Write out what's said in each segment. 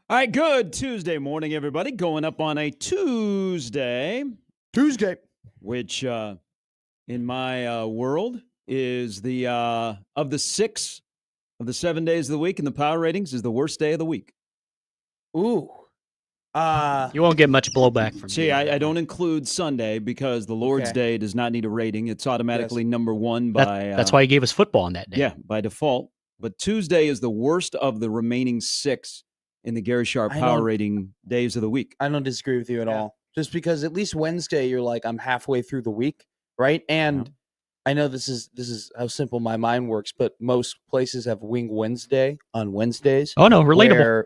All right, good Tuesday morning, everybody. Going up on a Tuesday, which in my world is the of the 6 of the 7 days of the week in the power ratings is the worst day of the week. Ooh. You won't get much blowback from See, me. I don't include Sunday because the Lord's Okay. Day does not need a rating. It's automatically number one by That's why he gave us football on that day. yeah, by default. But Tuesday is the worst of the remaining 6 in the Gary Sharp power rating days of the week. I don't disagree with you at all. Just because at least Wednesday you're like, I'm halfway through the week, right? And I know this is how simple my mind works, but most places have Wing Wednesday on Wednesdays. Oh no, relatable.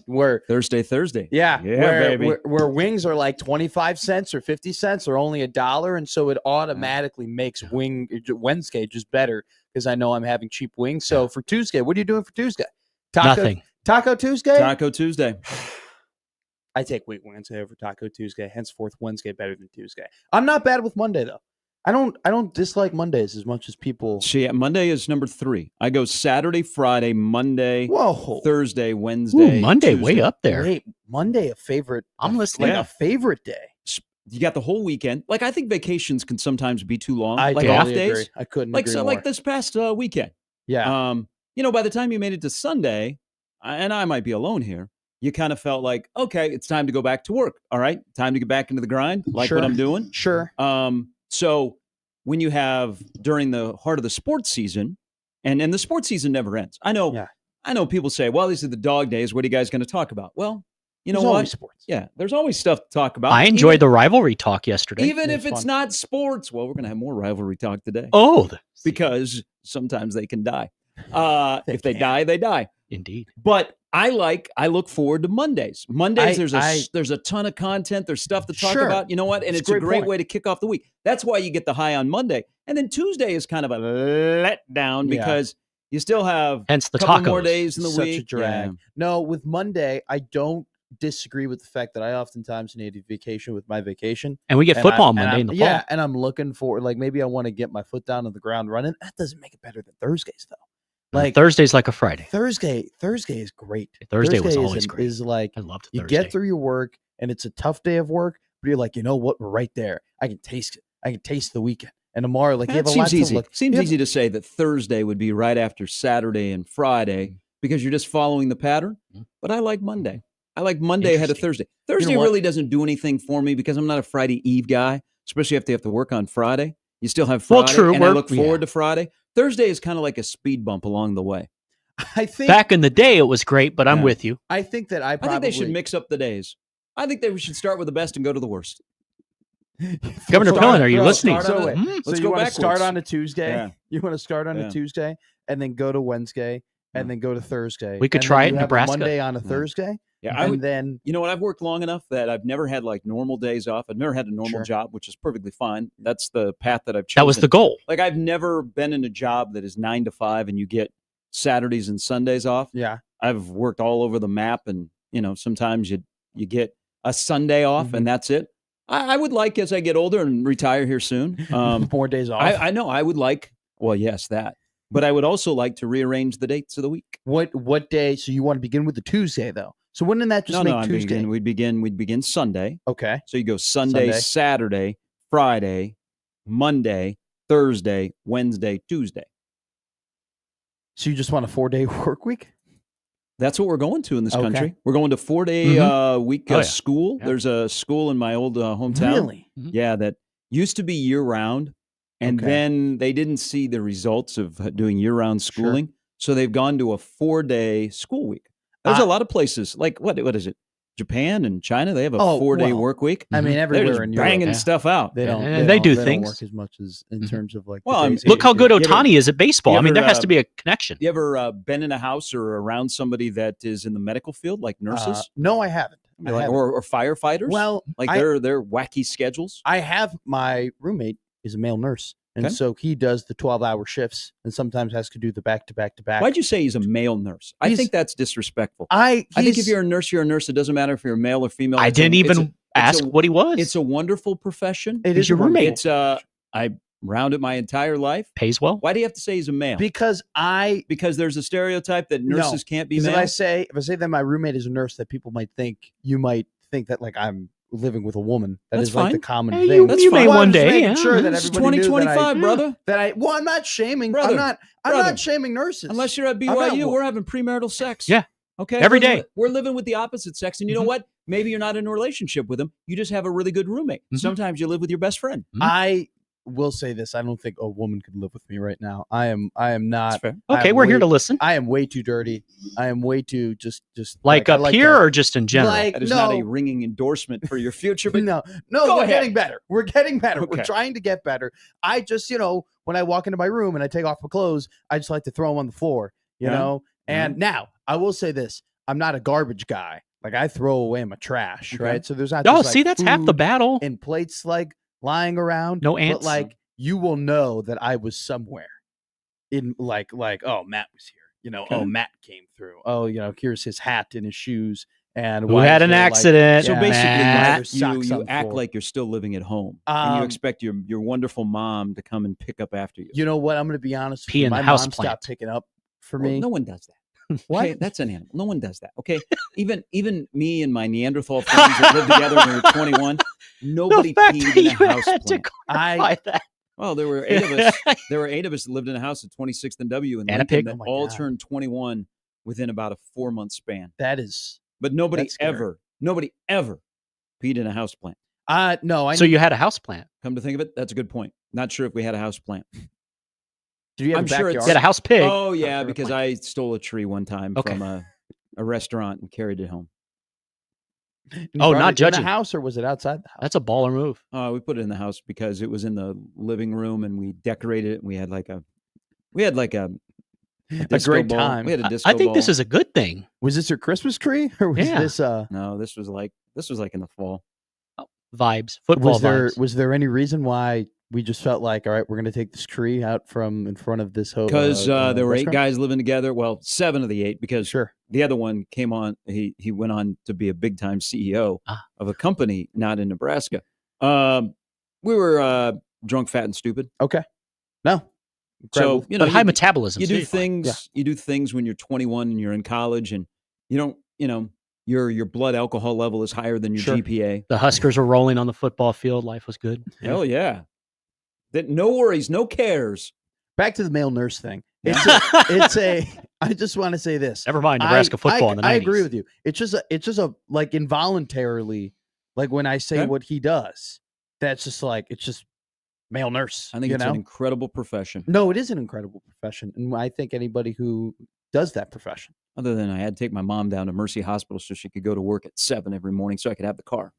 Where Thursday. yeah, baby. where wings are like 25 cents or 50 cents or only $1, and so it automatically makes Wednesday just better because I know I'm having cheap wings. So for Tuesday, what are you doing for Tuesday? Nothing. Taco Tuesday? Taco Tuesday. I take Wheat Wednesday over Taco Tuesday. Henceforth, Wednesday better than Tuesday. I'm not bad with Monday though. I don't dislike Mondays as much as people. See, Monday is number 3. I go Saturday, Friday, Monday, Whoa, Thursday, Wednesday. Ooh, Monday Tuesday. way up there. Wait, Monday a favorite? I'm listening. Like a favorite day. You got the whole weekend. Like I think vacations can sometimes be too long. I like totally off agree. days. I couldn't like agree so, more. like this past weekend. Yeah. By the time you made it to Sunday, and I might be alone here, you kind of felt like, okay, it's time to go back to work. All right, time to get back into the grind, like Sure. what I'm doing. Sure. So when you have during the heart of the sports season, and the sports season never ends. I know people say, well, these are the dog days. What are you guys going to talk about? Well, you know There's what? always sports. Yeah, there's always stuff to talk about. I enjoyed the rivalry talk yesterday. Even It if was it's fun. not sports, well, we're going to have more rivalry talk today. Oh, Because sometimes they can die. If they can. die, they die. Indeed. But I look forward to Mondays. Mondays, I- there's a ton of content. There's stuff to talk Sure. about. You know what? And It's it's a a great great point. way to kick off the week. That's why you get the high on Monday. And then Tuesday is kind of a letdown Yeah. because you still have Hence the a couple tacos. more days in the Such week. a drag. Yeah. No, with Monday, I don't disagree with the fact that I oftentimes need a vacation with my vacation. And we get And football I'm- on and Monday I'm- in the yeah, fall. and I'm looking for like maybe I want to get my foot down on the ground running. That doesn't make it better than Thursdays though. Like Thursday's like a Friday. Thursday is great. Thursday was is always great. Is like I loved you Thursday. get through your work and it's a tough day of work, but you're like, you know what? We're right there. I can taste it. I can taste the weekend. And tomorrow, like you have That a lot seems easy. to look. Seems you have- easy to say that Thursday would be right after Saturday and Friday because you're just following the pattern. But I like Monday. I like Monday ahead of Interesting. Thursday. Thursday what? really doesn't do anything for me because I'm not a Friday Eve guy, especially if they have to work on Friday. You still have Friday, Well, true. and I We're- look forward to Friday. Thursday is kind of like a speed bump along the way. I think Back in the day, it was great, but I'm Yeah. with you. I think that I I probably think they should mix up the days. I think they should start with the best and go to the worst. Governor Start- Pillen, are you bro, listening? start on a- Hmm? So Let's you go want to backwards. start on a Tuesday? Yeah. You want to start on Yeah. a Tuesday and then go to Wednesday and then go to Thursday. We could and try then it in you have a Nebraska. Monday on a Yeah. Thursday. Yeah, I and would. then You know what? I've worked long enough that I've never had like normal days off. I've never had a normal Sure. job, which is perfectly fine. That's the path that I've chosen. That was the goal. Like I've never been in a job that is 9 to 5 and you get Saturdays and Sundays off. yeah, I've worked all over the map, and sometimes you get a Sunday off, Mhm. and that's it. I would like as I get older and retire here soon. more days off. I know I would like. Well, yes, that, but I would also like to rearrange the dates of the week. What day? So you want to begin with the Tuesday though? So wouldn't that just No, make no, Tuesday? we'd begin Sunday. Okay. So you go Sunday, Saturday, Friday, Monday, Thursday, Wednesday, Tuesday. So you just want a 4-day work week? That's what we're going to in this Okay. country. We're going to 4-day week Oh, yeah. school. Yeah. There's a school in my old hometown. Really? Yeah, that used to be year round, and Okay. then they didn't see the results of doing year round Sure. schooling, so they've gone to a 4-day school week. There's a lot of places like what is it? Japan and China, they have a 4-day well, work week. I mean, They're everywhere just in Europe, banging Yeah. stuff out. they don't. And they do don't things. work as much as in Mhm. terms of like. Well, the days Look how good You ever- Otani is at baseball. you I mean, there ever, has to be a connection. You ever been in a house or around somebody that is in the medical field, like nurses, No, I haven't. I haven't. or firefighters? Well, like I- their wacky schedules. I have my roommate is a male nurse, and Okay. so he does the 12-hour shifts, and sometimes has to do the back-to-back-to-back. Why'd you say he's a male nurse? I He's- think that's disrespectful. I I think if he's- you're a nurse, you're a nurse. It doesn't matter if you're male or female. I It's a- didn't it's even a- ask what he was. It's a wonderful profession. it he's is your a wonderful roommate. It's around it my entire life. Pays well. Why do you have to say he's a male? Because there's a stereotype that nurses can't be male. If I say that my roommate is a nurse, that people might think that like I'm living with a woman. That's like fine. the common Hey, thing. you may one day. Yeah. Sure that It's everybody knew 2025, brother. Well, I'm not shaming. Brother, I'm not shaming nurses. Unless you're at not- BYU, we're having premarital sex. Yeah. Okay. Every We're day. We're living with the opposite sex. And you know Mhm. what? Maybe you're not in a relationship with them. You just have a really good roommate. Mhm. Sometimes you live with your best friend. I will say this: I don't think a woman could live with me right now. I am That's not. fair. Okay, we're here to listen. I am way too dirty. I am way too just Like I up like here that. or just in general? Like, That is no. not a ringing endorsement for your future. But No, Go we're ahead. getting better. We're getting better. Okay. We're trying to get better. I just, when I walk into my room and I take off my clothes, I just like to throw them on the floor, you Yeah. know? And now I will say this. I'm not a garbage guy. Like I throw away my trash, Okay. right? So there's not Oh, just, like, see, that's half the food battle. and plates like lying around. No But ants. like you will know that I was somewhere in like, oh, Matt was here. Okay. Oh, Matt came through. Oh, here's his hat and his shoes. And Who why had is an there, like, accident? So Yeah. basically, Matt. There's socks on you the act floor. like you're still living at home, and you Um, expect your wonderful mom to come and pick up after you. You know what? I'm going to be honest. with Pee you. in the My house mom plant. stopped picking up for Well, me. no one does that. What? Okay, that's an animal. No one does that. Okay, even me and my Neanderthal friends that lived together when we were 21, nobody the fact peed that in a you house had to plant. clarify that. Well, there were 8 of us. There were 8 of us that lived in a house at 26th and W in And a Lincoln pig. that Oh my all God. turned 21 within about a 4-month span. That is. But nobody That's scary. ever peed in a house plant. No. So you had a house plant. Come to think of it, that's a good point. Not sure if we had a house plant. Did you have I'm a sure backyard? it's- You had a house pig. Oh yeah, for a because plant. I stole a tree one time Okay. from a restaurant and carried it home. You Oh, brought not it in judging. the house, or was it outside the house? That's a baller move. We put it in the house because it was in the living room and we decorated it. And we had like a disco great ball. time. We had a disco I think this ball. is a good thing. Was this your Christmas tree, or was Yeah. this? No, this was like in the fall. Vibes. Football vibes. Was there any reason why we just felt like, all right, we're going to take this tree out from in front of this hotel? Because there were 8 restaurant? guys living together. Well, 7 of the 8 because Sure. the other one came on. He went on to be a big time CEO Ah. of a company not in Nebraska. We were drunk, fat, and stupid. Okay. No. So Incredible. But high metabolism. You so do you're fine. things. Yeah. You do things when you're 21 and you're in college, and you don't. Your blood alcohol level is higher than your Sure. GPA. The Huskers were rolling on the football field. Life was good. Hell yeah. That no worries, no cares. Back to the male nurse thing. Yeah. It's a. I just want to say this. Never mind Nebraska football in the 90s. I agree with you. It's just a like involuntarily, like when I say Okay. what he does, that's just like it's just male nurse. I think you it's know? an incredible profession. No, it is an incredible profession, and I think anybody who does that profession. Other than I had to take my mom down to Mercy Hospital so she could go to work at 7 every morning so I could have the car.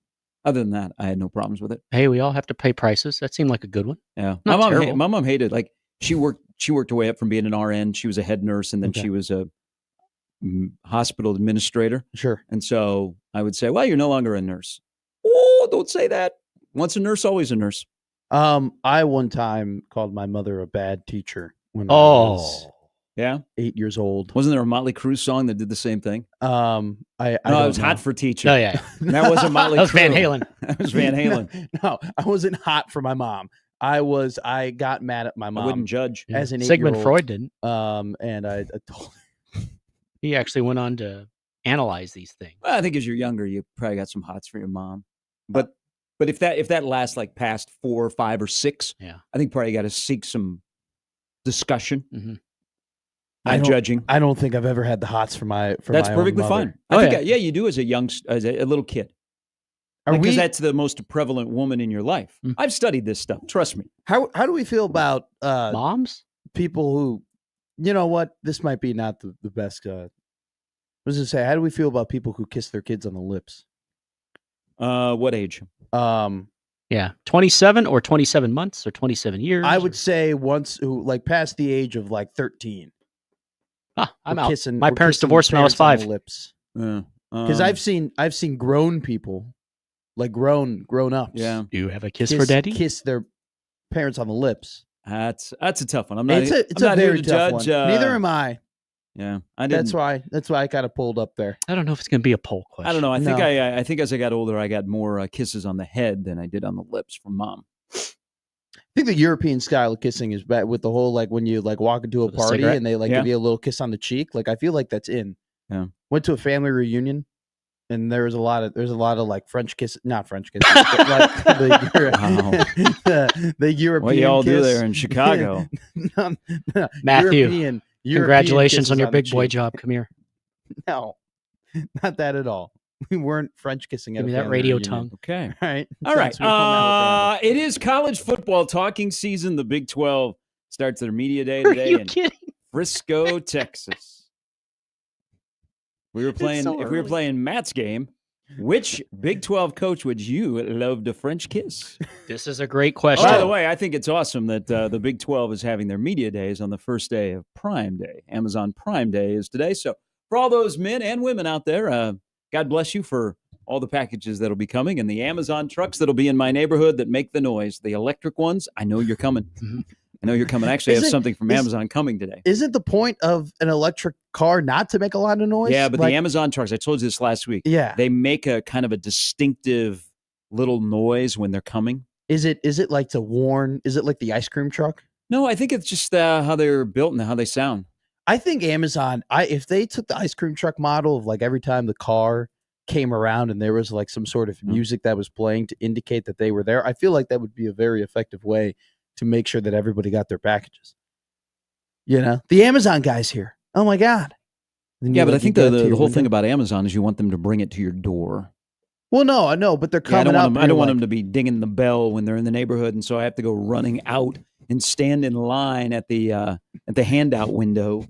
Other than that, I had no problems with it. Hey, we all have to pay prices. That seemed like a good one. Yeah, Not terrible. my mom hated like she worked her way up from being an RN. She was a head nurse, and then Okay. she was a hospital administrator. Sure. And so I would say, "Well, you're no longer a nurse." Oh, don't say that. Once a nurse, always a nurse. I one time called my mother a bad teacher when I Oh, was Yeah, 8 years old. wasn't there a Motley Crue song that did the same thing? I No, it don't was know. Hot for Teacher. oh yeah. That wasn't Motley That was Van Crue. Halen. That was Van Halen. No, I wasn't hot for my mom. I got mad at my I mom wouldn't judge. Yeah. as an Sigmund 8-year-old. Freud didn't. And I told He actually went on to analyze these things. Well, I think as you're younger, you probably got some hots for your mom. But if that lasts like past 4 or 5 or 6, Yeah. I think probably got to seek some discussion. Mhm. I Not don't- judging. I don't think I've ever had the hots for my That's my own perfectly mother. fine. Oh, I think yeah. yeah, you do as a little kid. Are Because we? that's the most prevalent woman in your life. Mm. I've studied this stuff. Trust me. How do we feel about Moms? people who, you know what? This might be not the best. I was gonna say, how do we feel about people who kiss their kids on the lips? What age? Yeah. 27 or 27 months or 27 years? I or- would say once who like past the age of like 13. Ah, I'm we're out. kissing- My we're parents kissing divorced when I was parents on 5. the lips. Because Because I've seen grown people, like grown ups. yeah, Do you have a kiss for daddy? Kiss their parents on the lips. that's a tough one. I'm not. It's a I'm not here very to tough judge. one. Neither am I. Yeah, I didn't. That's why I kind of pulled up there. I don't know if it's going to be a poll question. I don't know. No. I think as I got older, I got more kisses on the head than I did on the lips from mom. think the European style of kissing is bad with the whole like when you like walk into a With a party cigarette? and they like Yeah. give you a little kiss on the cheek. Like I feel like that's in. Yeah. Went to a family reunion, and there's a lot of like French kiss, not French kisses, but like the European. What y'all do kiss. there in Chicago? No, Matthew, European Congratulations on kisses your the big boy cheek. job. Come here. No, not that at all. We weren't French kissing. Give at me a that family radio reunion. tongue. Okay. All right. All right. Since we're from Alabama. It is college football talking season. The Big 12 starts their media day Are today you in kidding? Frisco, Texas. We were playing. so If we were early. playing Matt's game, which Big 12 coach would you love to French kiss? This is a great question. By the way, I think it's awesome that the Big 12 is having their media days on the first day of Prime Day. Amazon Prime Day is today. So for all those men and women out there, God bless you for all the packages that'll be coming and the Amazon trucks that'll be in my neighborhood that make the noise. The electric ones, I know you're coming. Mhm. I know you're coming. Actually, I have Isn't- something from is- Amazon coming today. Isn't the point of an electric car not to make a lot of noise? Yeah, but like, the Amazon trucks, I told you this last week, yeah. they make a kind of a distinctive little noise when they're coming. Is it like to warn? Is it like the ice cream truck? No, I think it's just how they're built and how they sound. I think Amazon, if they took the ice cream truck model of like every time the car came around and there was like some sort of music that was playing to indicate that they were there, I feel like that would be a very effective way to make sure that everybody got their packages. You know, the Amazon guy's here. Oh my God. And Yeah, you, but I like, you think go to the your whole thing window. about Amazon is you want them to bring it to your door. Well, no, I know, but they're Yeah, I coming don't up. want them, and I don't you're want like, them to be dinging the bell when they're in the neighborhood, and so I have to go running out and stand in line at the handout window.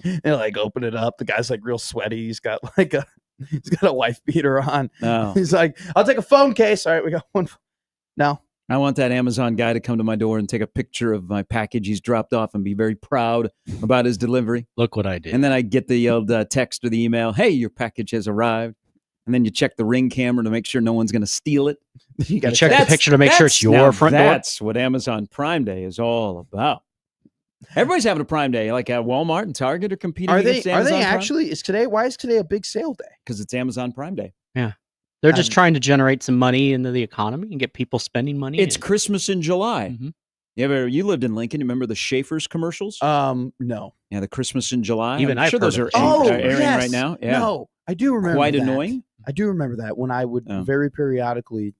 They like open it up. The guy's like real sweaty. He's got a wife beater on. No, He's like, I'll take a phone case. All right, we got one. No, I want that Amazon guy to come to my door and take a picture of my package he's dropped off and be very proud about his delivery. Look what I did. And then I get the old text or the email, hey, your package has arrived. And then you check the Ring camera to make sure no one's going to steal it. you you got check the That's- picture to make sure it's Now your front door. That's what Amazon Prime Day is all about. Everybody's having a Prime Day. Like Walmart and Target are competing Are against they Amazon actually? Is today? Why is today a big sale day? Because it's Amazon Prime Day. They're just trying to generate some money into the economy and get people spending money. It's Christmas in July. Mhm. You lived in Lincoln. You remember the Schaefer's commercials? No. Yeah, the Christmas in July. Even I'm I've sure those heard are of it. Oh, airing yes. right now. Yeah. No, I do remember. Quite that. annoying. I do remember that when I would Oh. very periodically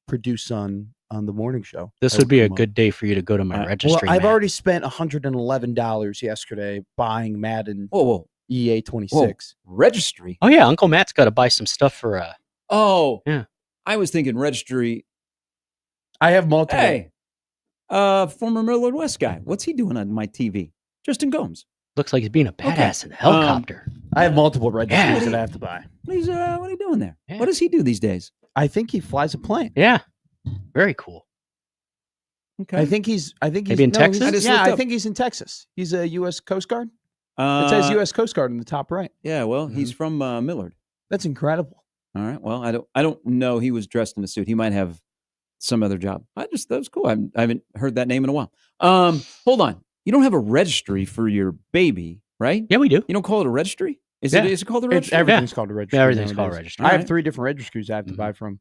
produce on the morning show. This I would be a come up. good day for you to go to my Well, registry. Well, I've Matt. already spent $111 yesterday buying Madden Whoa. EA 26. Registry. Oh yeah, Uncle Matt's got to buy some stuff for. Oh. Yeah. I was thinking registry. I have multiple. Hey, former Millard West guy. What's he doing on my TV? Justin Gomes. Looks like he's being a badass in a helicopter. I have multiple registries Yeah. that I have to buy. What are you doing there? Yeah. What does he do these days? I think he flies a plane. Yeah, very cool. Okay. I think he's Maybe in Texas? I just Yeah, looked I up. think he's in Texas. He's a U.S. Coast Guard. It says U.S. Coast Guard in the top right. Yeah, well, he's from Millard. That's incredible. All right. Well, I don't know. He was dressed in a suit. He might have some other job. That was cool. I haven't heard that name in a while. Hold on. You don't have a registry for your baby, right? Yeah, we do. You don't call it a registry? Is Yeah. it called a It's, registry? everything's called a registry. Yeah, everything's called a nowadays. registry. I have Alright. 3 different registries I have to buy from.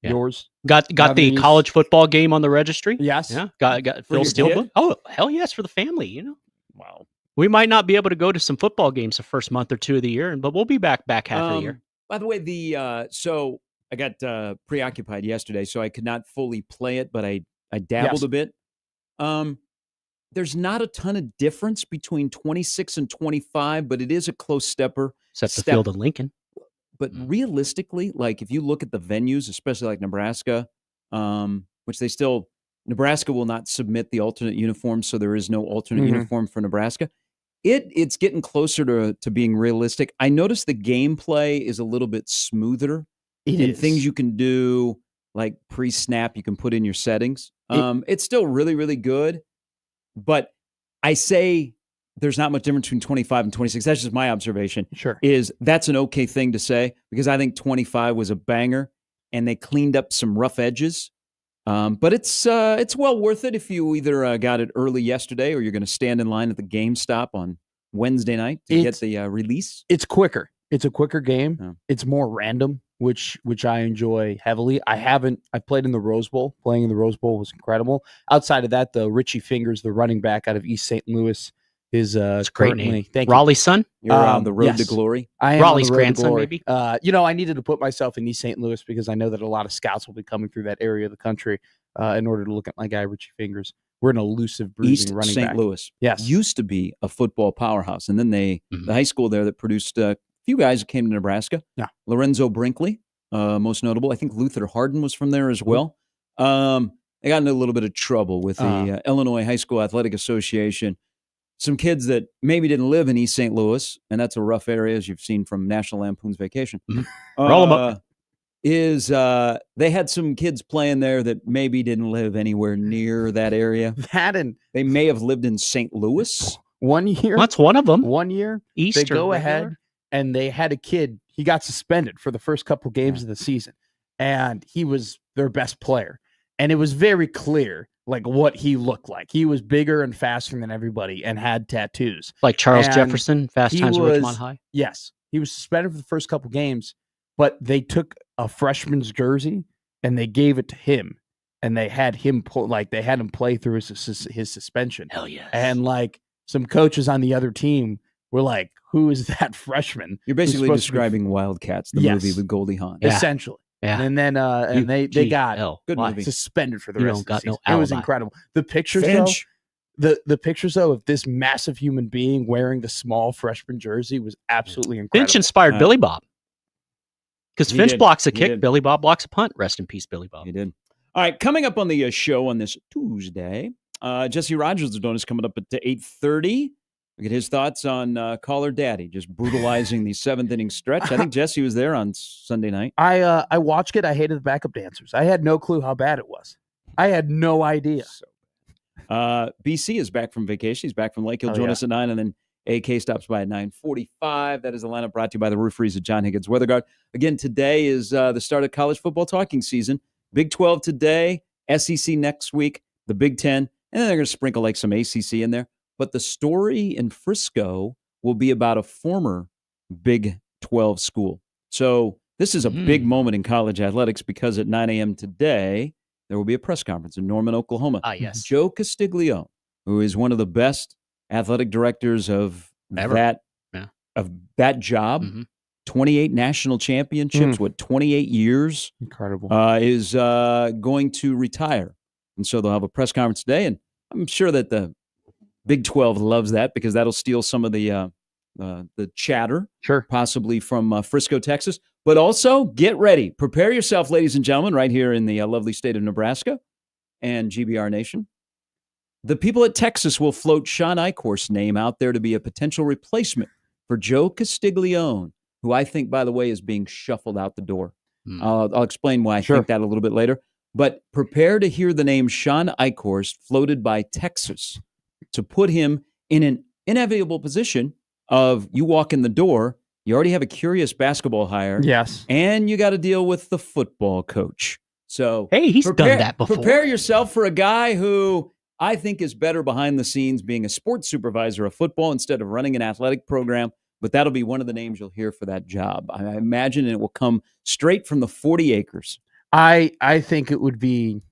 Yeah. Yours. Got the Lebanese. college football game on the registry. Yes. Yeah, got Phil your Steelbook. kid? Oh hell yes, for the family. You know, Wow. we might not be able to go to some football games the first month or two of the year, but we'll be back half of the year. By the way, so I got preoccupied yesterday, so I could not fully play it, but I dabbled Yes. a bit. There's not a ton of difference between 26 and 25, but it is a close stepper. Except the step- field in Lincoln. But realistically, like if you look at the venues, especially like Nebraska, which Nebraska will not submit the alternate uniform, so there is no alternate Mhm. uniform for Nebraska. It's getting closer to being realistic. I noticed the gameplay is a little bit smoother. It and is. things you can do like pre-snap, you can put in your settings. It's still really, really good. But I say there's not much difference between 25 and 26. That's just my observation. Sure. That's an okay thing to say because I think 25 was a banger and they cleaned up some rough edges. But it's well worth it if you either got it early yesterday or you're going to stand in line at the GameStop on Wednesday night to get the release. It's quicker. It's a quicker game. Yeah. It's more random. which I enjoy heavily. I played in the Rose Bowl. Playing in the Rose Bowl was incredible. Outside of that, the Richie Fingers, the running back out of East St. Louis, is It's a great currently name. thank you. Raleigh's son? You're on the road to yes. glory. I am Raleigh's on the road to grandson, glory. maybe? I needed to put myself in East St. Louis because I know that a lot of scouts will be coming through that area of the country in order to look at my guy Richie Fingers. We're an elusive, bruising East running St. back. Louis Yes. used to be a football powerhouse, and then the high school there that produced a few guys that came to Nebraska. Yeah. Lorenzo Brinkley, most notable. I think Luther Harden was from there as well. They got into a little bit of trouble with the Illinois High School Athletic Association. Some kids that maybe didn't live in East St. Louis, and that's a rough area, as you've seen from National Lampoon's Vacation. Roll 'em up. They had some kids playing there that maybe didn't live anywhere near that area. They may have lived in St. Louis. 1 year. That's one of them. 1 year. East They or go regular? ahead and they had a kid. He got suspended for the first couple games of the season, and he was their best player. And it was very clear, like, what he looked like. He was bigger and faster than everybody and had tattoos. Like Charles And Jefferson, Fast he Times at was- Ridgemont High. Yes, he was suspended for the first couple games, but they took a freshman's jersey and they gave it to him, and they had him play through his suspension. Hell yes. And like some coaches on the other team were like, "Who is that freshman?" You're basically supposed to be- describing Wildcats, the Yes. movie with Goldie Hawn. Yeah. essentially. Yeah. And then they got UGL. Good Why? movie. suspended for the You rest don't of the got season. no It was alibi. incredible. The pictures Finch. though, the pictures though of this massive human being wearing the small freshman jersey was absolutely incredible. Finch inspired Uh, Billy Bob. Because he Finch did. blocks a He kick, did. Billy Bob blocks a punt. Rest in peace, Billy Bob. You did. All right, coming up on the show on this Tuesday, Jesse Rogers is doing us coming up at 8:30. We get his thoughts on Caller Daddy, just brutalizing the seventh inning stretch. I think Jesse was there on Sunday night. I watched it. I hated the backup dancers. I had no clue how bad it was. I had no idea. BC is back from vacation. He's back from Lake. He'll Oh, join yeah. us at 9, and then AK stops by at 9:45. That is the lineup brought to you by the Roof Freeze at John Higgins Weather Guard. Again, today is the start of college football talking season. Big 12 today, SEC next week, the Big 10, and then they're going to sprinkle like some ACC in there. But the story in Frisco will be about a former Big 12 school. So this is a big moment in college athletics because at 9 a.m. today, there will be a press conference in Norman, Oklahoma. Ah, yes. Joe Castiglione, who is one of the best athletic directors of Ever. that job, Mhm. 28 national championships, 28 years, Incredible. is going to retire. And so they'll have a press conference today, and I'm sure that the Big 12 loves that because that'll steal some of the chatter, Sure. possibly from Frisco, Texas. But also, get ready. Prepare yourself, ladies and gentlemen, right here in the lovely state of Nebraska and GBR Nation. The people at Texas will float Sean Eichhorst's name out there to be a potential replacement for Joe Castiglione, who I think, by the way, is being shuffled out the door. I'll explain why I think that a little bit later. But prepare to hear the name Sean Eichhorst floated by Texas to put him in an inevitable position of you walk in the door, you already have a curious basketball hire, Yes. and you got to deal with the football coach. So Hey, he's done that before. Prepare yourself for a guy who I think is better behind the scenes being a sports supervisor of football instead of running an athletic program. But that'll be one of the names you'll hear for that job. I imagine it will come straight from the 40 acres. I think it would be,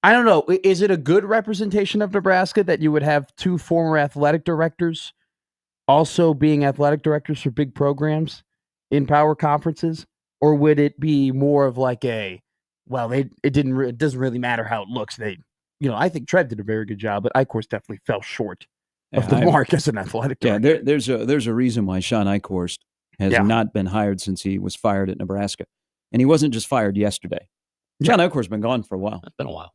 I don't know. Is it a good representation of Nebraska that you would have two former athletic directors also being athletic directors for big programs in power conferences? Or would it be more of like it doesn't really matter how it looks. I think Trev did a very good job, but Eichhorst definitely fell short of the mark as an athletic director. Yeah, there's a reason why Sean Eichhorst has not been hired since he was fired at Nebraska. And he wasn't just fired yesterday. Sean Eichhorst's been gone for a while. It's been a while.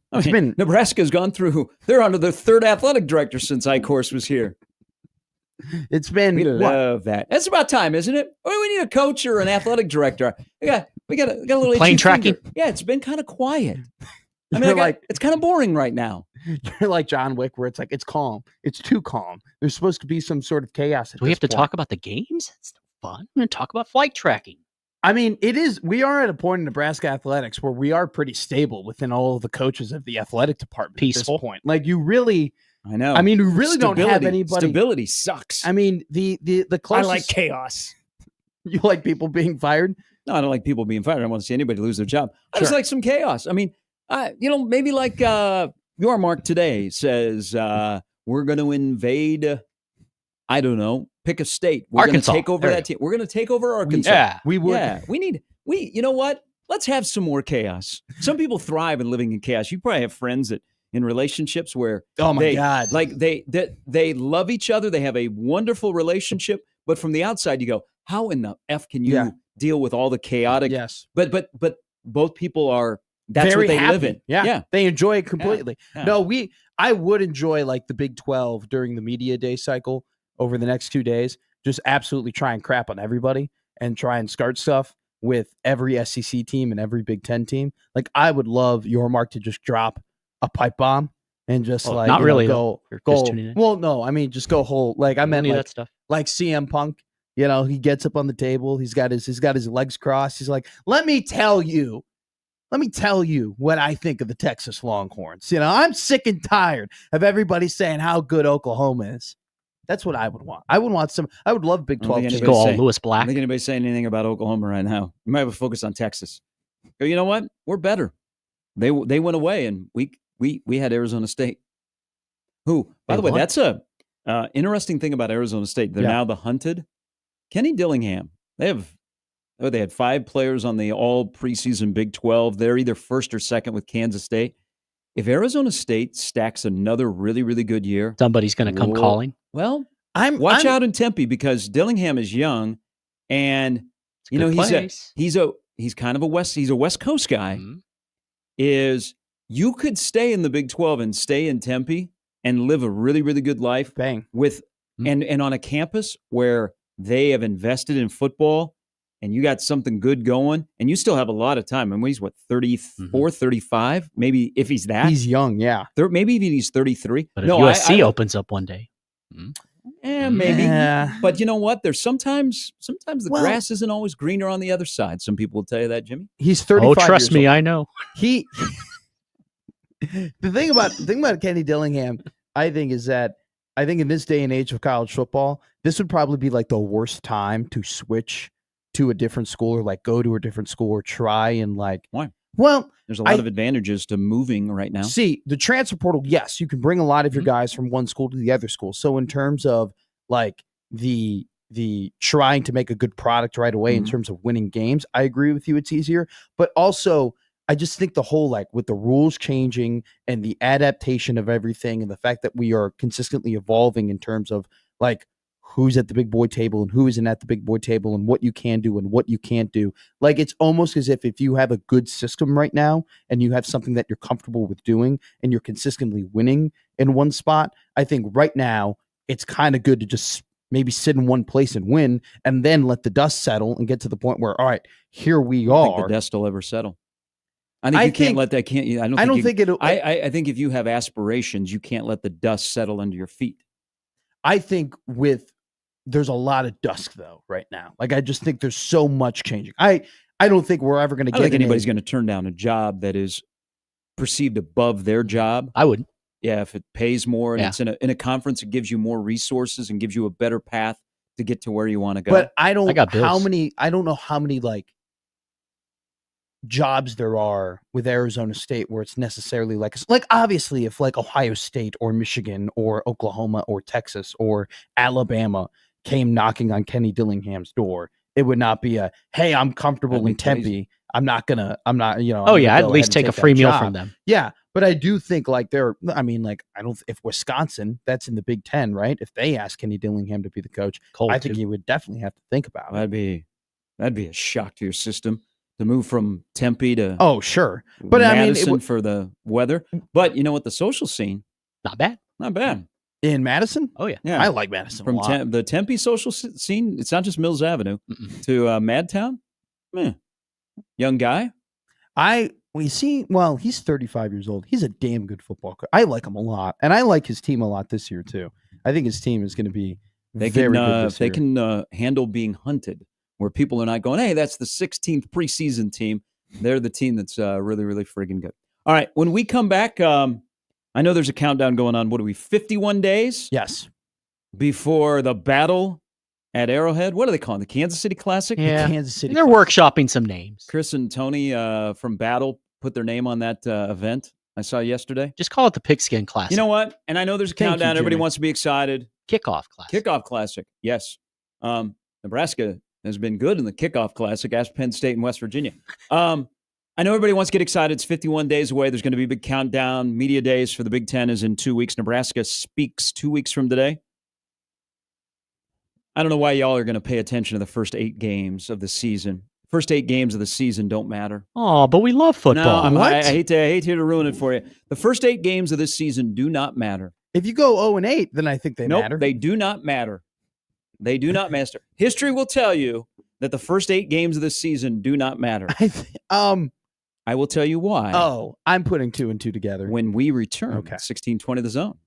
Nebraska's gone through, they're under their third athletic director since Eichhorst was here. It's been We love that. That's about time, isn't it? Or we need a coach or an athletic director. We got a little Plane itchy tracking? finger. Yeah, it's been kind of quiet. I You're mean, it's kind of boring right now. You're like John Wick, where it's like it's calm. It's too calm. There's supposed to be some sort of chaos. Do we have to talk about the games? It's no fun. We're going to talk about flight tracking. I mean, it is. We are at a point in Nebraska athletics where we are pretty stable within all of the coaches of the athletic department. Peaceful. At this point, like you really. I know. I mean, we really don't have anybody. Stability sucks. I mean, the closest. chaos. You like people being fired. No, I don't like people being fired. I don't want to see anybody lose their job. I just Sure. like some chaos. I mean, maybe like your Mark today says we're going to invade. I don't know. Pick a state. We're going to Arkansas. take over There you that team. We're going to take over Arkansas. Yeah. We would. Yeah, you know what? Let's have some more chaos. Some people thrive in living in chaos. You probably have friends that in relationships where Oh my they, God. like they love each other. They have a wonderful relationship, but from the outside you go, how in the F can you Yeah. deal with all the chaotic? Yes. But both people are that's Very what they happy. live in. Yeah. They enjoy it completely. Yeah. No, I would enjoy like the Big 12 during the media day cycle over the next 2 days. Just absolutely try and crap on everybody and try and start stuff with every SEC team and every Big 10 team. Like I would love your Mark to just drop a pipe bomb and just Well, like not you know, really, go though. You're go. just tuning in. Well, no, I mean just go whole. Like I You don't meant need like that stuff. like CM Punk. You know, he gets up on the table. He's got his legs crossed. He's like, let me tell you what I think of the Texas Longhorns. You know, I'm sick and tired of everybody saying how good Oklahoma is. That's what I would want. I would love Big I don't 12 think Just teams. go all say- Lewis I don't Black. think anybody's saying anything about Oklahoma right now. You might have a focus on Texas. Go, you know what? We're better. They went away, and we had Arizona State. Who, by They the way, won. that's a interesting thing about Arizona State. They're Yeah. now the hunted. Kenny Dillingham. They had 5 players on the all preseason Big 12. They're either first or second with Kansas State. If Arizona State stacks another really, really good year, Somebody's going to come Whoa. calling. well, watch out in Tempe because Dillingham is young, and It's a you know good place. he's kind of a West Coast guy. Mhm. Is you could stay in the Big 12 and stay in Tempe and live a really, really good life Bang. with Mhm. and on a campus where they have invested in football and you got something good going and you still have a lot of time. I mean, he's what, 34, 35? Maybe if he's that. He's young, yeah. Maybe even he's 33. But if no, USC I don't- opens up one day, maybe. Yeah. But you know what? There's sometimes the Well- grass isn't always greener on the other side. Some people will tell you that, Jimmy. He's 35 oh, trust years me, old. I know. He the thing about Kenny Dillingham, I think, is that I think in this day and age of college football, this would probably be like the worst time to switch to a different school or like go to a different school or try and like Why? Well, There's a lot of advantages to moving right now. see, the transfer portal, yes, you can bring a lot of your Mhm. guys from one school to the other school. So in terms of like the trying to make a good product right away in Mhm. terms of winning games, I agree with you, it's easier. But also I just think the whole like with the rules changing and the adaptation of everything and the fact that we are consistently evolving in terms of like who's at the big boy table and who isn't at the big boy table and what you can do and what you can't do. Like it's almost as if you have a good system right now and you have something that you're comfortable with doing and you're consistently winning in one spot, I think right now it's kind of good to just maybe sit in one place and win and then let the dust settle and get to the point where, all right, here we I don't think are. the dust will ever settle. I think I you can't think- let that. Can't you? I don't think it'll. I think if you have aspirations, you can't let the dust settle under your feet. I think there's a lot of dust though right now. Like I just think there's so much changing. I don't think we're ever going to I get. don't think anybody's going to turn down a job that is perceived above their job. I wouldn't. Yeah, if it pays more and Yeah. it's in a conference, it gives you more resources and gives you a better path to get to where you want to go. But I don't. I got bills. I don't know how many like jobs there are with Arizona State where it's necessarily like obviously if like Ohio State or Michigan or Oklahoma or Texas or Alabama came knocking on Kenny Dillingham's door, it would not be a hey, I'm comfortable That'd be in Tempe. crazy. I'm not you know. Oh I'm yeah, gonna I'd go at ahead least and take a that free meal job. from them. Yeah, but I do think like I mean like I don't if Wisconsin, that's in the Big 10, right? If they ask Kenny Dillingham to be the coach, Cold I think too. you would definitely have to think about it. that'd be a shock to your system to move from Tempe to Oh, sure. But I mean, it Madison would- for the weather. But you know what? The social scene, Not bad. not bad. In Madison? Oh yeah. Yeah, I like Madison from a lot. the Tempe social scene. It's not just Mills Avenue Mm-mm. to Madtown. Young guy. He's 35 years old. He's a damn good football coach. I like him a lot. And I like his team a lot this year, too. I think his team is going to be They very can good this they year. can handle being hunted, where people are not going, hey, that's the 16th preseason team. They're the team that's really, really friggin' good. All right, when we come back, I know there's a countdown going on. What are we, 51 days Yes. before the battle at Arrowhead. What are they calling the Kansas City Classic? Yeah. Kansas City. They're workshopping some names. Chris and Tony from Battle put their name on that event I saw yesterday. Just call it the Pigskin Classic. You know what? And I know there's a Thank you, countdown. Everybody Jimmy. wants to be excited. Kickoff Classic. Kickoff Classic. Yes. Nebraska has been good in the Kickoff Classic. Ask Penn State and West Virginia. I know everybody wants to get excited. It's 51 days away. There's going to be a big countdown. Media days for the Big Ten is in 2 weeks. Nebraska speaks 2 weeks from today. I don't know why y'all are going to pay attention to the first 8 games of the season. First 8 games of the season don't matter. Oh, but we love football. No, I hate to ruin it for you. The first 8 games of this season do not matter. If you go 0-8, then I think they Nope, matter. they do not matter. They do not matter. History will tell you that the first 8 games of this season do not matter. I will tell you why. Oh, I'm putting 2 and 2 together. When we return, Okay. 1620 The Zone.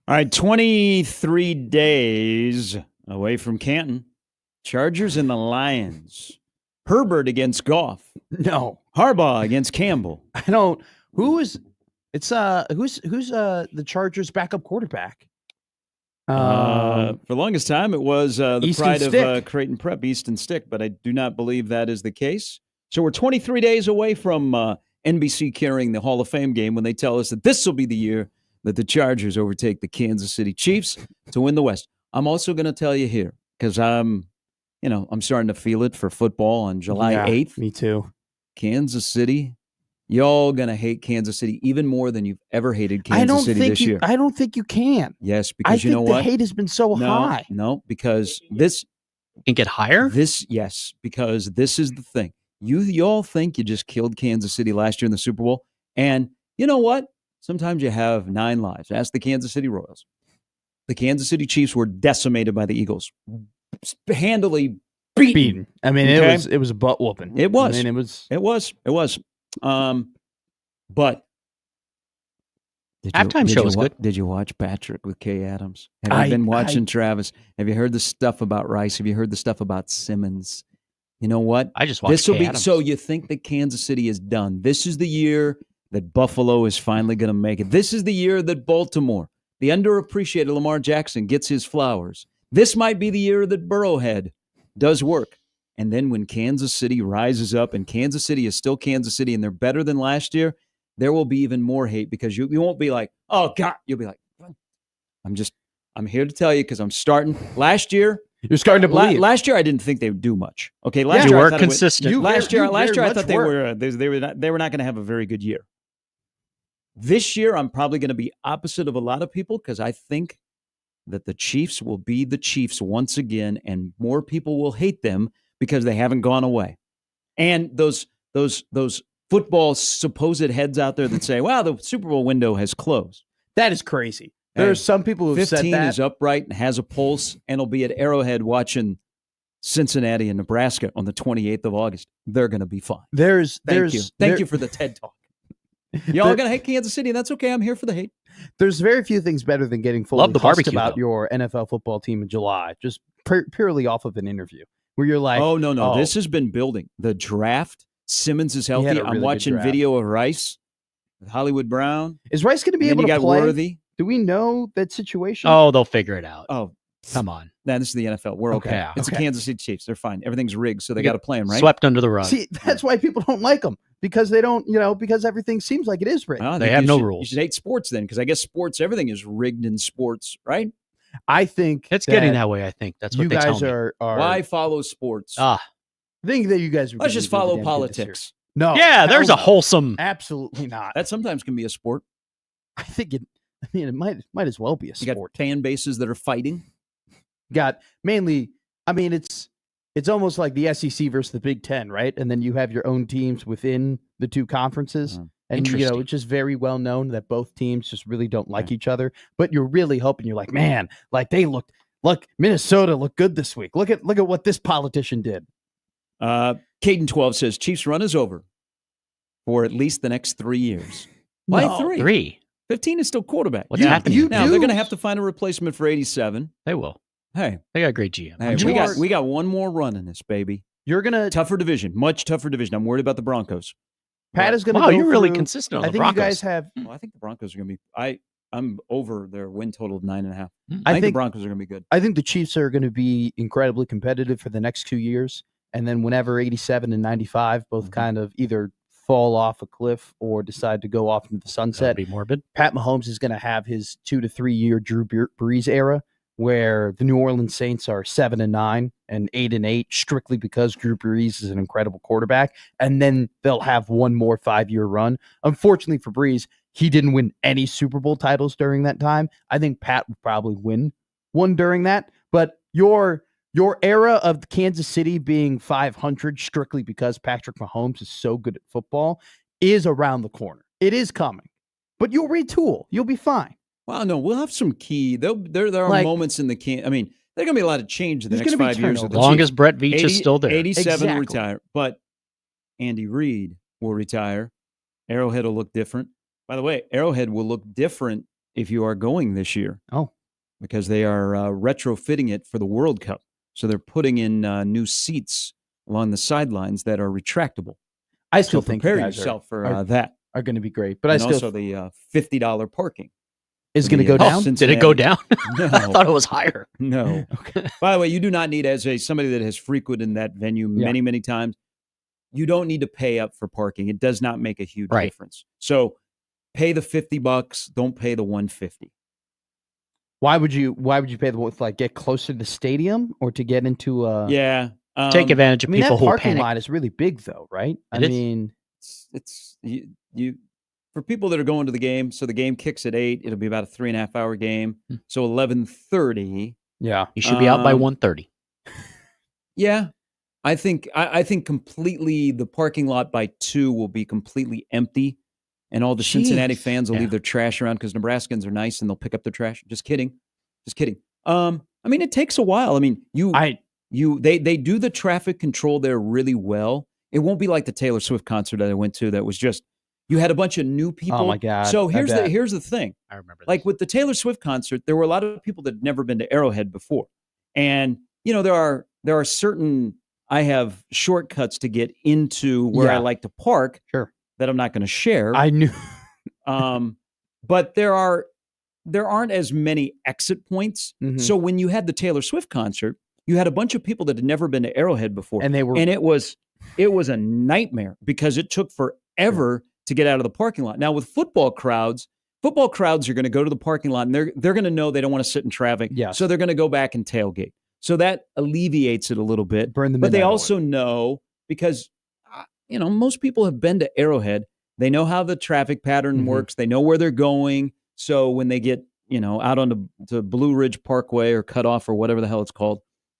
All right, 23 days away from Canton. Chargers and the Lions. Herbert against Goff. No, Harbaugh against Campbell. I don't. Who's the Chargers' backup quarterback? For the longest time, it was the Easton pride Stick. of Creighton Prep, Easton Stick, but I do not believe that is the case. So we're 23 days away from NBC carrying the Hall of Fame game when they tell us that this will be the year that the Chargers overtake the Kansas City Chiefs to win the West. I'm also going to tell you here, because I'm starting to feel it for football on July 8th. Me too. Kansas City. Y'all going to hate Kansas City even more than you've ever hated Kansas City this year. I don't think you can. Yes, because you know what? The hate has been so high. No, because this Can get higher? Because this is the thing. Y'all think you just killed Kansas City last year in the Super Bowl. And you know what? Sometimes you have 9 lives. Ask the Kansas City Royals. The Kansas City Chiefs were decimated by the Eagles. Handily beaten. I mean, Okay? it was a butt whooping. It was. I mean, It was. But Halftime show was good. Did you watch Patrick with Kay Adams? Have you been watching Travis? Have you heard the stuff about Rice? Have you heard the stuff about Simmons? You know what? I just watched Kay Adams. So you think that Kansas City is done. This is the year that Buffalo is finally going to make it. This is the year that Baltimore, the underappreciated Lamar Jackson, gets his flowers. This might be the year that Burrowhead does work. And then when Kansas City rises up and Kansas City is still Kansas City and they're better than last year, there will be even more hate because you won't be like, oh, God. You'll be like, I'm here to tell you because I'm starting. Last year, you're starting to believe. Last year, I didn't think they would do much. Okay, last you year were I thought consistent. Last year, I thought they were. were not going to have a very good year. This year, I'm probably going to be opposite of a lot of people because I think that the Chiefs will be the Chiefs once again, and more people will hate them because they haven't gone away. And those football supposed heads out there that say, "Wow, the Super Bowl window has closed." That is crazy. There are some people who have said that. 15 is upright and has a pulse, and will be at Arrowhead watching Cincinnati and Nebraska on the 28th of August. They're going to be fine. Thank you for the TED Talk. Y'all going to hate Kansas City, and that's okay. I'm here for the hate. There's very few things better than getting fully Love the cussed barbecue, about though. your NFL football team in July, just purely off of an interview where you're like, oh, no. This has been building. The draft, Simmons is healthy. He had a really I'm good watching draft. video of Rice, with Hollywood Brown. Is Rice going to be And then able you to got play? Worthy. Do we know that situation? Oh, they'll figure it out. Oh, Come on. nah, this is the NFL. We're okay. Okay, It's the okay. Kansas City Chiefs. They're fine. Everything's rigged, so they You got get to play them, right? Swept under the rug. See, that's why people don't like them because they don't, because everything seems like it is rigged. Well, I They think have you no should- rules. You should hate sports then, because I guess everything is rigged in sports, right? I think It's getting that way, I think. That's what you they tell guys me. are. Why follow sports? I think that you guys. Are Let's gonna just be really follow damn good this year. politics. No. Yeah, there's hell a no. wholesome. Absolutely not. That sometimes can be a sport. I think it. I mean, it might as well be a You got sport. fan bases that are fighting. Got mainly. I mean, it's almost like the SEC versus the Big Ten, right? And then you have your own teams within the two conferences. And Interesting. it's just very well known that both teams just really don't like each other. But you're really hoping. You're like, man, like they look. Look, Minnesota looked good this week. Look at what this politician did. Caden 12 says Chiefs run is over for at least the next 3 years. Why No. 3. 15 is still quarterback. What's happening? Now they're going to have to find a replacement for 87. They will. Hey, They got a great GM. we got one more run in this, baby. You're gonna. Tougher division, much tougher division. I'm worried about the Broncos. Pat is gonna. Wow, go you're really through- consistent on I the think Broncos. you guys have. Well, I think the Broncos are going to be. I'm over their win total of 9.5. I I think the think- Broncos are going to be good. I think the Chiefs are going to be incredibly competitive for the next 2 years, and then whenever 87 and 95 both kind of either fall off a cliff or decide to go off into the sunset, That'd be morbid. Pat Mahomes is going to have his 2 to 3 year Drew Brees era, where the New Orleans Saints are 7-9 and 8-8, strictly because Drew Brees is an incredible quarterback, and then they'll have one more 5-year run. Unfortunately for Brees, he didn't win any Super Bowl titles during that time. I think Pat would probably win one during that, but your era of Kansas City being 500 strictly because Patrick Mahomes is so good at football is around the corner. It is coming, but you'll retool. You'll be fine. Well, no, we'll have some key. There are Like- moments in the I mean, there's going to be a lot of change in the There's next gonna be 5 years. With turnover. the Long Chiefs. as Brett Veach is still there. 87 will Exactly. retire, but Andy Reid will retire. Arrowhead will look different. By the way, Arrowhead will look different if you are going this year. Oh. Because they are retrofitting it for the World Cup. So they're putting in new seats along the sidelines that are retractable. I still so think prepare you guys yourself for that. are going to be great. But And I still also the $50 parking. is going to go down. Did it go down? No. I thought it was higher. No. Okay. By the way, you do not need, as somebody that has frequented that venue many, many times, you don't need to pay up for parking. It does not make a huge difference. So pay the $50. Don't pay the $150. Why would you pay the get closer to the stadium or to get into take advantage of people that who parking panic. lot is really big though, right? It is. Mean, it's you for people that are going to the game. So the game kicks at 8. It'll be about a 3.5 hour game. So 11:30. Yeah, you should be out by 1:30. Yeah, I think completely the parking lot by 2 will be completely empty. And all the Cincinnati fans will leave their trash around because Nebraskans are nice and they'll pick up their trash. Just kidding. I mean, it takes a while. I mean, they do the traffic control there really well. It won't be like the Taylor Swift concert that I went to that was just you had a bunch of new people. Oh my God. So here's the thing. I remember this. Like with the Taylor Swift concert, there were a lot of people that had never been to Arrowhead before. And there are certain I have shortcuts to get into where I like to park. Sure. That I'm not going to share. I knew. But there aren't as many exit points. Mhm. So when you had the Taylor Swift concert, you had a bunch of people that had never been to Arrowhead before. And it was a nightmare because it took forever to get out of the parking lot. Now with football crowds are going to go to the parking lot and they're going to know they don't want to sit in traffic. Yes. So they're going to go back and tailgate. So that alleviates it a little bit. Burn the but they midnight also know because most people have been to Arrowhead. They know how the traffic pattern works. They know where they're going. So when they get, out on the Blue Ridge Parkway or Cutoff or whatever the hell it's called,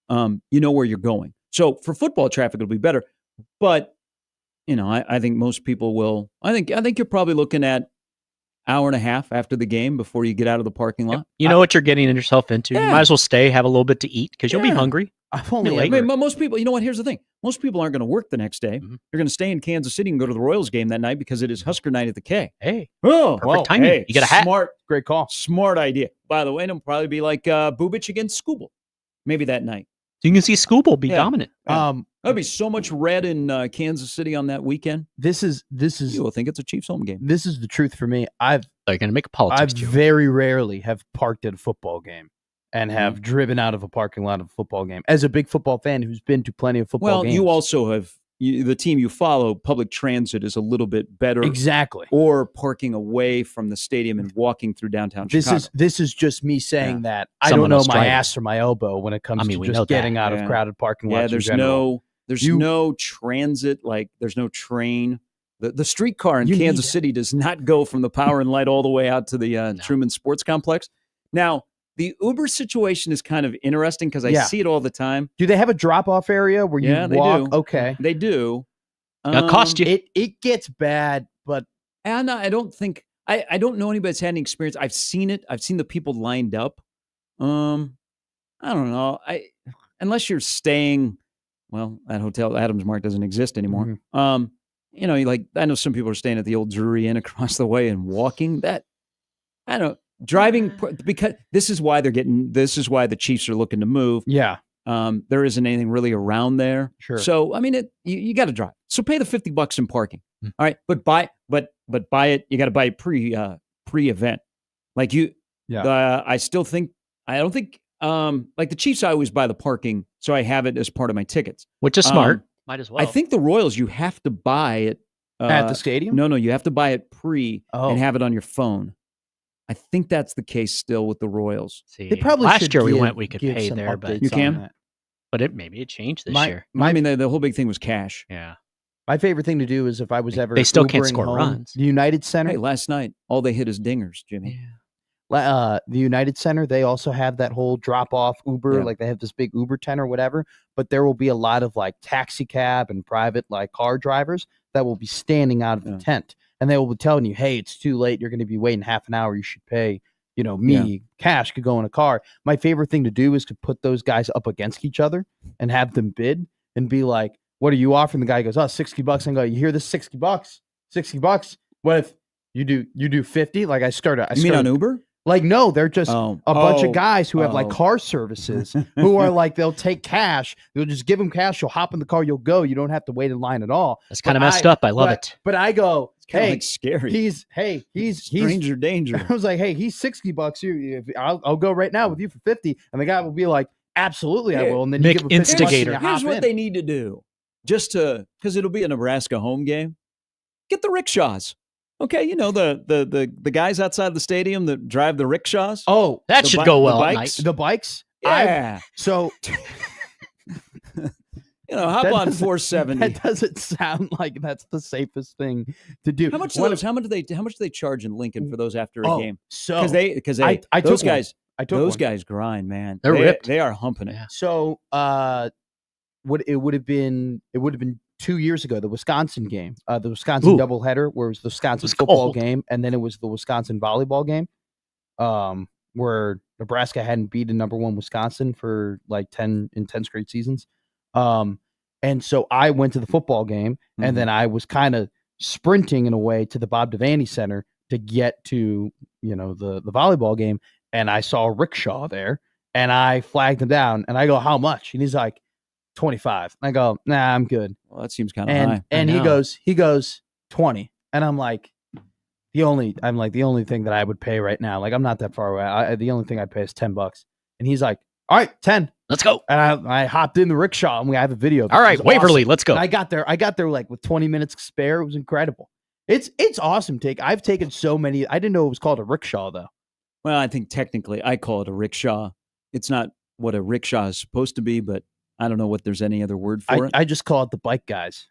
you know where you're going. So for football traffic, it'll be better. But, I think most people will. I think you're probably looking at hour and a half after the game before you get out of the parking lot. You know what you're getting yourself into. Yeah. You might as well stay, have a little bit to eat because you'll be hungry. I've only I mean, most people, you know what? Here's the thing. Most people aren't going to work the next day. They're going to stay in Kansas City and go to the Royals game that night because it is Husker night at the K. Hey, perfect timing. Hey, you got a hat. Great call. Smart idea. By the way, it'll probably be like Bubich against Skubal. Maybe that night. So you can see Skubal be dominant. There'll be so much red in Kansas City on that weekend. This is You will think it's a Chiefs home game. This is the truth for me. They're going to make a politics joke. Very rarely have parked at a football game and have driven out of a parking lot of a football game. As a big football fan who's been to plenty of football games. Well, you also have the team you follow, public transit is a little bit better. Exactly. Or parking away from the stadium and walking through downtown Chicago. This is just me saying that I Someone don't know else my driving. ass or my elbow when it comes to just getting out of crowded parking lots. There's no transit, like there's no train. The streetcar in Kansas City does not go from the Power and Light all the way out to the Truman Sports Complex. Now, the Uber situation is kind of interesting because I see it all the time. Do they have a drop-off area where you walk? They do. Okay. They do. It'll cost you. It gets bad, but and I don't think I don't know anybody that's had any experience. I've seen it. I've seen the people lined up. I don't know. Unless you're staying, well, that hotel Adams Mark doesn't exist anymore. I know some people are staying at the old Drury Inn across the way and walking. That I don't. Driving because this is why the Chiefs are looking to move. Yeah. There isn't anything really around there. Sure. So I mean, you got to drive. So pay the $50 in parking. All right, but buy it. You got to buy it pre-event. Like you. Yeah. I don't think like the Chiefs. I always buy the parking, so I have it as part of my tickets, which is smart. Might as well. I think the Royals you have to buy it at the stadium. No, you have to buy it and have it on your phone. I think that's the case still with the Royals. See, they probably last year we could pay there, but you can. But maybe it changed this year. I mean, the whole big thing was cash. Yeah. My favorite thing to do is if I was ever they still can't score home, runs. The United Center. Hey, last night all they hit is dingers, Jimmy. Yeah. The United Center, they also have that whole drop-off Uber, like they have this big Uber tent or whatever. But there will be a lot of like taxi cab and private like car drivers that will be standing out of the tent, and they will be telling you, "Hey, it's too late. You're going to be waiting half an hour. You should pay." Cash could go in a car. My favorite thing to do is to put those guys up against each other and have them bid and be like, "What are you offering?" The guy goes, "Oh, $60." And go, "You hear this? $60. $60. What if you do 50?" Like I started. You mean on Uber? Like, no, they're just Oh. a bunch of Oh. guys who have like Oh. car services who are like, they'll take cash. They'll just give them cash. You'll hop in the car. You'll go. You don't have to wait in line at all. That's kind of messed up. I love it. But I go, It's kind of hey, like scary. he's Stranger danger. I was like, hey, he's $60 here. I'll go right now with you for 50. And the guy will be like, absolutely, I will. And then you Nick give him 50 bucks and Instigator. you Here's hop what in. they need to do, just to because it'll be a Nebraska home game. Get the rickshaws. Okay, you know the guys outside the stadium that drive the rickshaws. Oh, That The should bi- go the well at bikes? night. the bikes. Yeah, So hop that on doesn't- 470. that doesn't sound like that's the safest thing to do. How much? One How much do they charge in Lincoln for those after a Oh, game? so Because I those took one. guys I took those one. guys grind, man. They're ripped. They are humping it. Yeah. So it would have been 2 years ago, the Wisconsin game, the Wisconsin Ooh. doubleheader, where it was the Wisconsin was football cold. game, and then it was the Wisconsin volleyball game, where Nebraska hadn't beaten number one Wisconsin for like 10 straight seasons. And so I went to the football game, and then I was kind of sprinting in a way to the Bob Devaney Center to get to, the volleyball game, and I saw a rickshaw there, and I flagged him down, and I go, how much? And he's like, 25. And I go, nah, I'm good. Well, that seems kind of high. And I he know. goes 20. And I'm like, the only thing that I would pay right now, like I'm not that far away. The only thing I'd pay is $10. And he's like, all right, 10. Let's go. And I hopped in the rickshaw, and we have a video of it. All It right, was Waverly, awesome. let's go. And I got there like with 20 minutes spare. It was incredible. It's awesome. I've taken so many. I didn't know it was called a rickshaw though. Well, I think technically I call it a rickshaw. It's not what a rickshaw is supposed to be, but I don't know what there's any other word for it. I just call it the bike guys.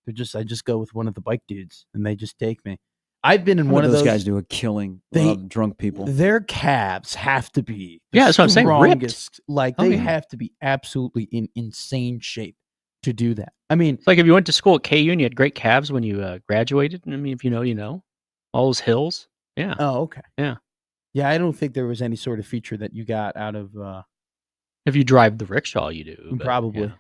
I just go with one of the bike dudes, and they just take me. I've been in One one of of those those guys do a killing They- of drunk people. Their calves have to be the Yeah, that's what I'm saying, ripped. strongest. Like Oh, they yeah. have to be absolutely in insane shape to do that. I mean, It's like if you went to school at KU and you had great calves when you graduated. I mean, if you know, you know. All those hills. Yeah. oh, okay. Yeah. Yeah, I don't think there was any sort of feature that you got out of If you drive the rickshaw, you do. but, probably. yeah.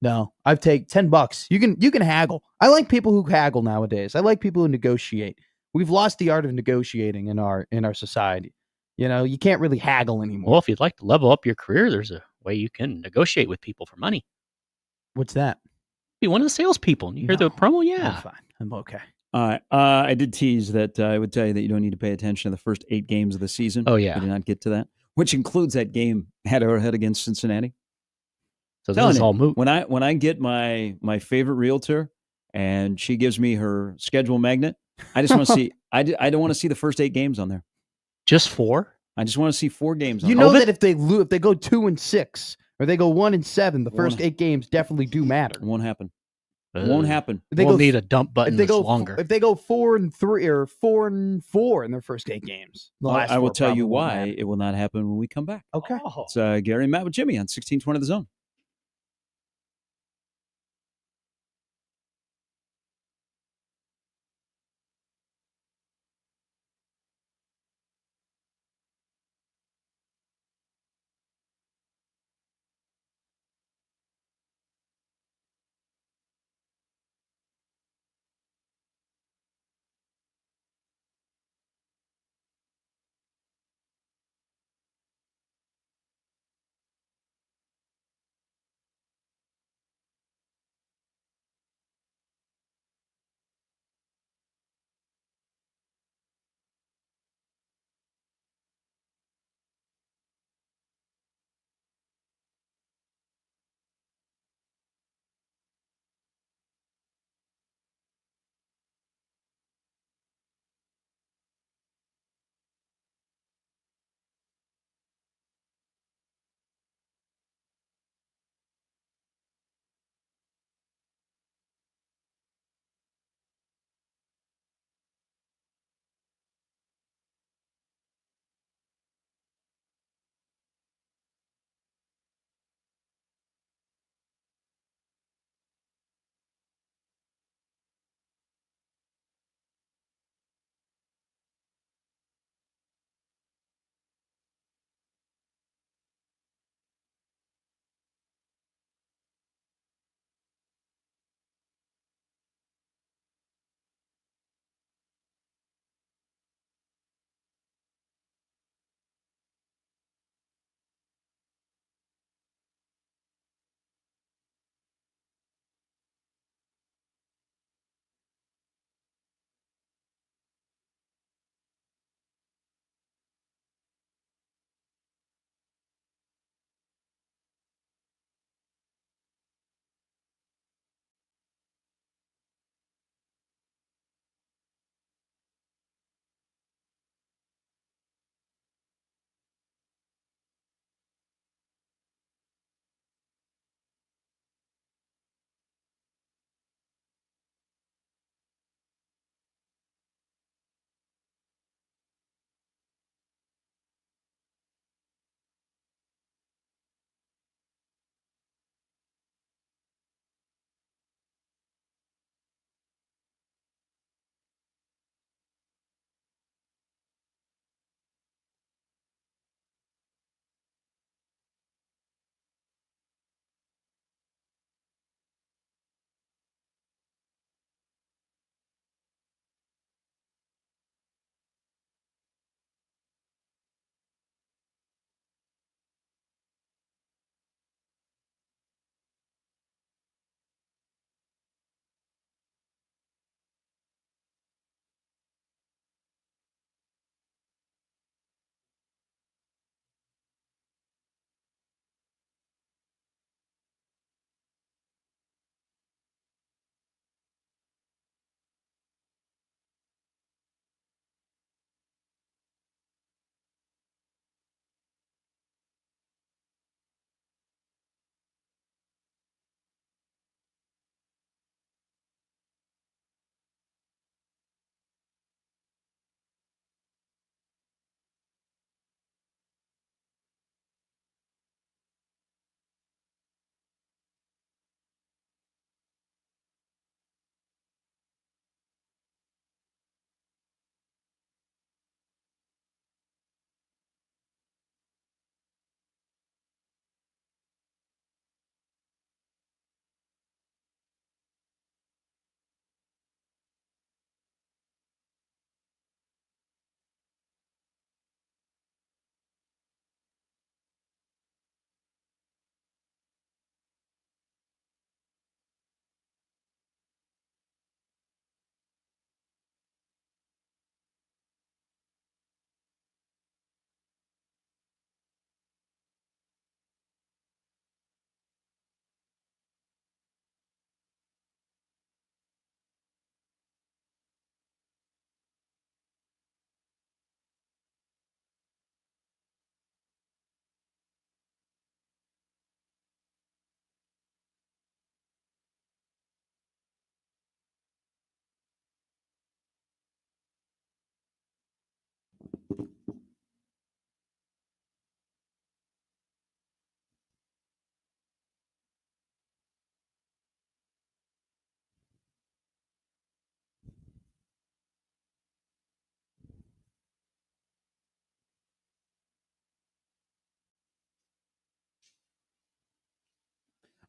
No, I've taken $10. You can haggle. I like people who haggle nowadays. I like people who negotiate. We've lost the art of negotiating in our society. You can't really haggle anymore. Well, if you'd like to level up your career, there's a way you can negotiate with people for money. What's that? Be one of the salespeople. And you hear the No. promo? I'm Yeah. fine. I'm okay. All right. I did tease that I would tell you that you don't need to pay attention to the first 8 games of the season. Oh, yeah. We did not get to that, which includes that game head-to-head against Cincinnati. So this Telling is you, all moot. When I get my favorite realtor and she gives me her schedule magnet, I just want to see. I don't want to see the first 8 games on there. Just 4? I just want to see 4 games. On You there. know that if they go 2-6 or they go 1-7, the first Won't- 8 games definitely do matter. It won't happen. It won't happen. If they We'll go need a dump button if they that's go longer. if they go 4-3 or 4-4 in their first 8 games, the last I will 4 tell you probably won't why matter. it will not happen when we come back. Okay. Oh. It's Gary and Matt with Jimmy on 1620 The Zone.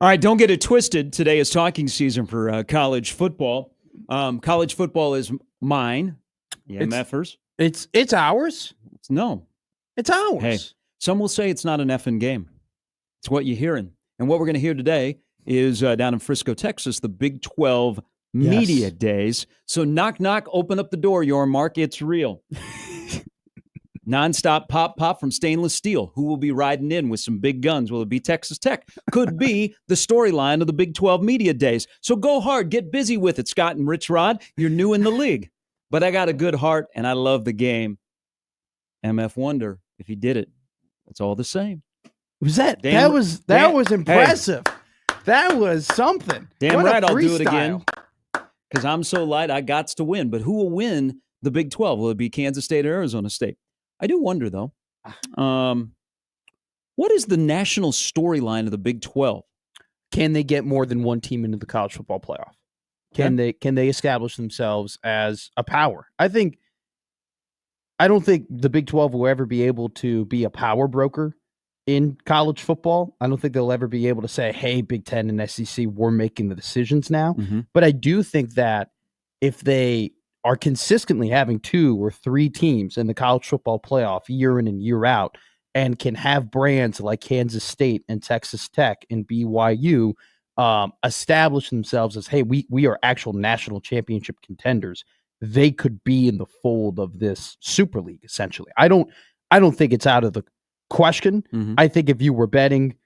All right, don't get it twisted. Today is talking season for college football. College football is mine. The MFers. It's ours. No. It's ours. Hey, some will say it's not an effing game. It's what you're hearing. And what we're going to hear today is down in Frisco, Texas, the Big 12 Media Days. So knock, knock, open up the door, Mark. It's real. Nonstop pop from stainless steel. Who will be riding in with some big guns? Will it be Texas Tech? Could be the storyline of the Big 12 Media Days. So go hard. Get busy with it, Scott and Rich Rod. You're new in the league. But I got a good heart, and I love the game. MF wonder if he did it. It's all the same. Was that was impressive. Hey. That was something. Damn what right, I'll do it again. Because I'm so light, I gots to win. But who will win the Big 12? Will it be Kansas State or Arizona State? I do wonder, though. What is the national storyline of the Big 12? Can they get more than one team into the college football playoff? Can they establish themselves as a power? I don't think the Big 12 will ever be able to be a power broker in college football. I don't think they'll ever be able to say, hey, Big 10 and SEC, we're making the decisions now. Mm-hmm. But I do think that if they are consistently having 2 or 3 teams in the college football playoff year in and year out and can have brands like Kansas State and Texas Tech and BYU establish themselves as, hey, we are actual national championship contenders, they could be in the fold of this Super League, essentially. I don't think it's out of the question. Mm-hmm. I think if you were betting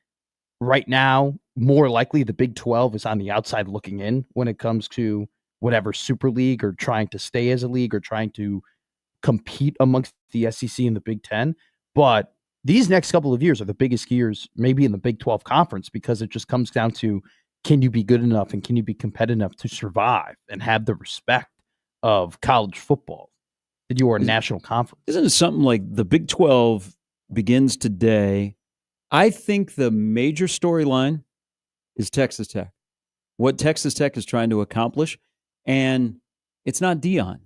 right now, more likely the Big 12 is on the outside looking in when it comes to whatever Super League or trying to stay as a league or trying to compete amongst the SEC and the Big 10. But these next couple of years are the biggest years maybe in the Big 12 conference, because it just comes down to, can you be good enough and can you be competitive enough to survive and have the respect of college football that you are a national conference? Isn't it something like the Big 12 begins today? I think the major storyline is Texas Tech. What Texas Tech is trying to accomplish, and it's not Deion.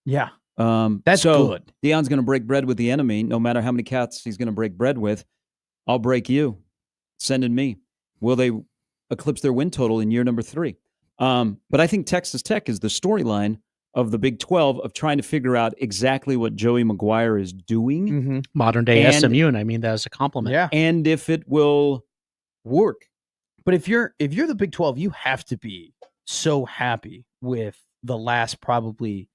Yeah. That's good. Deion's going to break bread with the enemy. No matter how many cats he's going to break bread with, I'll break you. Send in me. Will they eclipse their win total in year number 3? But I think Texas Tech is the storyline of the Big 12 of trying to figure out exactly what Joey McGuire is doing. Mm-hmm. Modern day SMU, and I mean that as a compliment. Yeah. And if it will work. But if you're the Big 12, you have to be so happy with the last probably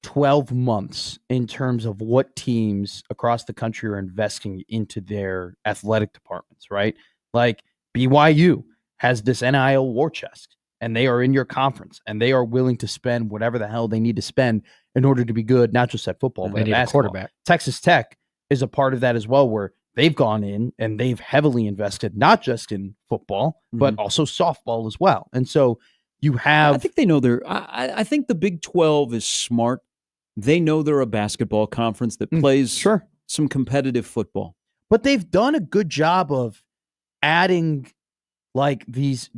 12 months in terms of what teams across the country are investing into their athletic departments, right? Like BYU has this NIL war chest, and they are in your conference, and they are willing to spend whatever the hell they need to spend in order to be good, not just at football, but at basketball. Quarterback. Texas Tech is a part of that as well, where they've gone in and they've heavily invested, not just in football, but also softball as well. And so you have... I think they know I think the Big 12 is smart. They know they're a basketball conference that plays some competitive football. But they've done a good job of adding like these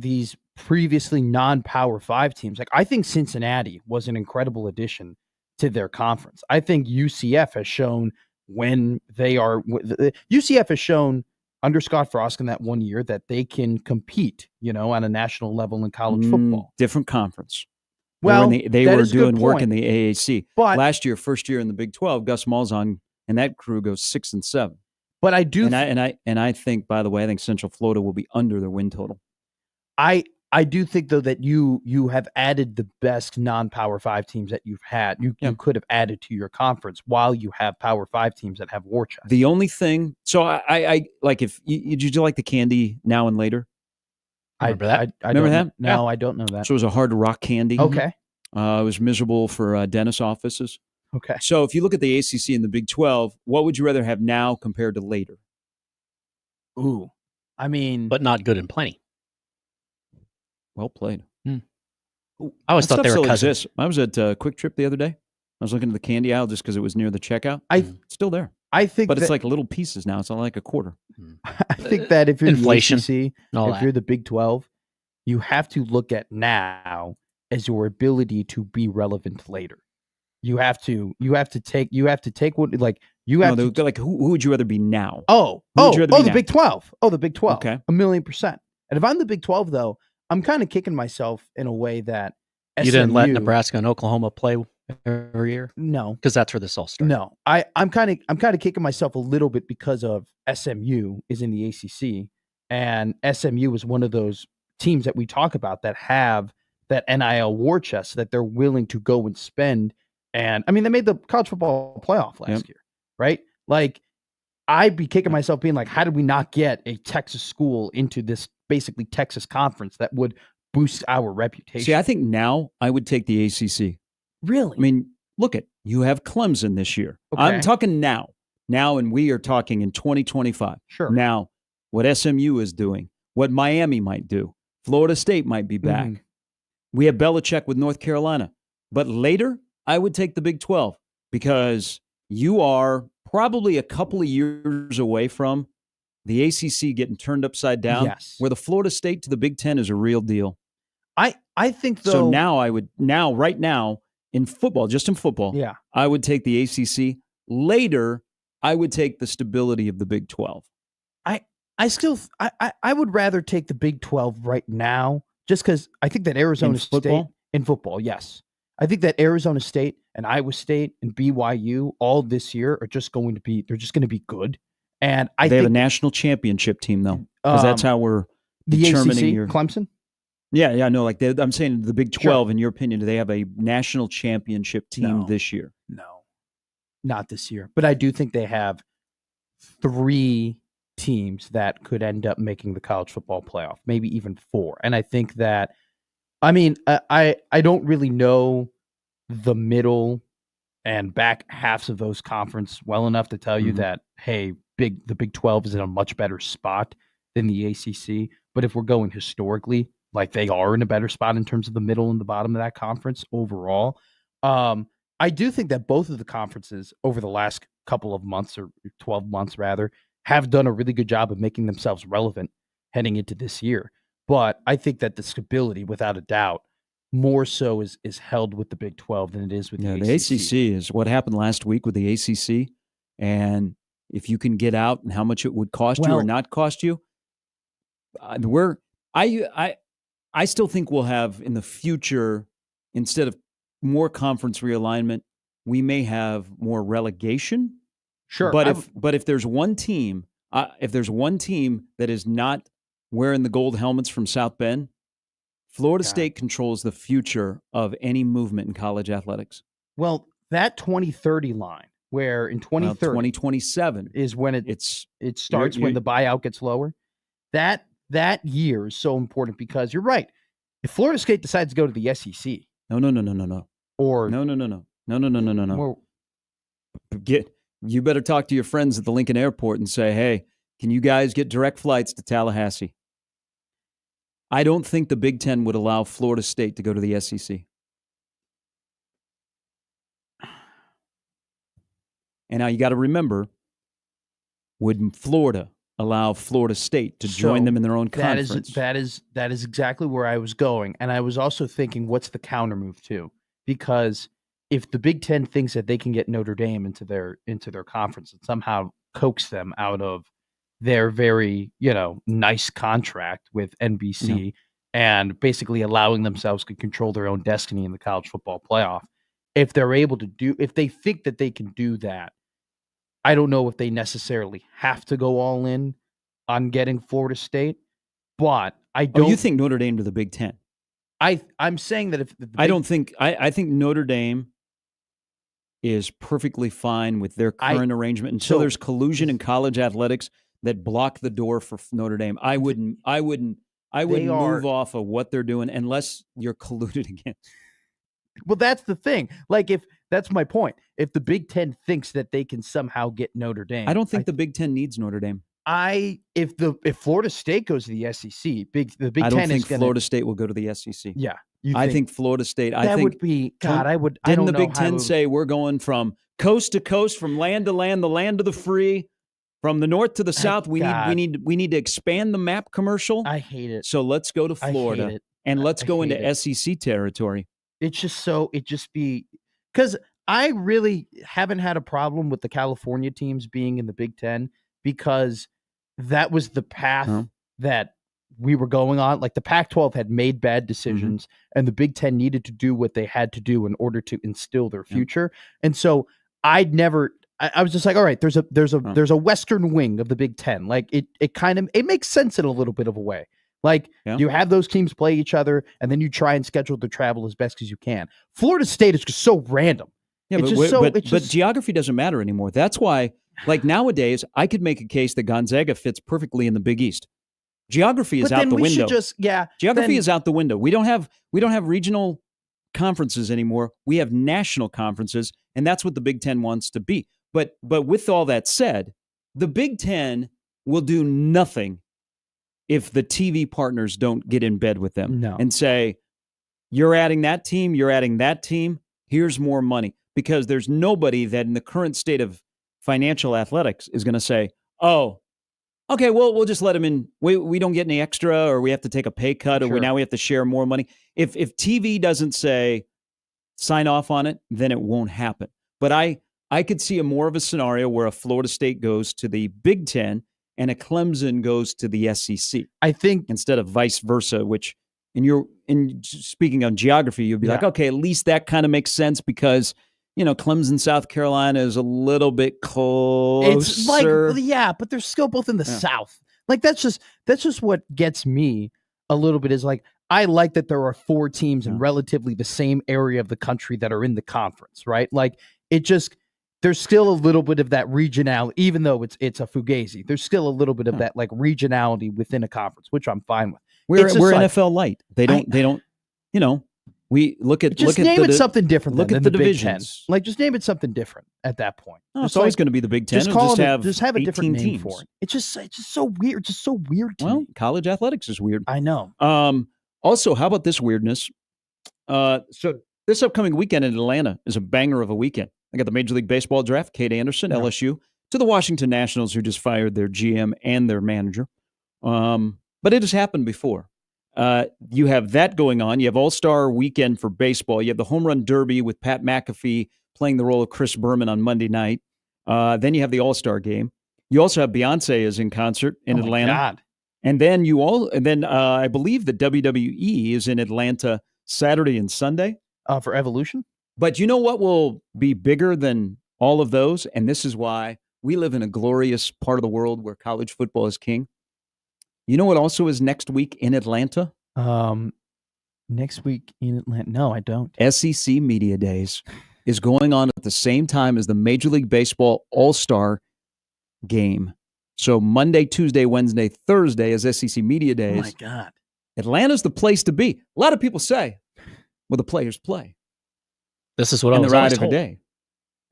previously non-Power 5 teams. Like, I think Cincinnati was an incredible addition to their conference. I think UCF has shown UCF has shown under Scott Frost in that 1 year that they can compete, on a national level in college football. Different conference. Well, they were doing work in the AAC. But last year, first year in the Big 12, Gus Malzahn and that crew goes 6-7. But I do, I think, by the way, I think Central Florida will be under their win total. I do think though that you have added the best non-Power 5 teams that you've had. You could have added to your conference while you have Power 5 teams that have war chest. The only thing, so I like, if did you like the candy Now and Later? Remember that? Remember that? No, I don't know that. So it was a hard rock candy. Okay. It was miserable for dentist offices. Okay. So if you look at the ACC and the Big 12, what would you rather have now compared to later? Ooh, I mean, but not good and plenty. Well played. I always thought they were cousins. I was at Quick Trip the other day. I was looking at the candy aisle just because it was near the checkout. It's still there. I think, but it's like little pieces now. It's not like a quarter. I think that if you're inflation, the ACC, if you're the Big 12, you have to look at now as your ability to be relevant later. You have to take what like who would you rather be now? The Big 12. Oh, the Big 12. Okay. 1,000,000%. And if I'm the Big 12, though, I'm kind of kicking myself in a way that You didn't let SMU Nebraska and Oklahoma play every year No, because that's where this all started. no. I'm kind of kicking myself a little bit because of SMU is in the ACC, and SMU is one of those teams that we talk about that have that NIL war chest that they're willing to go and spend. And I mean, they made the college football playoff last year, right? Like, I'd be kicking myself being like, how did we not get a Texas school into this basically Texas conference that would boost our reputation? See, I think now I would take the ACC. Really? I mean, look at, you have Clemson this year. Okay. I'm talking now, and we are talking in 2025. Sure. Now, what SMU is doing, what Miami might do, Florida State might be back. Mhm. We have Belichick with North Carolina. But later, I would take the Big 12 because you are probably a couple of years away from the ACC getting turned upside down, Yes. where the Florida State to the Big 10 is a real deal. I think, though. So right now, in football, just in football, Yeah. I would take the ACC. Later, I would take the stability of the Big 12. I would rather take the Big 12 right now, just because I think that Arizona State in football, yes. I think that Arizona State and Iowa State and BYU all this year are just going to be good. And They think have a national championship team, though, because that's how we're the determining ACC, Clemson. Yeah, no. Like I'm saying, the Big 12. In your opinion, do they have a national championship team this year? No, not this year. But I do think they have 3 teams that could end up making the college football playoff, maybe even 4. And I think that, I mean, I don't really know the middle and back halves of those conference well enough to tell you that, hey, the Big 12 is in a much better spot than the ACC. But if we're going historically, like, they are in a better spot in terms of the middle and the bottom of that conference overall. I do think that both of the conferences over the last couple of months, or 12 months rather, have done a really good job of making themselves relevant heading into this year. But I think that the stability, without a doubt, more so is held with the Big 12 than it is with the ACC. The ACC is what happened last week with the ACC. And if you can get out and how much it would cost you or not cost you, I still think we'll have in the future, instead of more conference realignment, we may have more relegation. Sure. But if there's one team, that is not wearing the gold helmets from South Bend, Florida State controls the future of any movement in college athletics. Well, that 2030 line, where in 2027 is when it starts, when the buyout gets lower. That year is so important because you're right. If Florida State decides to go to the SEC, no. Or no. You better talk to your friends at the Lincoln Airport and say, hey, can you guys get direct flights to Tallahassee? I don't think the Big Ten would allow Florida State to go to the SEC. And now you got to remember, would Florida allow Florida State to join them in their own conference? That is exactly where I was going. And I was also thinking, what's the counter move too? Because if the Big Ten thinks that they can get Notre Dame into their conference and somehow coax them out of their very, nice contract with NBC and basically allowing themselves to control their own destiny in the college football playoff, if they think that they can do that, I don't know if they necessarily have to go all in on getting Florida State, but I don't. You think Notre Dame to the Big Ten? I'm saying that I think Notre Dame is perfectly fine with their current arrangement until there's collusion in college athletics that block the door for Notre Dame. I wouldn't move off of what they're doing unless you're colluded against. Well, that's the thing. Like, that's my point. If the Big Ten thinks that they can somehow get Notre Dame, I don't think the Big Ten needs Notre Dame. If Florida State goes to the SEC, the Big Ten I don't think Florida State will go to the SEC. Yeah, I think Florida State. Would be God. Didn't the Big Ten say we're going from coast to coast, from land to land, the land of the free, from the north to the south? We need to expand the map commercial. I hate it. So let's go to Florida and let's go into SEC territory. It's just because I really haven't had a problem with the California teams being in the Big Ten, because that was the path that we were going on. Like the Pac-12 had made bad decisions, and the Big Ten needed to do what they had to do in order to instill their future. And so I was just like, all right, there's a Western wing of the Big Ten. Like it makes sense in a little bit of a way. Like you have those teams play each other, and then you try and schedule the travel as best as you can. Florida State is just so random. Yeah, but geography doesn't matter anymore. That's why, like nowadays, I could make a case that Gonzaga fits perfectly in the Big East. Geography is out the window. Geography is out the window. We don't have regional conferences anymore. We have national conferences, and that's what the Big Ten wants to be. But with all that said, the Big Ten will do nothing if the TV partners don't get in bed with them and say, you're adding that team, you're adding that team, here's more money. Because there's nobody that in the current state of financial athletics is going to say, oh, okay, well, we'll just let them in. We don't get any extra, or we have to take a pay cut, or now we have to share more money. If TV doesn't say sign off on it, then it won't happen. But I could see more of a scenario where a Florida State goes to the Big Ten and a Clemson goes to the SEC. I think instead of vice versa, which in speaking on geography, you'd be like, okay, at least that kind of makes sense because Clemson, South Carolina is a little bit closer. It's like, but they're still both in the South. Like that's just what gets me a little bit is like, I like that there are 4 teams in relatively the same area of the country that are in the conference, right? Like there's still a little bit of that regionality, even though it's a fugazi. There's still a little bit of that like regionality within a conference, which I'm fine with. We're NFL light. They don't. We look at name it something different. Look at the divisions. Like just name it something different at that point. No, it's always going to be the Big Ten. Just have a different name teams. for it. It's just so weird. Just so weird to me. College athletics is weird. I know. Also, how about this weirdness? So this upcoming weekend in Atlanta is a banger of a weekend. I got the Major League Baseball draft. Kate Anderson, LSU, to the Washington Nationals, who just fired their GM and their manager. But it has happened before. You have that going on. You have All-Star Weekend for baseball. You have the Home Run Derby with Pat McAfee playing the role of Chris Berman on Monday night. Then you have the All-Star Game. You also have Beyonce is in concert in Atlanta. God. And then I believe the WWE is in Atlanta Saturday and Sunday for Evolution. But you know what will be bigger than all of those? And this is why we live in a glorious part of the world where college football is king. You know what also is next week in Atlanta? Next week in Atlanta? No, I don't. SEC Media Days is going on at the same time as the Major League Baseball All-Star Game. So Monday, Tuesday, Wednesday, Thursday is SEC Media Days. Oh, my God. Atlanta's the place to be. A lot of people say, well, the players play. This is what I was always told. Day.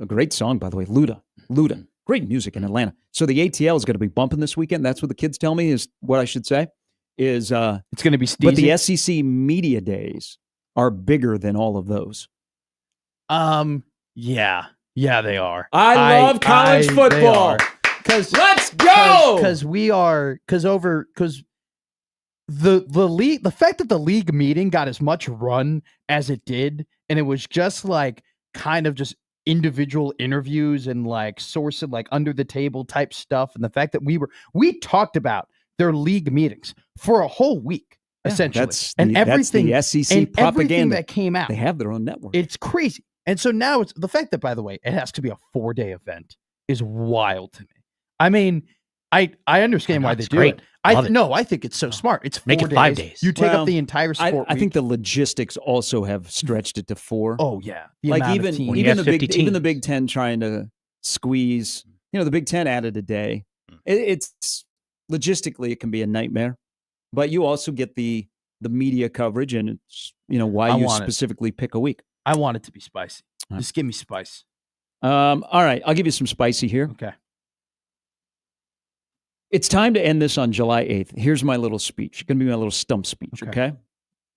A great song, by the way, Luda. Great music in Atlanta. So the ATL is going to be bumping this weekend. That's what the kids tell me is what I should say. It's going to be steezy. But the SEC Media Days are bigger than all of those. Yeah, they are. I love college football. Let's go. Because the league, the fact that the league meeting got as much run as it did, and it was just like kind of just individual interviews and like sourcing like under the table type stuff, and the fact that we talked about their league meetings for a whole week essentially, that's the SEC and propaganda everything that came out. They have their own network. It's crazy, and so now it's the fact that, by the way, it has to be a 4-day event is wild to me. I mean, I understand why they do it. I think it's so smart. It's 4 Make it 5 days. You take up the entire sport. I think the logistics also have stretched it to 4. Oh yeah, like even the Big Ten trying to squeeze. The Big Ten added a day. It's logistically it can be a nightmare, but you also get the media coverage, and it's why you specifically pick a week. I want it to be spicy. Right. Just give me spice. All right, I'll give you some spicy here. Okay. It's time to end this on July 8th. Here's my little speech. It's going to be my little stump speech, okay?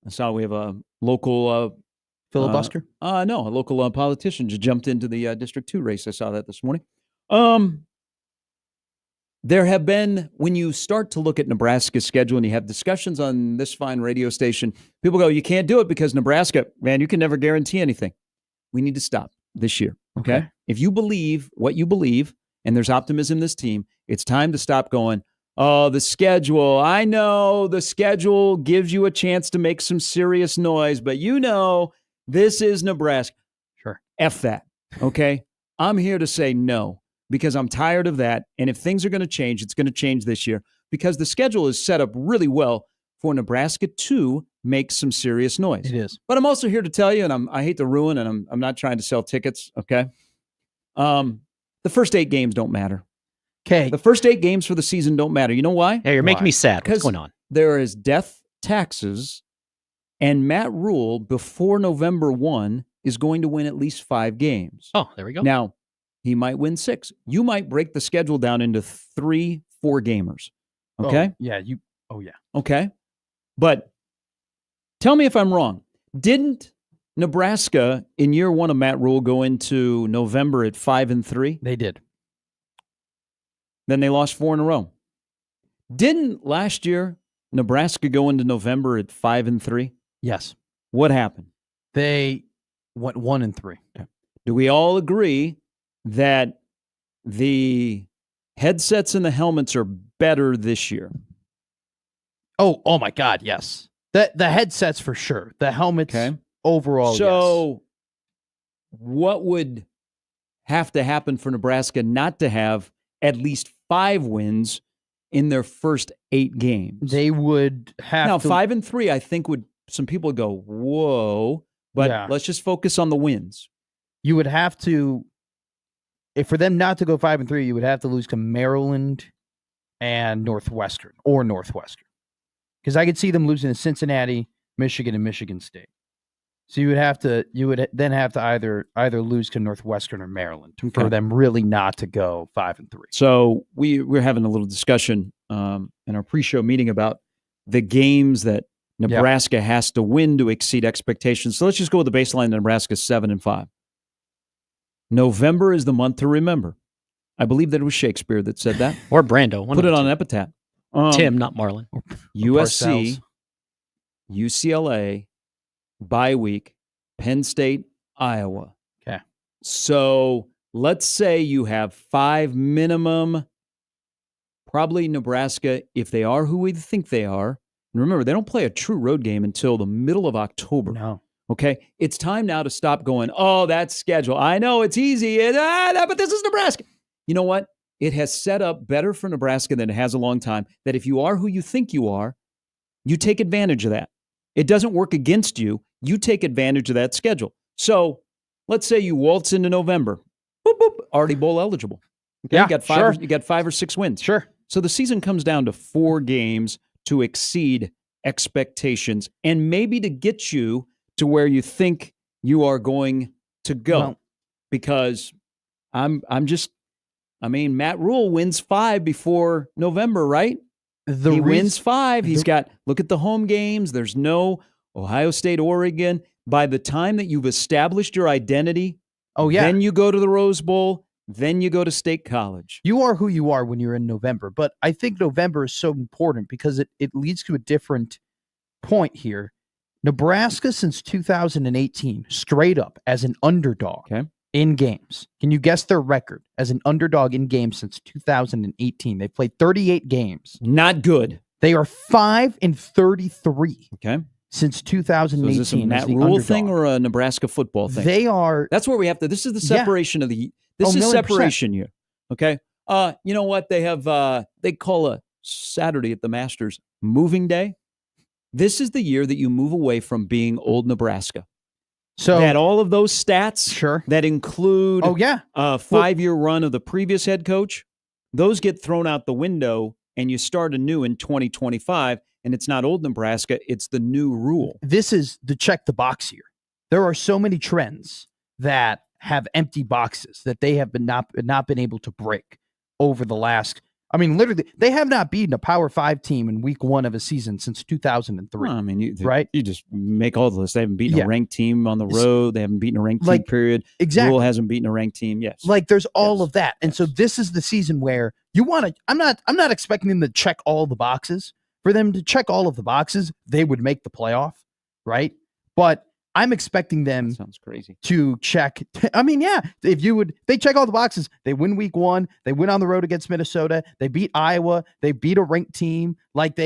I saw we have a local... filibuster? No, a local politician just jumped into the District 2 race. I saw that this morning. There have been, when you start to look at Nebraska's schedule and you have discussions on this fine radio station, people go, you can't do it because Nebraska, man, you can never guarantee anything. We need to stop this year, okay? If you believe what you believe, and there's optimism in this team, it's time to stop going, Oh, the schedule. I know the schedule gives you a chance to make some serious noise, but this is Nebraska. Sure. F that, okay? I'm here to say no because I'm tired of that. And if things are going to change, it's going to change this year because the schedule is set up really well for Nebraska to make some serious noise. It is. But I'm also here to tell you, and I hate to ruin, and I'm not trying to sell tickets, okay? The first 8 games don't matter. Okay. The first 8 games for the season don't matter. You know why? Yeah, you're making Why? me sad. What's Because going on? there is death taxes, and Matt Rule, before November 1, is going to win at least 5 games. Oh, there we go. Now, he might win 6. You might break the schedule down into 3 4-gamers. Okay? Oh, yeah. Yeah. Okay. But tell me if I'm wrong. Didn't Nebraska in year 1 of Matt Rule go into November at 5-3? They did. Then they lost 4 in a row. Didn't last year Nebraska go into November at 5-3? Yes. What happened? They went 1-3. Do we all agree that the headsets and the helmets are better this year? Oh my God, yes. The headsets for sure. The helmets overall. So what would have to happen for Nebraska not to have at least 5 wins in their first 8 games? They would have now to. 5-3. I think some people would go, whoa. But let's just focus on the wins. You would have to, if for them not to go 5-3, you would have to lose to Maryland and Northwestern. Because I could see them losing to Cincinnati, Michigan, and Michigan State. So you would then have to either lose to Northwestern or Maryland for them really not to go 5-3. So we're having a little discussion in our pre-show meeting about the games that Nebraska has to win to exceed expectations. So let's just go with the baseline. Nebraska 7-5. November is the month to remember. I believe that it was Shakespeare that said that. Or Brando. Put it on an epitaph. Tim, not Marlon. USC, UCLA, bye week, Penn State, Iowa. Okay. So let's say you have 5 minimum, probably Nebraska, if they are who we think they are. And remember, they don't play a true road game until the middle of October. No. Okay? It's time now to stop going, oh, that schedule. I know it's easy, but this is Nebraska. You know what? It has set up better for Nebraska than it has a long time, that if you are who you think you are, you take advantage of that. It doesn't work against you. You take advantage of that schedule. So let's say you waltz into November. Boop, boop, already bowl eligible. Okay? Yeah, You got 5 or 6 wins. Sure. So the season comes down to 4 games to exceed expectations and maybe to get you to where you think you are going to go. Well, because Matt Rule wins 5 before November, right? He wins 5. Look at the home games. There's no Ohio State, Oregon. By the time that you've established your identity, then you go to the Rose Bowl, then you go to State College. You are who you are when you're in November. But I think November is so important because it leads to a different point here. Nebraska since 2018, straight up as an underdog in games. Can you guess their record as an underdog in games since 2018? They've played 38 games. Not good. They are 5-33. Okay. Since 2018. So is this a Matt Rule thing or a Nebraska football thing? They are. That's where we have to. This is the separation of the. This is separation here. Okay. You know what they have? They call a Saturday at the Masters moving day. This is the year that you move away from being old Nebraska. So that all of those stats that include a 5-year run of the previous head coach, those get thrown out the window and you start anew in 2025. And it's not old Nebraska, it's the new rule. This is the check the box here. There are so many trends that have empty boxes that they have not been able to break over the last. I mean, literally, they have not beaten a Power 5 team in week 1 of a season since 2003. Well, I mean, you just make all the lists. They haven't beaten a ranked team on the road. They haven't beaten a ranked team, period. Exactly. Rule hasn't beaten a ranked team. Yes. Like there's all of that. And so this is the season where you want to, I'm not expecting them to check all the boxes. For them to check all of the boxes, they would make the playoff, right? But I'm expecting them That sounds crazy. to check. I mean, yeah, they check all the boxes. They win week 1. They win on the road against Minnesota. They beat Iowa. They beat a ranked team. Like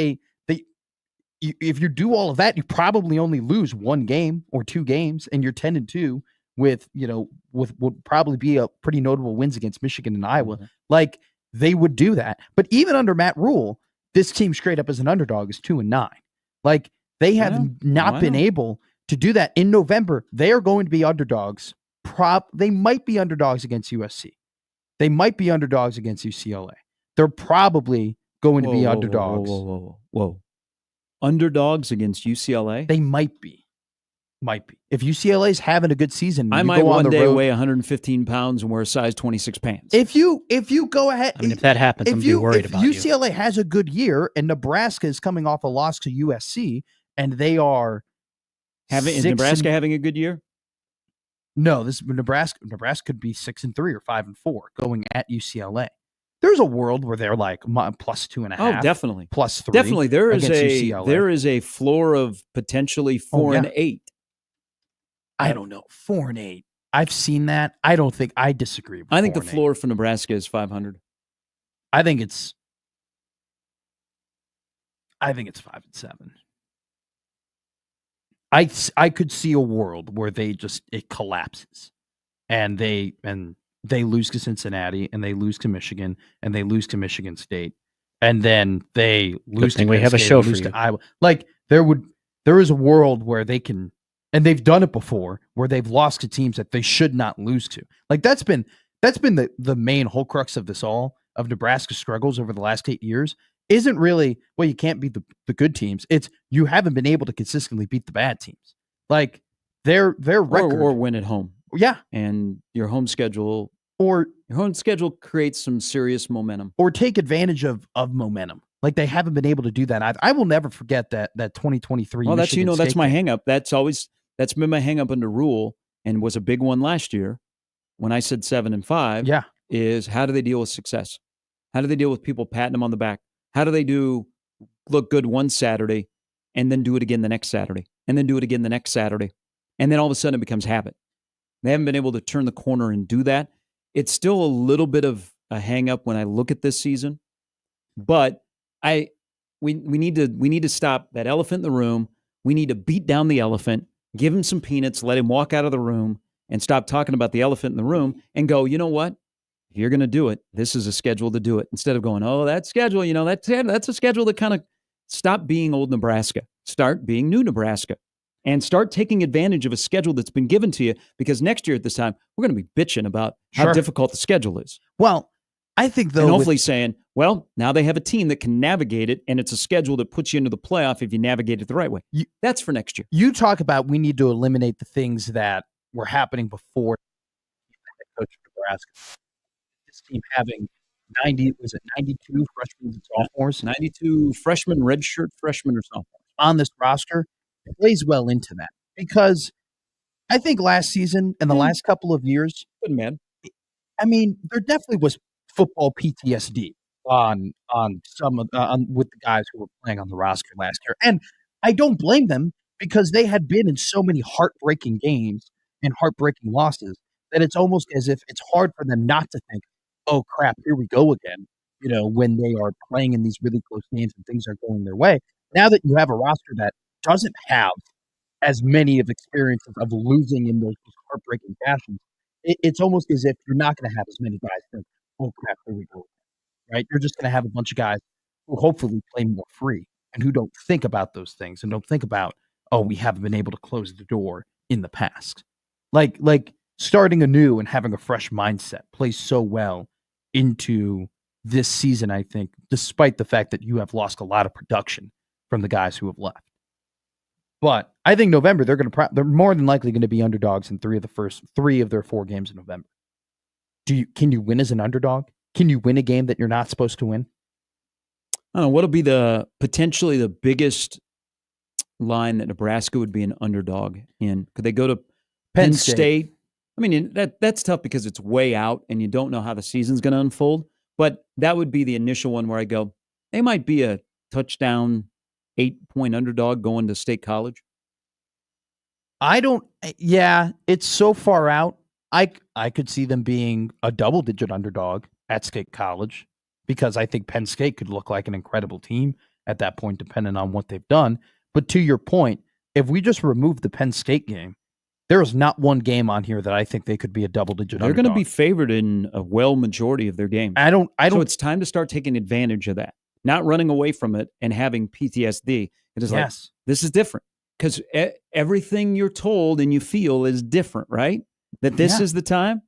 if you do all of that, you probably only lose 1 game or 2 games, and you're 10-2 with would probably be a pretty notable wins against Michigan and Iowa. Mhm. Like they would do that. But even under Matt Rule, this team straight up as an underdog is 2-9. Like they have not been able to do that. In November, they are going to be underdogs. They might be underdogs against USC. They might be underdogs against UCLA. They're probably going to be underdogs. Whoa. Underdogs against UCLA? They might be. If UCLA's having a good season, I might one day weigh 115 pounds and wear a size 26 pants. If you go ahead, I mean, if that happens, I'm gonna be worried about UCLA has a good year and Nebraska is coming off a loss to USC, and they are is Nebraska having a good year? No, this Nebraska could be 6-3 or 5-4 going at UCLA. There's a world where they're like plus 2.5. Oh, definitely. Plus 3. Definitely. There UCLA. is a floor of potentially 4-8. I don't know. 4-8. I've seen that. I don't think I disagree with I think the floor for Nebraska is 500. I think it's 5-7. I could see a world where it collapses and they lose to Cincinnati and they lose to Michigan and they lose to Michigan State and then they lose to we have a show for you. Iowa. Like there is a world where they can, and they've done it before, where they've lost to teams that they should not lose to. Like that's been the main whole crux of this all of Nebraska's struggles over the last 8 years. Isn't really, well, you can't beat the good teams. It's you haven't been able to consistently beat the bad teams. Like their record or win at home. Yeah. And your home schedule creates some serious momentum. Or take advantage of momentum. Like they haven't been able to do that either. I will never forget that 2023. Well, Michigan that's State my game. hang up. That's been my hang up under Rule and was a big one last year when I said 7-5. Yeah. Is how do they deal with success? How do they deal with people patting them on the back? How do they look good one Saturday and then do it again the next Saturday and then do it again the next Saturday? And then all of a sudden it becomes habit. They haven't been able to turn the corner and do that. It's still a little bit of a hang up when I look at this season, but we need to stop that elephant in the room. We need to beat down the elephant, give him some peanuts, let him walk out of the room and stop talking about the elephant in the room and go, you know what? If you're going to do it, this is a schedule to do it. Instead of going, oh, that schedule, that's a schedule that kind of stop being old Nebraska, start being new Nebraska, and start taking advantage of a schedule that's been given to you because next year at this time, we're going to be bitching about how difficult the schedule is. Well, I think though, and hopefully saying, well, now they have a team that can navigate it and it's a schedule that puts you into the playoff if you navigate it the right way. That's for next year. You talk about we need to eliminate the things that were happening before the coach of Nebraska. This team having 92 freshmen and sophomores? 92 freshmen, redshirt freshmen or sophomores on this roster plays well into that because I think last season and the last couple of years, man. I mean, there definitely was football PTSD on some of with the guys who were playing on the roster last year, and I don't blame them because they had been in so many heartbreaking games and heartbreaking losses that it's almost as if it's hard for them not to think, oh crap, here we go again, when they are playing in these really close games and things are going their way. Now that you have a roster that doesn't have as many of experiences of losing in those heartbreaking fashions, it's almost as if you're not going to have as many guys think, oh crap, here we go. Right? You're just going to have a bunch of guys who hopefully play more free and who don't think about those things and don't think about, oh, we haven't been able to close the door in the past. Like starting anew and having a fresh mindset plays so well into this season, I think, despite the fact that you have lost a lot of production from the guys who have left. But I think November, they're more than likely going to be underdogs in three of their 4 games in November. Can you win as an underdog? Can you win a game that you're not supposed to win? I don't know. What'll be potentially the biggest line that Nebraska would be an underdog in? Could they go to Penn State? I mean, that's tough because it's way out and you don't know how the season's going to unfold. But that would be the initial one where I go, they might be a touchdown 8-point underdog going to State College. I don't. Yeah, it's so far out. I could see them being a double-digit underdog at State College because I think Penn State could look like an incredible team at that point, depending on what they've done. But to your point, if we just remove the Penn State game, there is not one game on here that I think they could be a double-digit They're underdog. going to be favored in a majority of their games. I don't. So it's time to start taking advantage of that, not running away from it and having PTSD. It is like, this is different because everything you're told and you feel is different, right? That this is the time.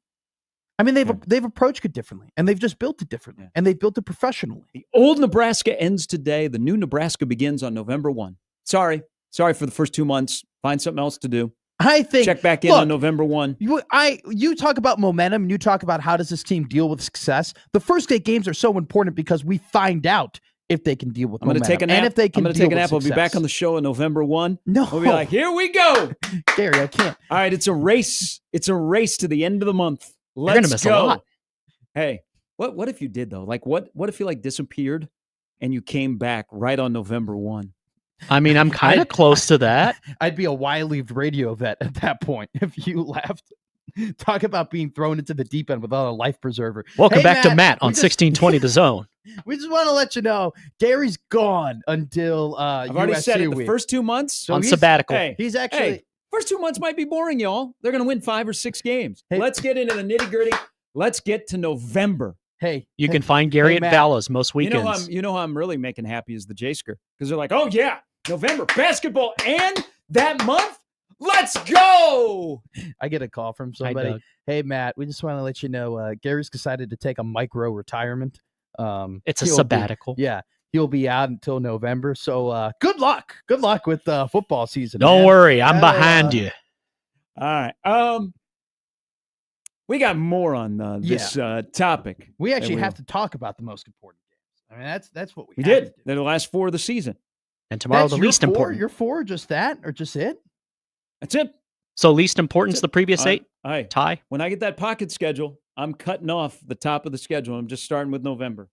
I mean, they've approached it differently, and they've just built it differently, and they've built it professionally. The old Nebraska ends today. The new Nebraska begins on November 1. Sorry for the first 2 months. Find something else to do. I think check back in on November 1. You talk about momentum, and you talk about how does this team deal with success. The first 8 games are so important because we find out if they can deal with momentum. Take a nap. And if they can I'm going to take a nap. I'll be back on the show on November 1. No. We'll be like, here we go. Gary, I can't. All right, it's a race. It's a race to the end of the month. Let's You're going to miss go. a lot. Hey, what if you did, though? Like, what if you, disappeared and you came back right on November 1? I mean, I'm kind of close to that. I'd be a wily radio vet at that point if you left. Talk about being thrown into the deep end without a life preserver. Welcome back to Matt on 1620 The Zone. We just want to let you know Gary's gone until I've already said it. The first 2 months So on sabbatical. Hey, he's actually first 2 months might be boring, y'all. They're going to win 5 or 6 games. Hey. Let's get into the nitty gritty. Let's get to November. You can find Gary at Matt. Vala's most weekends. You know how I'm really making happy is the J-Sker, because they're like, oh yeah, November basketball and that month. Let's go. I get a call from somebody. Doug. Hey, Matt, we just want to let you know Gary's decided to take a micro retirement. It's a sabbatical. He'll be out until November. So good luck. Good luck with football season. Don't man. worry, I'm behind you. All right. We got more on this topic. We actually have to talk about the most important games. I mean, that's what we did. to do. They're the last 4 of the season. And tomorrow, That's the your least 4? important. You're 4, just that, or just it? That's it. So least importance, the previous 8? Hey, Tie? when I get that pocket schedule, I'm cutting off the top of the schedule. I'm just starting with November.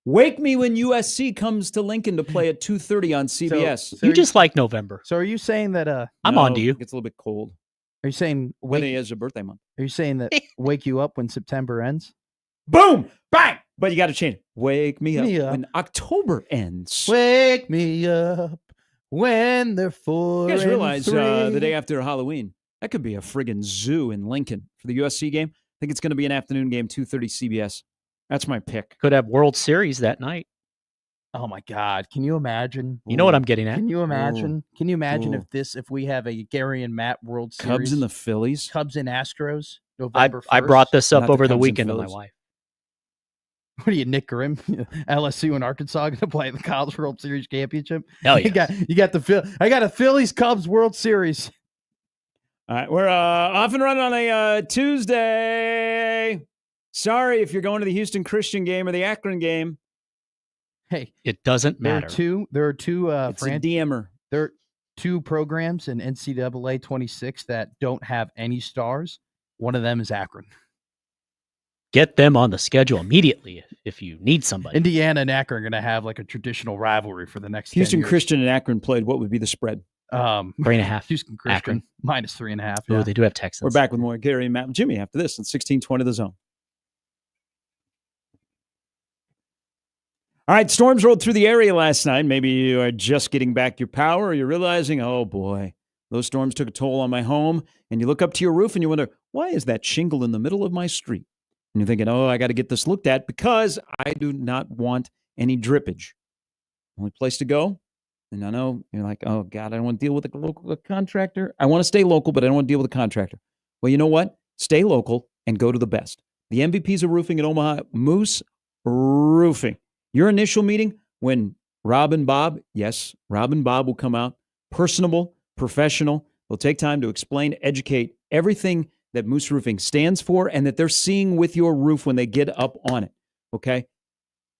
Wake me when USC comes to Lincoln to play at 2:30 on CBS. So you just like November. So are you saying that I'm on to you. It gets a little bit cold. Are you saying When it is a birthday month. Are you saying that wake you up when September ends? Boom! Bang! But you got to change it. Wake me up Me up. when October ends. Wake me up when they're 4 You guys and realize 3. the day after Halloween, that could be a friggin' zoo in Lincoln for the USC game. I think it's going to be an afternoon game, 2:30 CBS. That's my pick. Could have World Series that night. Oh my God! Can you imagine? You know what I'm getting at. Can you imagine? Ooh. Can you imagine Ooh. if we have a Gary and Matt World Series? Cubs and the Phillies. Cubs and Astros. November 1st. I brought this up Not the over the Cubs and weekend with my Phillies. wife. What are you, Nick Grimm? LSU and Arkansas going to play the College World Series championship? Hell You yeah. got the I got a Phillies Cubs World Series. All right, we're off and running on a Tuesday. Sorry if you're going to the Houston Christian game or the Akron game. Hey, It doesn't matter. There are two It's a DMer. there are 2 programs in NCAA 26 that don't have any stars. One of them is Akron. Get them on the schedule immediately if you need somebody. Indiana and Akron are going to have like a traditional rivalry for the next 10 Houston years. Christian and Akron played. What would be the spread? 3.5. Houston Christian Akron. minus 3.5. Oh, Yeah. they do have Texans. We're back with more Gary, Matt, and Jimmy after this on 1620 The Zone. All right, storms rolled through the area last night. Maybe you are just getting back your power, or you're realizing, oh boy, those storms took a toll on my home. And you look up to your roof and you wonder, why is that shingle in the middle of my street? And you're thinking, oh, I got to get this looked at because I do not want any drippage. Only place to go. And I know you're like, oh God, I don't want to deal with a local contractor. I want to stay local, but I don't want to deal with a contractor. Well, you know what? Stay local and go to the best. The MVPs of roofing in Omaha, Moose Roofing. Your initial meeting when Rob and Bob will come out, personable, professional. They'll take time to explain, educate everything that Moose Roofing stands for and that they're seeing with your roof when they get up on it, okay?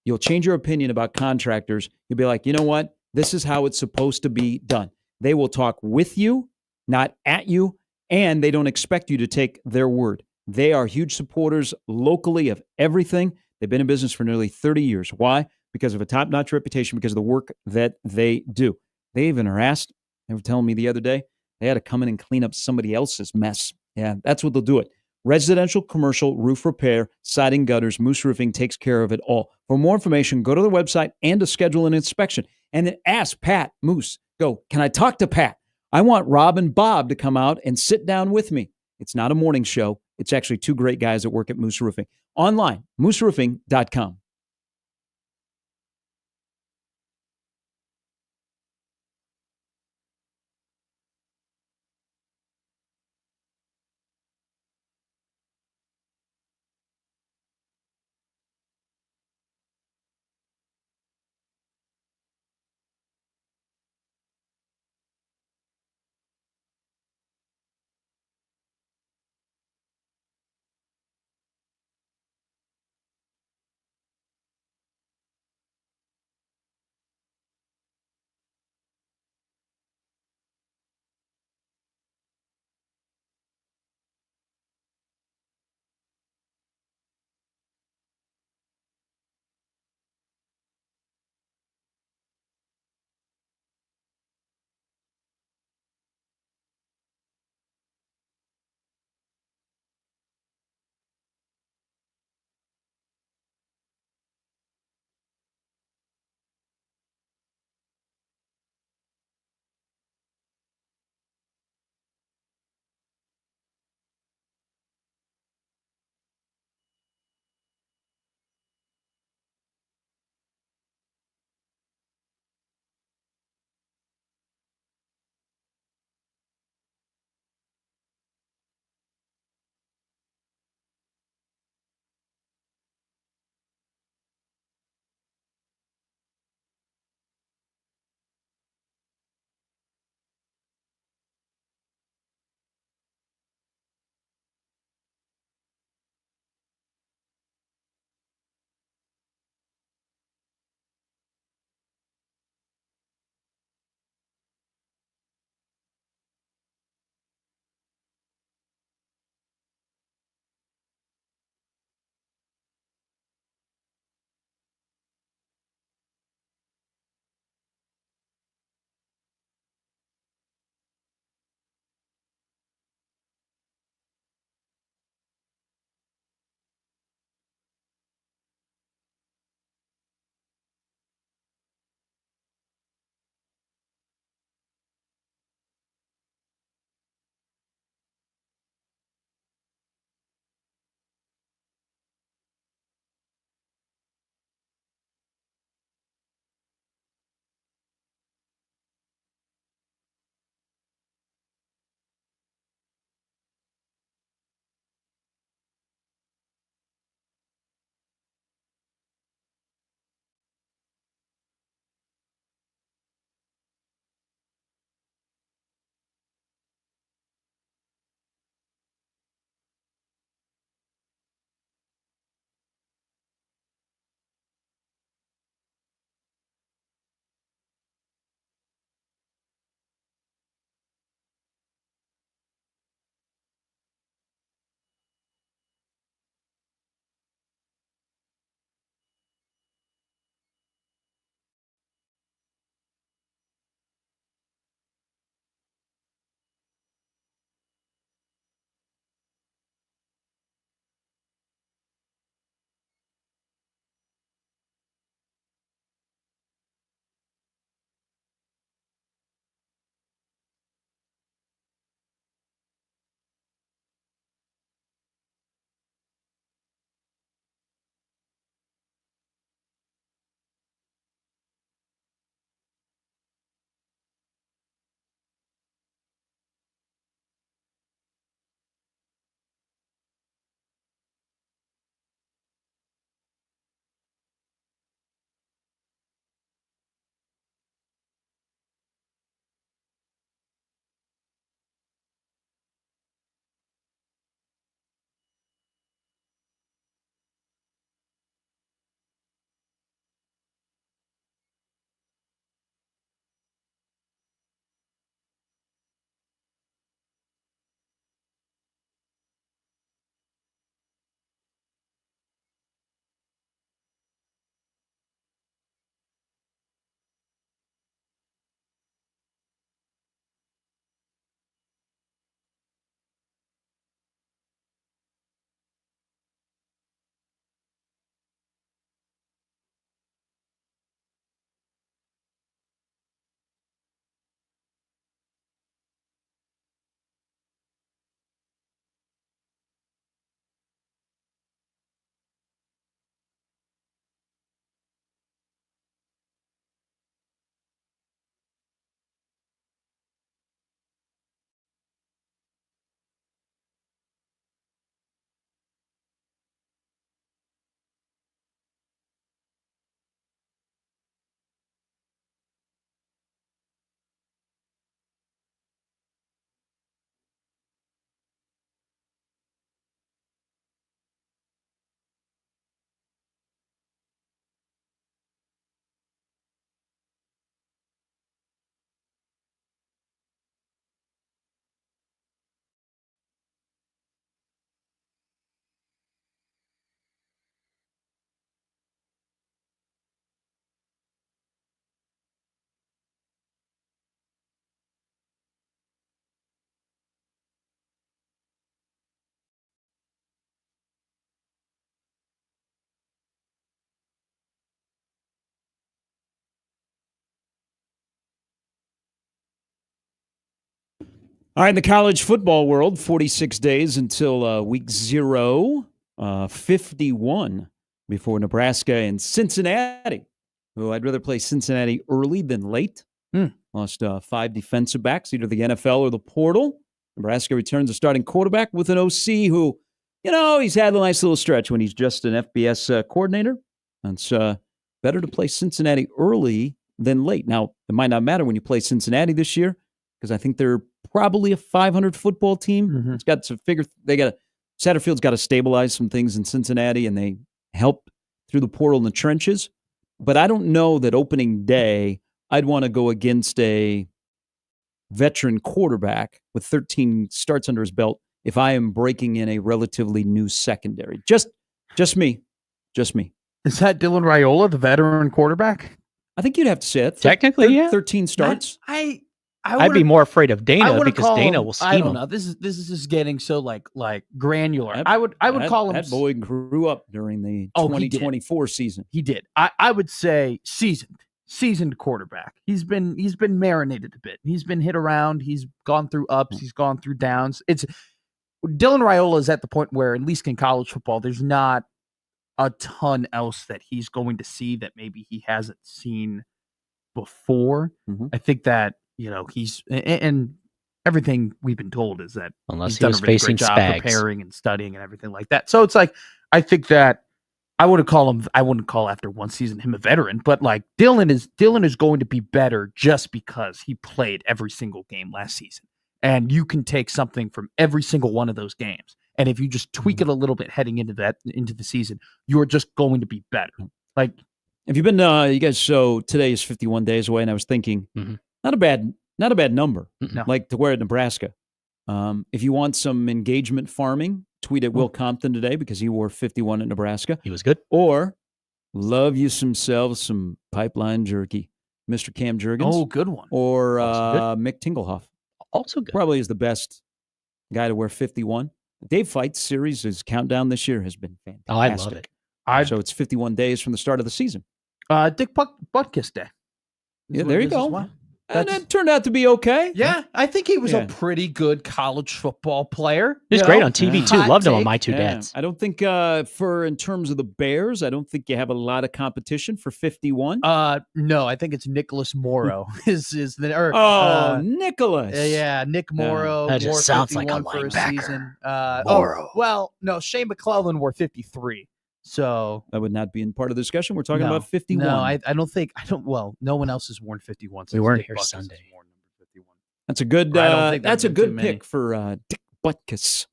You'll change your opinion about contractors. You'll be like, you know what? This is how it's supposed to be done. They will talk with you, not at you, and they don't expect you to take their word. They are huge supporters locally of everything. They've been in business for nearly 30 years. Why? Because of a top-notch reputation, because of the work that they do. They even are asked, they were telling me the other day, They had to come in and clean up somebody else's mess. Yeah, that's what they'll do it. Residential, commercial, roof repair, siding, gutters, Moose Roofing takes care of it all. For more information, go to their website and to schedule an inspection. And then ask Pat Moose, go, can I talk to Pat? I want Rob and Bob to come out and sit down with me. It's not a morning show. It's actually two great guys that work at Moose Roofing. Online, mooseroofing.com. All right, in the college football world, 46 days until week 0, 51 before Nebraska and Cincinnati. Oh, I'd rather play Cincinnati early than late. Lost 5 defensive backs, either the NFL or the portal. Nebraska returns a starting quarterback with an OC who, he's had a nice little stretch when he's just an FBS coordinator. It's better to play Cincinnati early than late. Now, it might not matter when you play Cincinnati this year because I think they're probably a 500 football team. It's got to figure Satterfield's got to stabilize some things in Cincinnati, and they help through the portal in the trenches. But I don't know that opening day I'd want to go against a veteran quarterback with 13 starts under his belt if I am breaking in a relatively new secondary. Just me. Is that Dylan Raiola, the veteran quarterback? I think you'd have to say it. Technically, yeah. 13 starts. I'd be more afraid of Dana because Dana will scheme I don't him. know. This is just getting so like granular. I would call him. That boy grew up during the Oh, 2024 season. He did. I would say seasoned quarterback. He's been marinated a bit. He's been hit around. He's gone through ups. He's gone through downs. It's Dylan Raiola is at the point where, at least in college football, there's not a ton else that he's going to see that maybe he hasn't seen before. I think that he's and everything we've been told is that Unless he's he done was a really facing great job Spags. preparing and studying and everything like that. So it's like I think that I wouldn't call after one season him a veteran, but like Dylan is going to be better just because he played every single game last season. And you can take something from every single one of those games. And if you just tweak it a little bit heading into the season, you're just going to be better. Like, have you been you guys, so today is 51 days away, and I was thinking not a bad number. No. Like to where at Nebraska. If you want some engagement farming, tweet at Will Compton today because he wore 51 at Nebraska. He was good. Or love you some pipeline jerky, Mr. Cam Jurgens. oh, good one. Or Also Mick Tinglehoff. Also good. Probably is the best guy to wear 51. Dave Fight's series, his countdown this year has been fantastic. Oh, I love it. So it's 51 days from the start of the season. Dick Butkus Day. Yeah, there you go. And it turned out to be okay. Yeah, I think he was a pretty good college football player. He was great on TV too. Hot Loved him on take. My Two Dads. I don't think in terms of the Bears, I don't think you have a lot of competition for 51. No, I think it's Nicholas Morrow. Nicholas. Yeah, Nick Morrow. That just wore sounds like a 51 for linebacker. season. Morrow. Well, no, Shane McClellan wore 53. So That would not be in part of the discussion. We're talking about 51. No, I don't think. Well, no one else has worn 51. We since weren't Dick here Butkus Sunday. has worn number 51. That's a good. I don't think that's a there've been good too many. pick for Dick Butkus.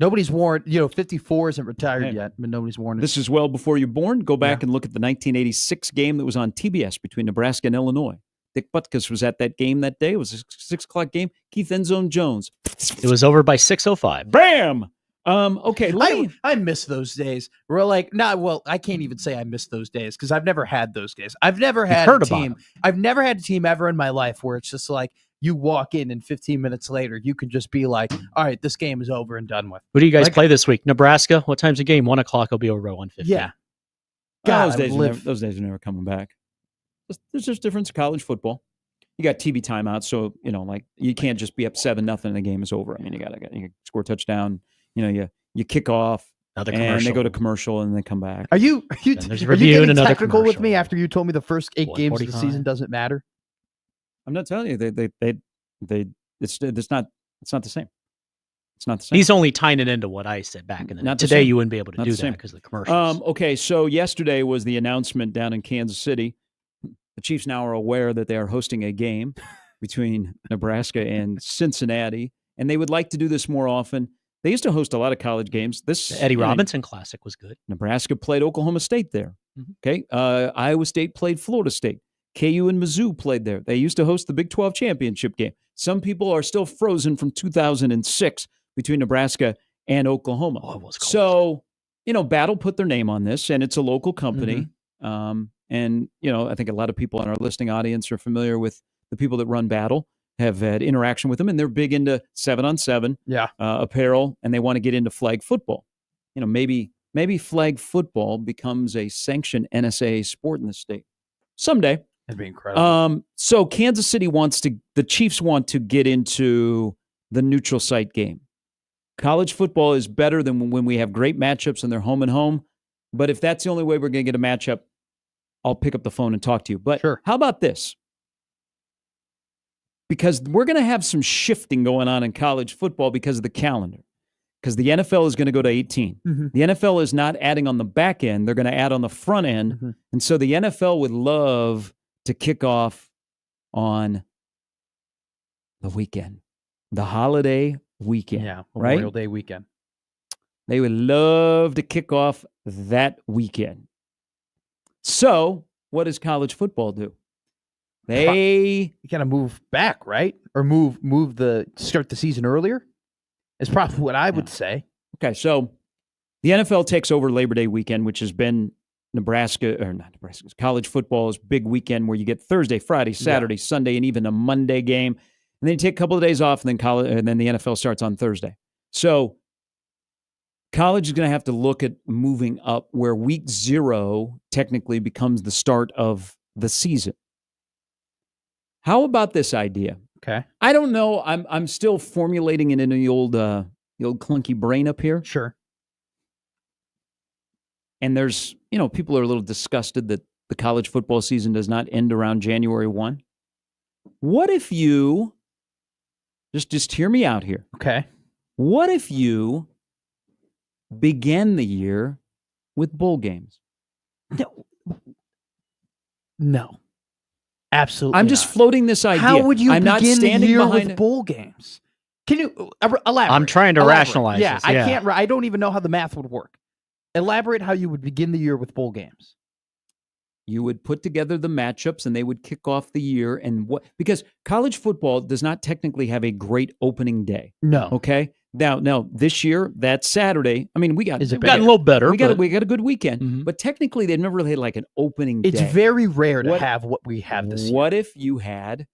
Nobody's worn. 54 isn't retired Hey. yet, but nobody's worn it. This is well before you're born. Go back and look at the 1986 game that was on TBS between Nebraska and Illinois. Dick Butkus was at that game that day. It was a 6 o'clock game. Keith Endzone Jones. It was over by 6:05. Bam. Okay. I miss those days. We're like, I can't even say I miss those days because I've never had those days. I've never had heard a about team. them. I've never had a team ever in my life where it's just like you walk in and 15 minutes later you can just be like, all right, this game is over and done with. Who do you guys Like- play this week? Nebraska. What time's the game? 1 o'clock. Will be over at 1:15. Yeah. God, those days are never coming back. There's just difference in college football. You got TV timeouts, so you can't just be up 7-0 and the game is over. I mean, you score a touchdown. You kick off. Another And commercial. they go to commercial and they come back. Are you there's are review you and getting another technical with me commercial. after you told me the first 8 games of the 1:45. season doesn't matter? I'm not telling you. It's not the same. It's not the same. He's only tying it into what I said back in the day. Not the Today same. you wouldn't be able to Not do the that same. because of the commercials. Okay, so yesterday was the announcement down in Kansas City. The Chiefs now are aware that they are hosting a game between Nebraska and Cincinnati, and they would like to do this more often. They used to host a lot of college games. The Eddie Robinson Classic was good. Nebraska played Oklahoma State there. Okay, Iowa State played Florida State. KU and Mizzou played there. They used to host the Big 12 championship game. Some people are still frozen from 2006 between Nebraska and Oklahoma. Oh, it was cold. So, Battle put their name on this, and it's a local company. And, I think a lot of people in our listening audience are familiar with the people that run Battle, have had interaction with them, and they're big into 7-on-7 apparel, and they want to get into flag football. Maybe flag football becomes a sanctioned NSAA sport in the state someday. That'd be incredible. So Kansas City the Chiefs want to get into the neutral site game. College football is better than when we have great matchups and they're home and home. But if that's the only way we're going to get a matchup, I'll pick up the phone and talk to you. But Sure. How about this? Because we're going to have some shifting going on in college football because of the calendar. Because the NFL is going to go to 18. Mm-hmm. The NFL is not adding on the back end. They're going to add on the front end. Mm-hmm. And so the NFL would love to kick off on the weekend, the holiday weekend. Yeah, right? Memorial Day weekend. They would love to kick off that weekend. So what does college football do? They You gotta move back, right? Or start the season earlier. Is probably what I would say. Okay, so the NFL takes over Labor Day weekend, which has been college football's big weekend where you get Thursday, Friday, Saturday, Sunday, and even a Monday game. And then you take a couple of days off, and then the NFL starts on Thursday. So college is going to have to look at moving up where week 0 technically becomes the start of the season. How about this idea? Okay. I don't know. I'm still formulating it in the old clunky brain up here. Sure. And there's, people are a little disgusted that the college football season does not end around January 1. What if you just hear me out here? Okay. What if you began the year with bowl games? No. Absolutely. I'm just floating this idea. How would you I'm not begin standing the year behind with it. bowl games? Can you elaborate? I'm trying to rationalize Yeah, this. I can't. I don't even know how the math would work. Elaborate how you would begin the year with bowl games. You would put together the matchups and they would kick off the year. Because college football does not technically have a great opening day. No. Okay. Now this year, that Saturday, I mean, we've gotten a little better. We got a good weekend. Mhm. But technically, they've never really had like an opening It's day. very rare to have what we have this year. What if you had,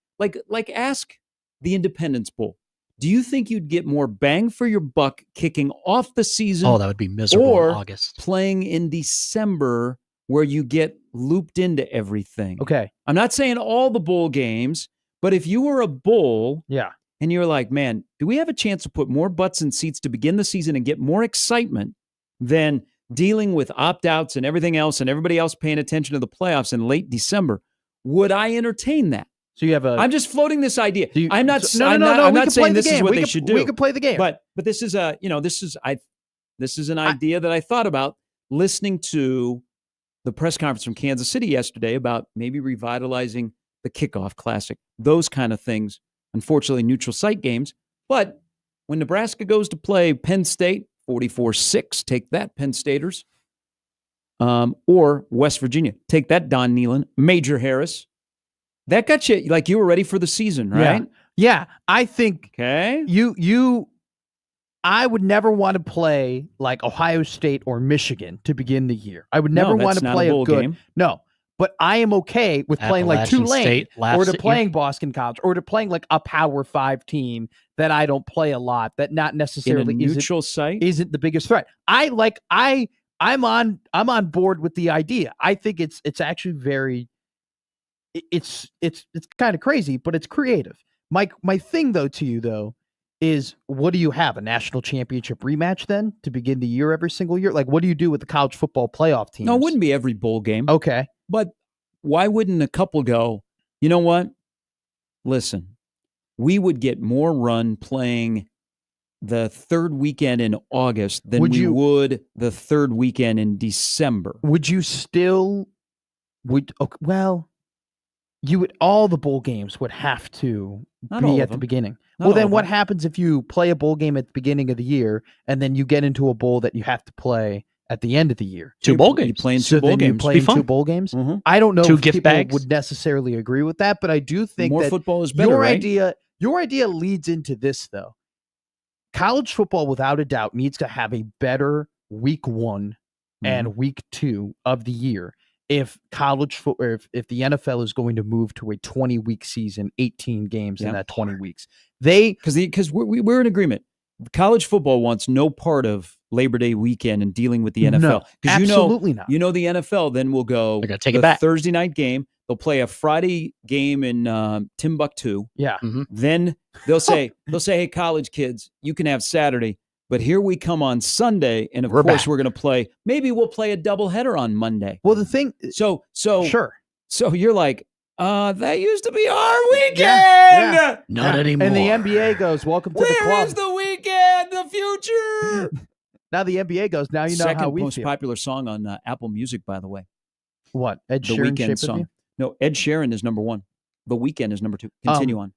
ask the Independence Bowl. Do you think you'd get more bang for your buck kicking off the season? Oh, that would be miserable or in August. Playing in December where you get looped into everything? Okay. I'm not saying all the bowl games, but if you were a bowl Yeah. and you're like, man, do we have a chance to put more butts in seats to begin the season and get more excitement than dealing with opt-outs and everything else and everybody else paying attention to the playoffs in late December? Would I entertain that? So you have I'm just floating this idea. No. I'm not We can saying play this the is game. what We they can- should do. We could play the game. But this is an idea that I thought about listening to the press conference from Kansas City yesterday about maybe revitalizing the kickoff classic, those kind of things. Unfortunately, neutral site games. But when Nebraska goes to play Penn State, 44-6, take that, Penn Staters. Or West Virginia, take that, Don Nehlen, Major Harris. That got you, like you were ready for the season, right? Yeah. I think Okay. I would never want to play like Ohio State or Michigan to begin the year. I would never No, want that's to not play a bowl good game. No. But I am okay with playing like Appalachian Tulane State or last to year. playing Boston College or to playing like a Power 5 team that I don't play a lot, that not In a necessarily neutral site. isn't the biggest threat. I'm on board with the idea. I think it's actually very it's kind of crazy, but it's creative. My thing though to you though is, what do you have, a national championship rematch then to begin the year every single year? Like, what do you do with the college football playoff teams? No, it wouldn't be every bowl game. Okay. But why wouldn't a couple go, you know what? Listen, we would get more run playing the third weekend in August than Would we you- would the third weekend in December. Would you still okay, well, you would, all the bowl games would have to Not all be of at the them. beginning. Not Well, all then of what them. happens if you play a bowl game at the beginning of the year and then you get into a bowl that you have to play at the end of the year? Two bowl You games. playing So two bowl then you games. play Be in fun. 2 bowl games? Mhm. I don't know Two if gift people bags. would necessarily agree with that, but I do think More that football is better, your right? idea leads into this though. College football, without a doubt, needs to have a better week 1 and week 2 of the year. If if the NFL is going to move to a 20-week season, 18 games in Yeah. that 20 weeks, Because we're in agreement. College football wants no part of Labor Day weekend and dealing with the NFL. No, Because absolutely not. You know the NFL then will go They're gonna take the it back. Thursday night game. They'll play a Friday game in Timbuktu. Yeah. Then they'll say, hey, college kids, you can have Saturday, but here we come on Sunday, and of We're course back. we're going to play. Maybe we'll play a doubleheader on Monday. Well, the thing, So sure. So you're like, that used to be our weekend. Yeah. Not anymore. And the NBA goes, welcome to the Where club. is the weekend? The future. Now the NBA goes, now you know Second how we most feel. popular song on Apple Music, by the way. What? Ed The Sheeran, Weeknd Shape of song. You? No, Ed Sheeran is number 1. The Weeknd is number 2. Continue on.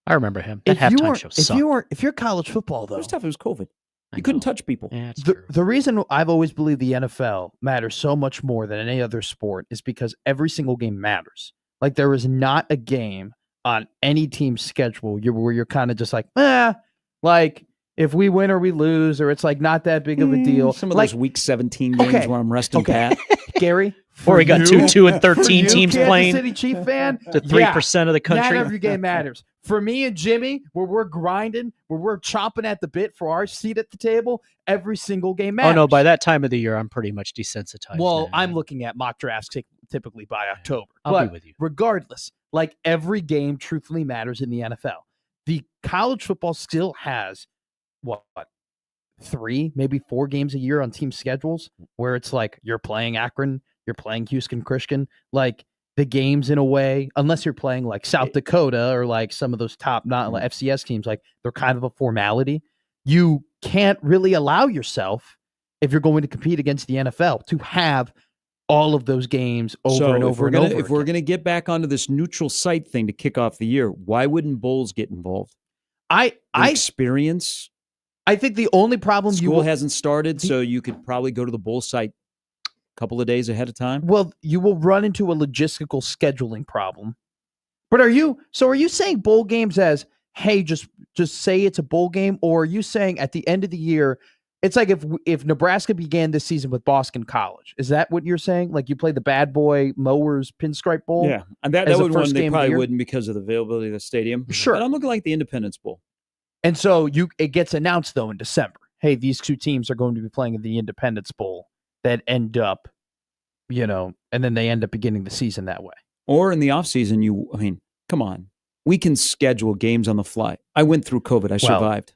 I remember him. That halftime show sucked. If you're college football It though, was tough. It was COVID. I You couldn't know. touch people. Yeah, it's true. the reason I've always believed the NFL matters so much more than any other sport is because every single game matters. Like there is not a game on any team's schedule where you're kind of just like, like if we win or we lose, or it's like not that big of a deal. Some of like, those Week 17 games Okay. where I'm resting Pat. Gary, Or we got you- 2 and for 13 you, teams Kansas playing City Chief fan, to 3% of the not country. every game matters. For me and Jimmy, where we're grinding, where we're chomping at the bit for our seat at the table, every single game matters. Oh no! By that time of the year, I'm pretty much desensitized. Well, now. I'm looking at mock drafts typically by October. I'll but be with you. regardless, like every game truthfully matters in the NFL. The college football still has what 3, maybe 4 games a year on team schedules where it's like you're playing Akron, you're playing Houston Christian, like the games in a way, unless you're playing like South Dakota or like some of those top not like FCS teams, like they're kind of a formality. You can't really allow yourself, if you're going to compete against the NFL, to have all of those games over and over and over. If we're going to get back onto this neutral site thing to kick off the year, why wouldn't bowls get involved? I Experience. I think the only problem School hasn't started, so you could probably go to the bowl site a couple of days ahead of time. well, you will run into a logistical scheduling problem. But are you saying bowl games as, hey, just say it's a bowl game, or are you saying at the end of the year, it's like if Nebraska began this season with Boston College, is that what you're saying? Like you play the Bad Boy Mowers Pinstripe Bowl? Yeah, and that as a would first one they game of the probably year? wouldn't because of the availability of the stadium. Sure. But I'm looking like the Independence Bowl. And so it gets announced though in December. Hey, these 2 teams are going to be playing in the Independence Bowl that end up, and then they end up beginning the season that way. Or in the offseason, come on. We can schedule games on the fly. I went through COVID. I survived.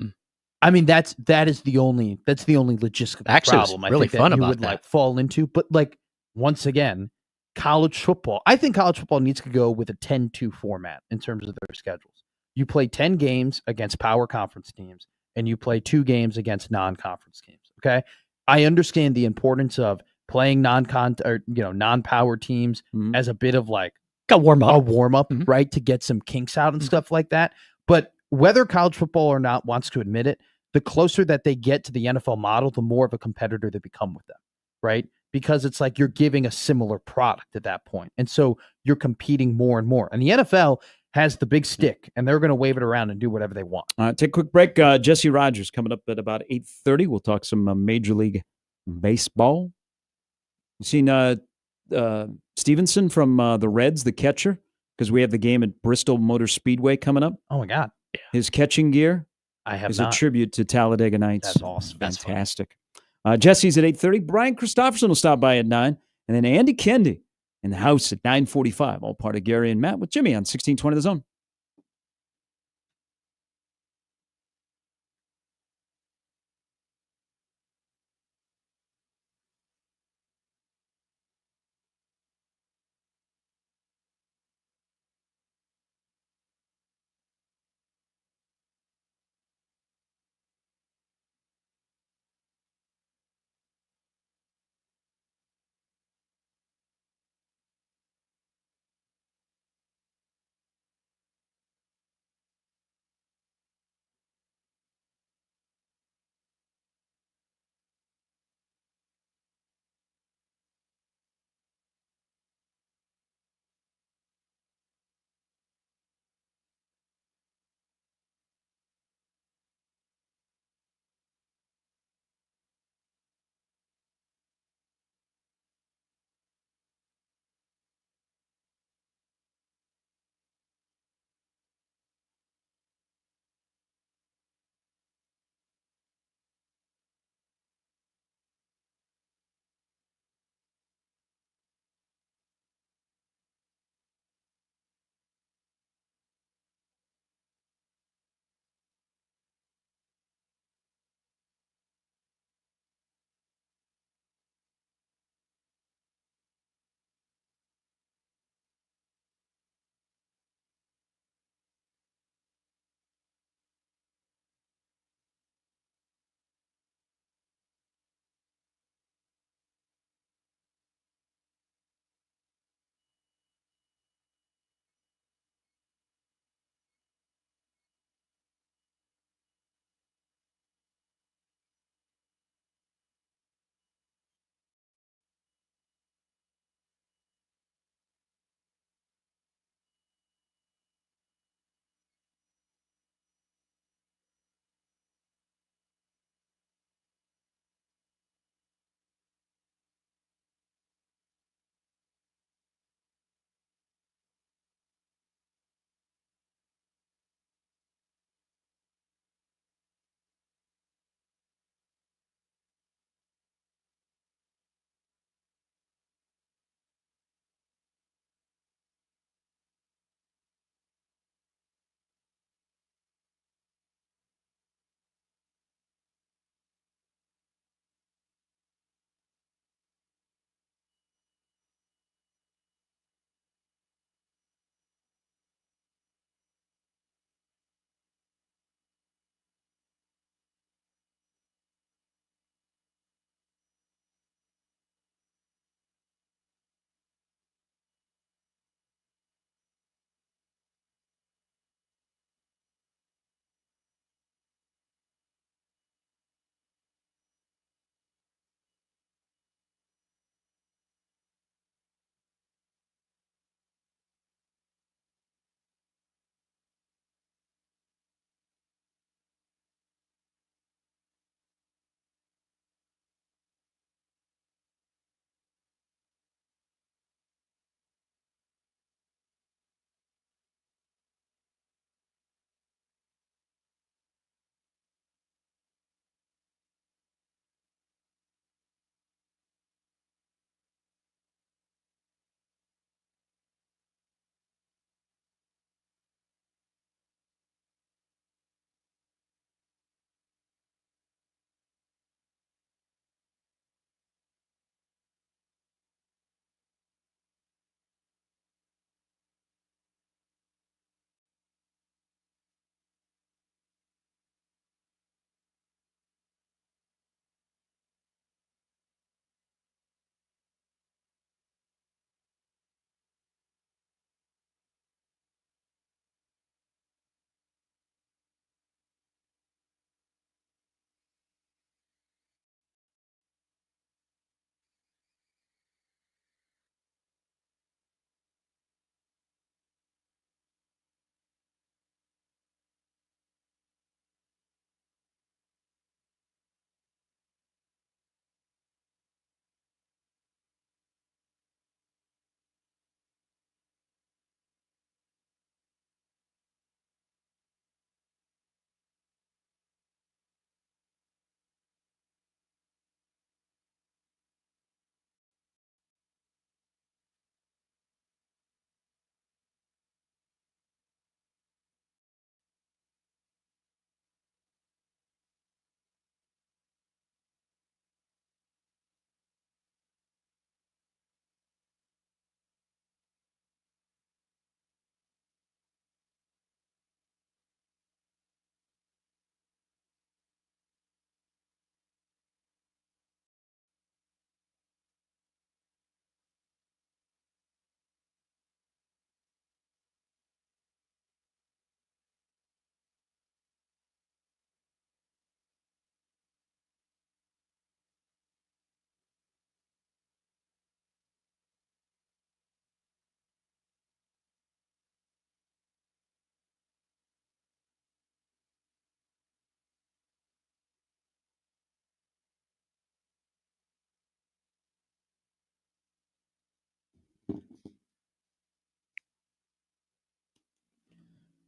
I mean, that is the only logistical Actually, it was problem I really think fun that you about would that. like fall into. But like once again, college football. I think college football needs to go with a 10-2 format in terms of their schedules. You play 10 games against power conference teams, and you play 2 games against non-conference teams. Okay, I understand the importance of playing non-power teams Mhm. as a bit of like Got warm a up. warm up, Mhm. right, to get some kinks out and stuff like that. But whether college football or not wants to admit it, the closer that they get to the NFL model, the more of a competitor they become with them, right? Because it's like you're giving a similar product at that point. And so you're competing more and more. And the NFL has the big stick, and they're going to wave it around and do whatever they want. Take a quick break. Jesse Rogers coming up at about 8:30. We'll talk some Major League Baseball. You seen Stevenson from the Reds, the catcher? Because we have the game at Bristol Motor Speedway coming up. Oh, my God. His catching gear I have is not. a tribute to Talladega Nights. That's awesome. That's fun. Fantastic. Jesse's at 8:30. Brian Christopherson will stop by at 9. And then Andy Kendi in the house at 9:45. All part of Gary and Matt with Jimmy on 1620 The Zone.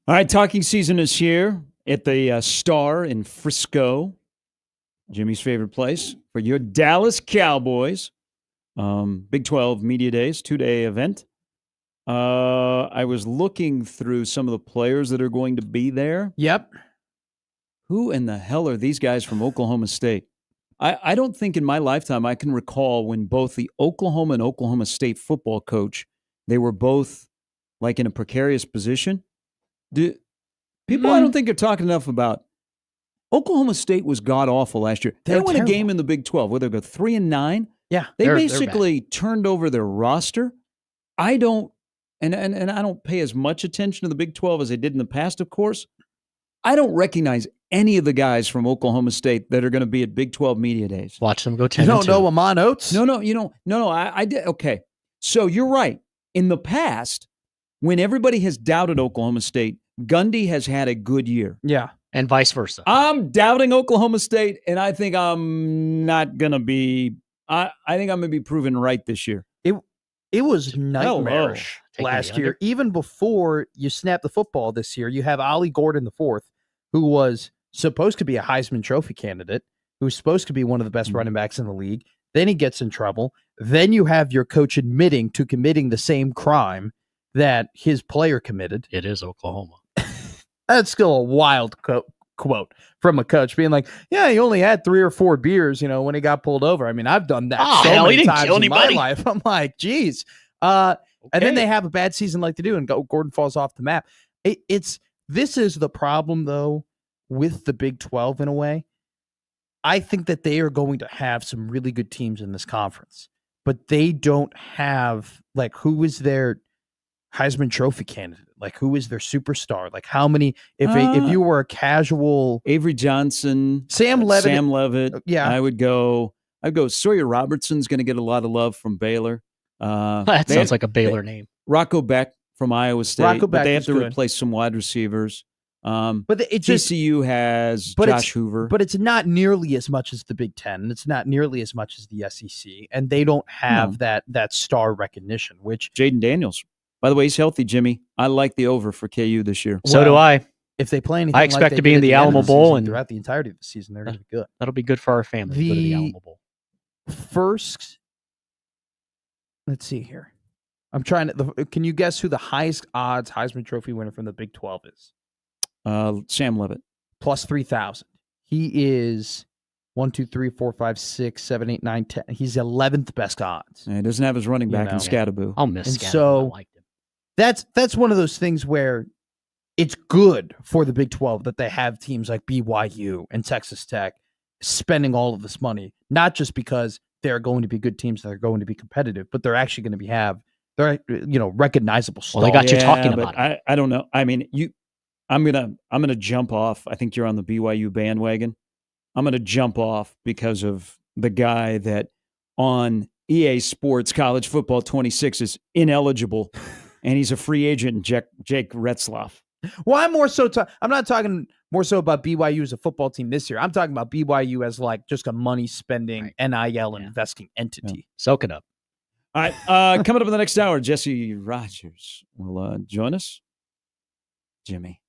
All right, talking season is here at the Star in Frisco, Jimmy's favorite place for your Dallas Cowboys. Big 12 Media Days, 2-day event. I was looking through some of the players that are going to be there. Yep. Who in the hell are these guys from Oklahoma State? I don't think in my lifetime I can recall when both the Oklahoma and Oklahoma State football coach, they were both like in a precarious position. People I don't think are talking enough about. Oklahoma State was god-awful last year. They They're won a terrible. game in the Big 12 where they go 3-9. Yeah. They They're basically turned over their roster. I don't and I don't pay as much attention to the Big 12 as I did in the past, of course. I don't recognize any of the guys from Oklahoma State that are going to be at Big 12 Media Days. Watch them go 10 You don't and 2. know Amon Oates? No, I did. Okay. So you're right. In the past, when everybody has doubted Oklahoma State, Gundy has had a good year. Yeah. And vice versa. I'm doubting Oklahoma State, and I think I'm not going to be I think I'm going to be proven right this year. It was nightmarish Taking the last under? year. Even before you snap the football this year, you have Ollie Gordon IV, who was supposed to be a Heisman Trophy candidate, who's supposed to be one of the best running backs in the league. Then he gets in trouble. Then you have your coach admitting to committing the same crime that his player committed. It is Oklahoma. That's still a wild quote from a coach being like, yeah, he only had 3 or 4 beers, when he got pulled over. I mean, I've done that Oh, so hell, he many didn't times kill in anybody. my life. I'm like, geez. And then they have a bad season like they do, and Gordon falls off the map. This is the problem, though, with the Big 12 in a way. I think that they are going to have some really good teams in this conference, but they don't have, like, who is their Heisman Trophy candidate? Like, who is their superstar? Like, how many? If you were a casual Avery Johnson, Sam Levitt, yeah, I'd go. Sawyer Robertson's going to get a lot of love from Baylor. That sounds like a Baylor name. Rocco Beck from Iowa State, Rocco but Beck they have is to good. replace some wide receivers. but it just TCU has but Josh Hoover. but it's not nearly as much as the Big Ten, and it's not nearly as much as the SEC, and they don't have that star recognition. Which Jaden Daniels, by the way, he's healthy. Jimmy, I like the over for KU this year. So do I. If they play anything, I like expect they to be did in at the end of Alamo the Bowl season, and- throughout the entirety of the season, they're going to be good. That'll be good for our family. Go to the Alamo Bowl. First, let's see here. I'm trying to. Can you guess who the highest odds Heisman Trophy winner from the Big 12 is? Sam Levitt. Plus 3,000. He is 1, 2, 3, 4, 5, 6, 7, 8, 9, 10. He's 11th best odds. And he doesn't have his running back in know. Scattaboo. I'll miss And Scattergood. so- I liked him. That's one of those things where it's good for the Big 12 that they have teams like BYU and Texas Tech spending all of this money, not just because they're going to be good teams that are going to be competitive, but they're actually going to they're recognizable stars. Well, they got you talking but about it. I don't know. I mean, I'm gonna jump off. I think you're on the BYU bandwagon. I'm gonna jump off because of the guy that on EA Sports College Football 26 is ineligible, and he's a free agent. Jake Retzloff. Well, I'm not talking more so about BYU as a football team this year. I'm talking about BYU as like just a money spending NIL investing entity. Soak it up. All right, coming up in the next hour, Jesse Rogers will join us. Jimmy,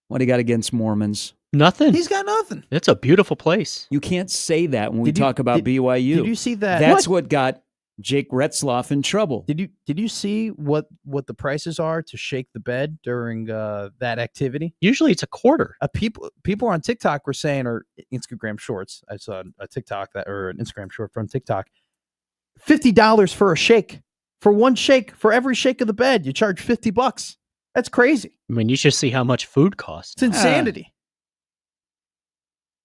what do you got against Mormons? Nothing. He's got nothing. It's a beautiful place. You can't say that when we Did you- talk about BYU. Did you see that? That's what got Jake Retzloff in trouble. Did you see what the prices are to shake the bed during that activity? Usually it's a quarter. People on TikTok were saying, or Instagram Shorts. I saw a TikTok or an Instagram short from TikTok. $50 for a shake. For one shake, for every shake of the bed, you charge $50. That's crazy. I mean, you should see how much food costs. It's insanity.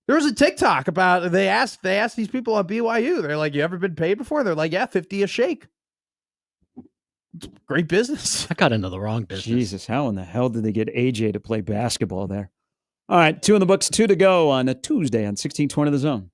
There was a TikTok about they asked these people on BYU. They're like, "You ever been paid before?" They're like, "Yeah, 50 a shake." It's great business. I got into the wrong business. Jesus, how in the hell did they get AJ to play basketball there? All right, 2 in the books, 2 to go on a Tuesday on 1620 The Zone.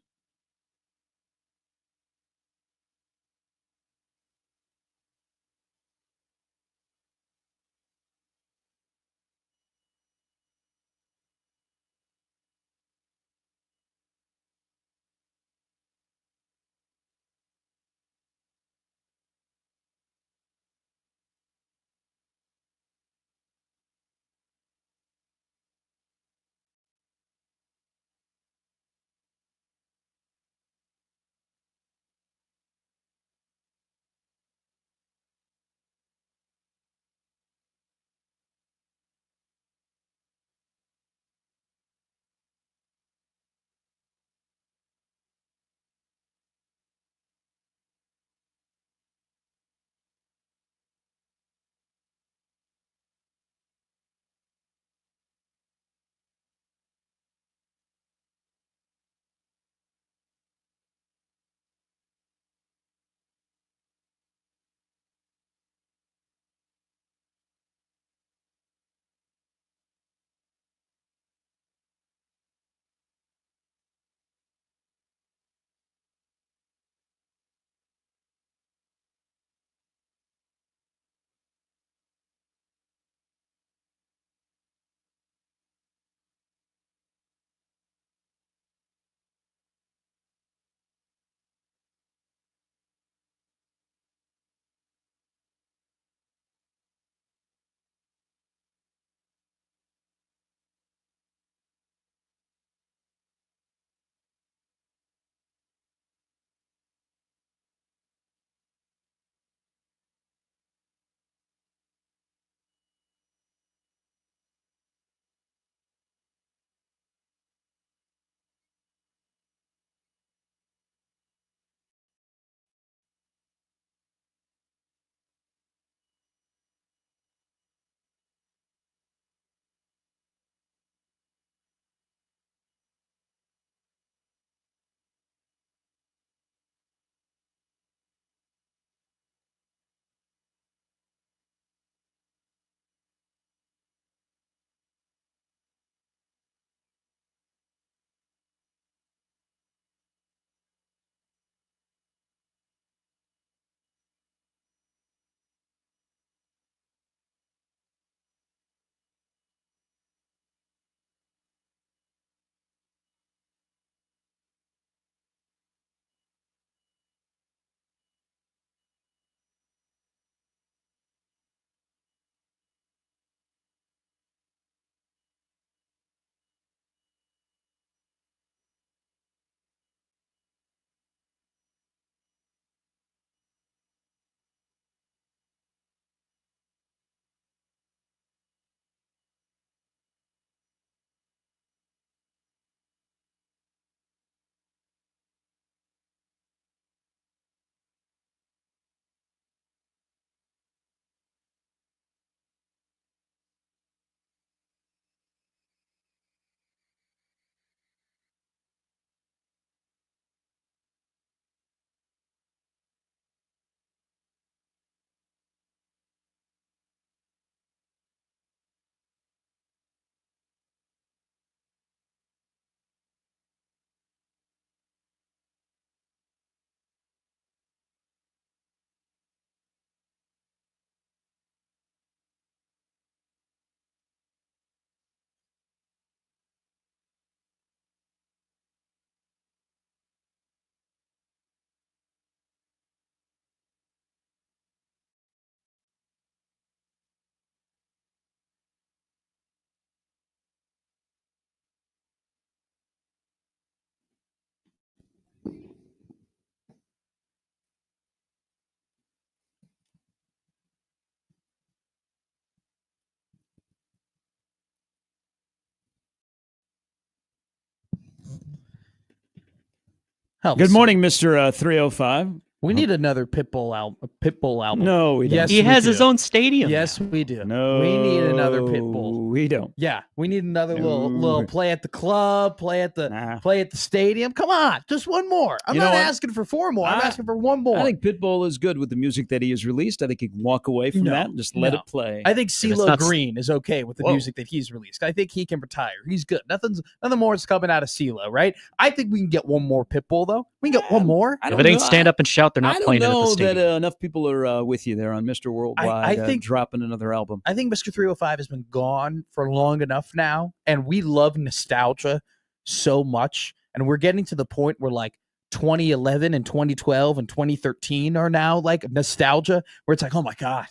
Hell, Good morning, Mr. 305. We need another Pitbull album. No, we don't. Yes, He we has do. his own stadium. Yes, now. we do. No, we need another Pitbull. We don't. Yeah, we need another No. little play at the club, play at the Nah. stadium. Come on, just one more. I'm You know not what? asking for 4 more. I'm I- asking for 1 more. I think Pitbull is good with the music that he has released. I think he can walk away from No, that and just let no. it play. I think it's CeeLo not- Green is okay with the Whoa. music that he's released. I think he can retire. He's good. Nothing more is coming out of CeeLo, right? I think we can get 1 more Pitbull though. We can get 1 more. I If don't it ain't know. stand up and shout, they're not I don't playing it at the know stadium. that enough people are with you there on Mr. Worldwide. I think- dropping another album. I think Mr. 305 has been gone for long enough now, and we love nostalgia so much. And we're getting to the point where like 2011 and 2012 and 2013 are now like nostalgia, where it's like, oh my God.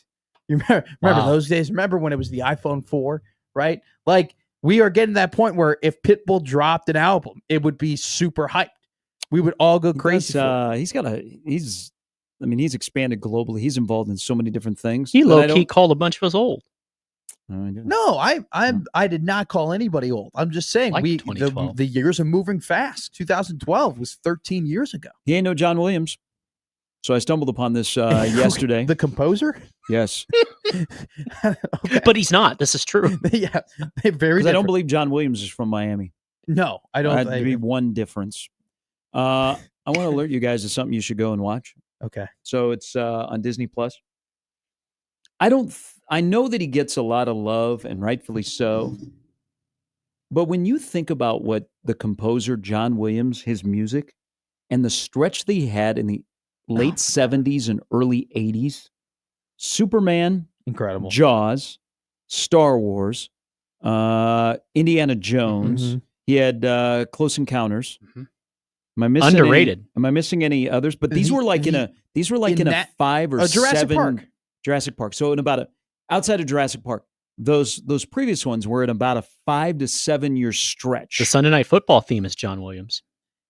You remember Wow. those days? Remember when it was the iPhone 4, right? Like we are getting to that point where if Pitbull dropped an album, it would be super hyped. We would all go crazy. for it. He's expanded globally. He's involved in so many different things. He that I low key don't- called a bunch of us old. Oh, I do. No, I did not call anybody old. I'm just saying Like the 2012. years are moving fast. 2012 was 13 years ago. He ain't no John Williams. So I stumbled upon this yesterday. The composer? Yes. Okay. But he's not. This is true. Yeah, they're very Because I don't different. believe John Williams is from Miami. No, I don't. That'd be one difference. I want to alert you guys to something you should go and watch. Okay. So it's on Disney Plus. I know that he gets a lot of love, and rightfully so. But when you think about what the composer John Williams, his music, and the stretch that he had in the late 70s and early 80s, Superman, Incredible. Jaws, Star Wars, Indiana Jones. Mhm. He had Close Encounters. Mhm. Am I missing Underrated. Am I missing any others? But these The- were like in the- a 5 or Jurassic 7 Park. Jurassic Park. So in about outside of Jurassic Park, those previous ones were in about a 5 to 7 year stretch. The Sunday Night Football theme is John Williams.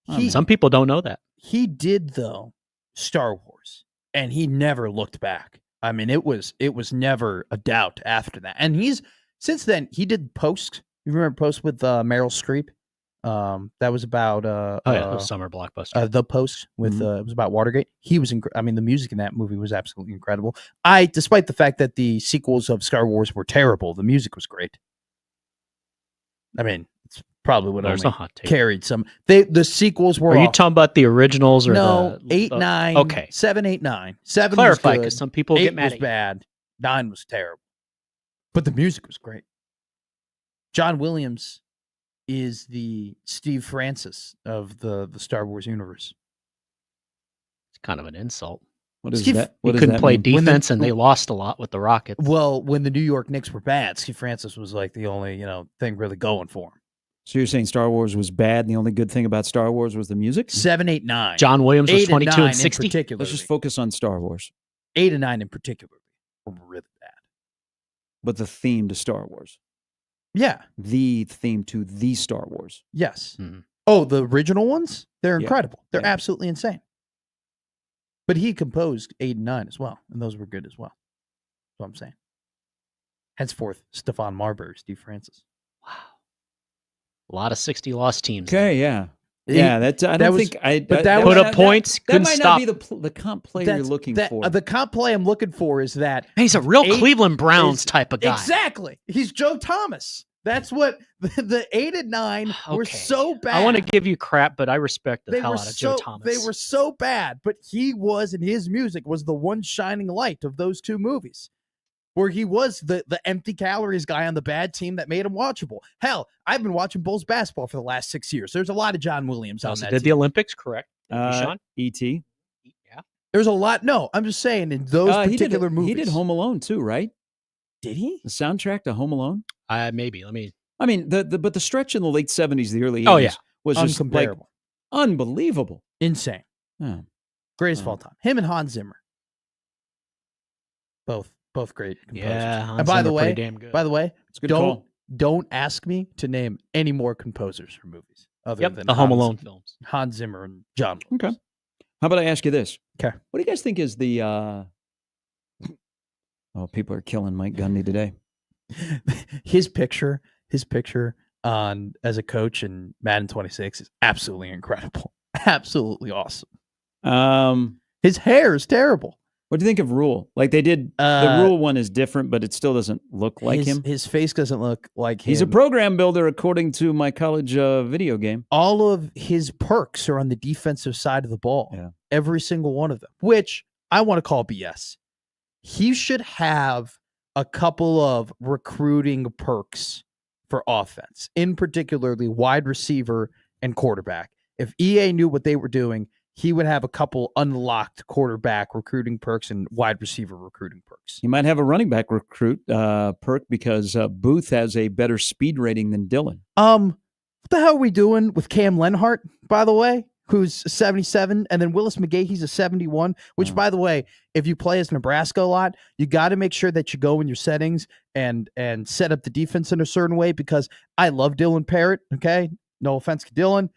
He, Some people don't know that. he did though Star Wars, and he never looked back. I mean, it was never a doubt after that. And he's since then he did Post. You remember Post with Meryl Streep? That was about The summer blockbuster. The Post with Mhm. it was about Watergate. He was I mean, the music in that movie was absolutely incredible. Despite the fact that the sequels of Star Wars were terrible, the music was great. I mean, it's probably what There's only a hot take. carried some. The sequels were Are you off. talking about the originals or No, the 8, 9, Okay, 7, 8, 9. 7 clarify was because good. some people 8 get mad was at you. bad. 9 was terrible. But the music was great. John Williams is the Steve Francis of the Star Wars universe. It's kind of an insult. What is Steve- that? He What does couldn't that play mean? When the- defense, and they lost a lot with the Rockets. Well, when the New York Knicks were bad, Steve Francis was like the only, thing really going for him. So you're saying Star Wars was bad, and the only good thing about Star Wars was the music? 7, 8, 9. John Williams was 8 22 9 and 60. in particular. Let's just focus on Star Wars, 8 and 9 in particular were really bad. but the theme to Star Wars, Yeah. the theme to the Star Wars. Yes. Mhm. Oh, the original ones? They're Yeah. incredible. They're Yeah. absolutely insane. But he composed 8 and 9 as well, and those were good as well. That's what I'm saying. Henceforth, Stephon Marbury, Steve Francis. Wow. A lot of 60 lost teams. Okay, yeah, He- yeah. I don't that was- think I. but that might Put was- up not- points, That couldn't might stop. not be the comp play you're looking for. The comp play I'm looking for is that Man, he's a real 8 Cleveland Browns is- type of guy. Exactly. He's Joe Thomas. That's what the 8 and 9 were Okay. so bad. I want to give you crap, but I respect the They hell were out of Joe Thomas. They were so bad, but he was, and his music was the one shining light of those two movies, where he was the empty calories guy on the bad team that made him watchable. Hell, I've been watching Bulls basketball for the last 6 years. There's a lot of John Williams on Also that did team. the Olympics, correct? Sean? E.T. Yeah. There's a lot. No, I'm just saying in those particular movies. He did Home Alone too, right? Did he? The soundtrack to Home Alone. Maybe. Let me. I mean, but the stretch in the late 70s, the early 80s Oh, yeah. was just like Uncomparable. unbelievable. Insane. Yeah. Greatest of Oh. all time. Him and Hans Zimmer. Both great composers. Yeah. Hans And by the Zimmer, pretty way, damn good. It's a good call. don't ask me to name any more composers for movies other Yep, than the Home Hans- Alone films. Hans Zimmer and John Williams. Okay. How about I ask you this? 'Kay. What do you guys think is the oh, people are killing Mike Gundy today. his picture on as a coach in Madden 26 is absolutely incredible. Absolutely awesome. Um, His hair is terrible. what do you think of Rule? Like they did, the Rule one is different, but it still doesn't look like him. His face doesn't look like him. He's a program builder, according to my college video game. All of his perks are on the defensive side of the ball. Yeah. Every single one of them, which I want to call BS. He should have a couple of recruiting perks for offense, in particularly wide receiver and quarterback. If EA knew what they were doing, he would have a couple unlocked quarterback recruiting perks and wide receiver recruiting perks. He might have a running back recruit perk because Booth has a better speed rating than Dylan. What the hell are we doing with Cam Lenhart, by the way, who's 77, and then Willis McGahee, he's a 71, which, by the way, if you play as Nebraska a lot, you got to make sure that you go in your settings and set up the defense in a certain way, because I love Dylan Parrott, okay? No offense to Dylan.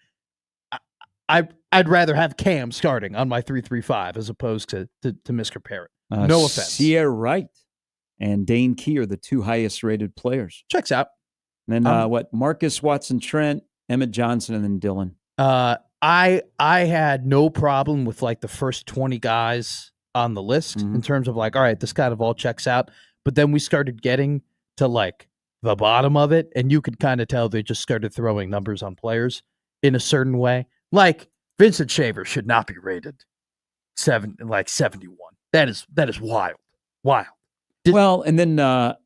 I'd rather have Cam starting on my 3-3-5 as opposed to Mr. Parrott. No offense. Sierra Wright and Dane Key are the two highest rated players. Checks out. And then Marcus Watson Trent, Emmett Johnson, and then Dylan. I had no problem with like the first 20 guys on the list in terms of like, all right, this kind of all checks out. But then we started getting to like the bottom of it, and you could kind of tell they just started throwing numbers on players in a certain way. Like Vincent Shaver should not be rated 71. That is wild. Wild. Well, and then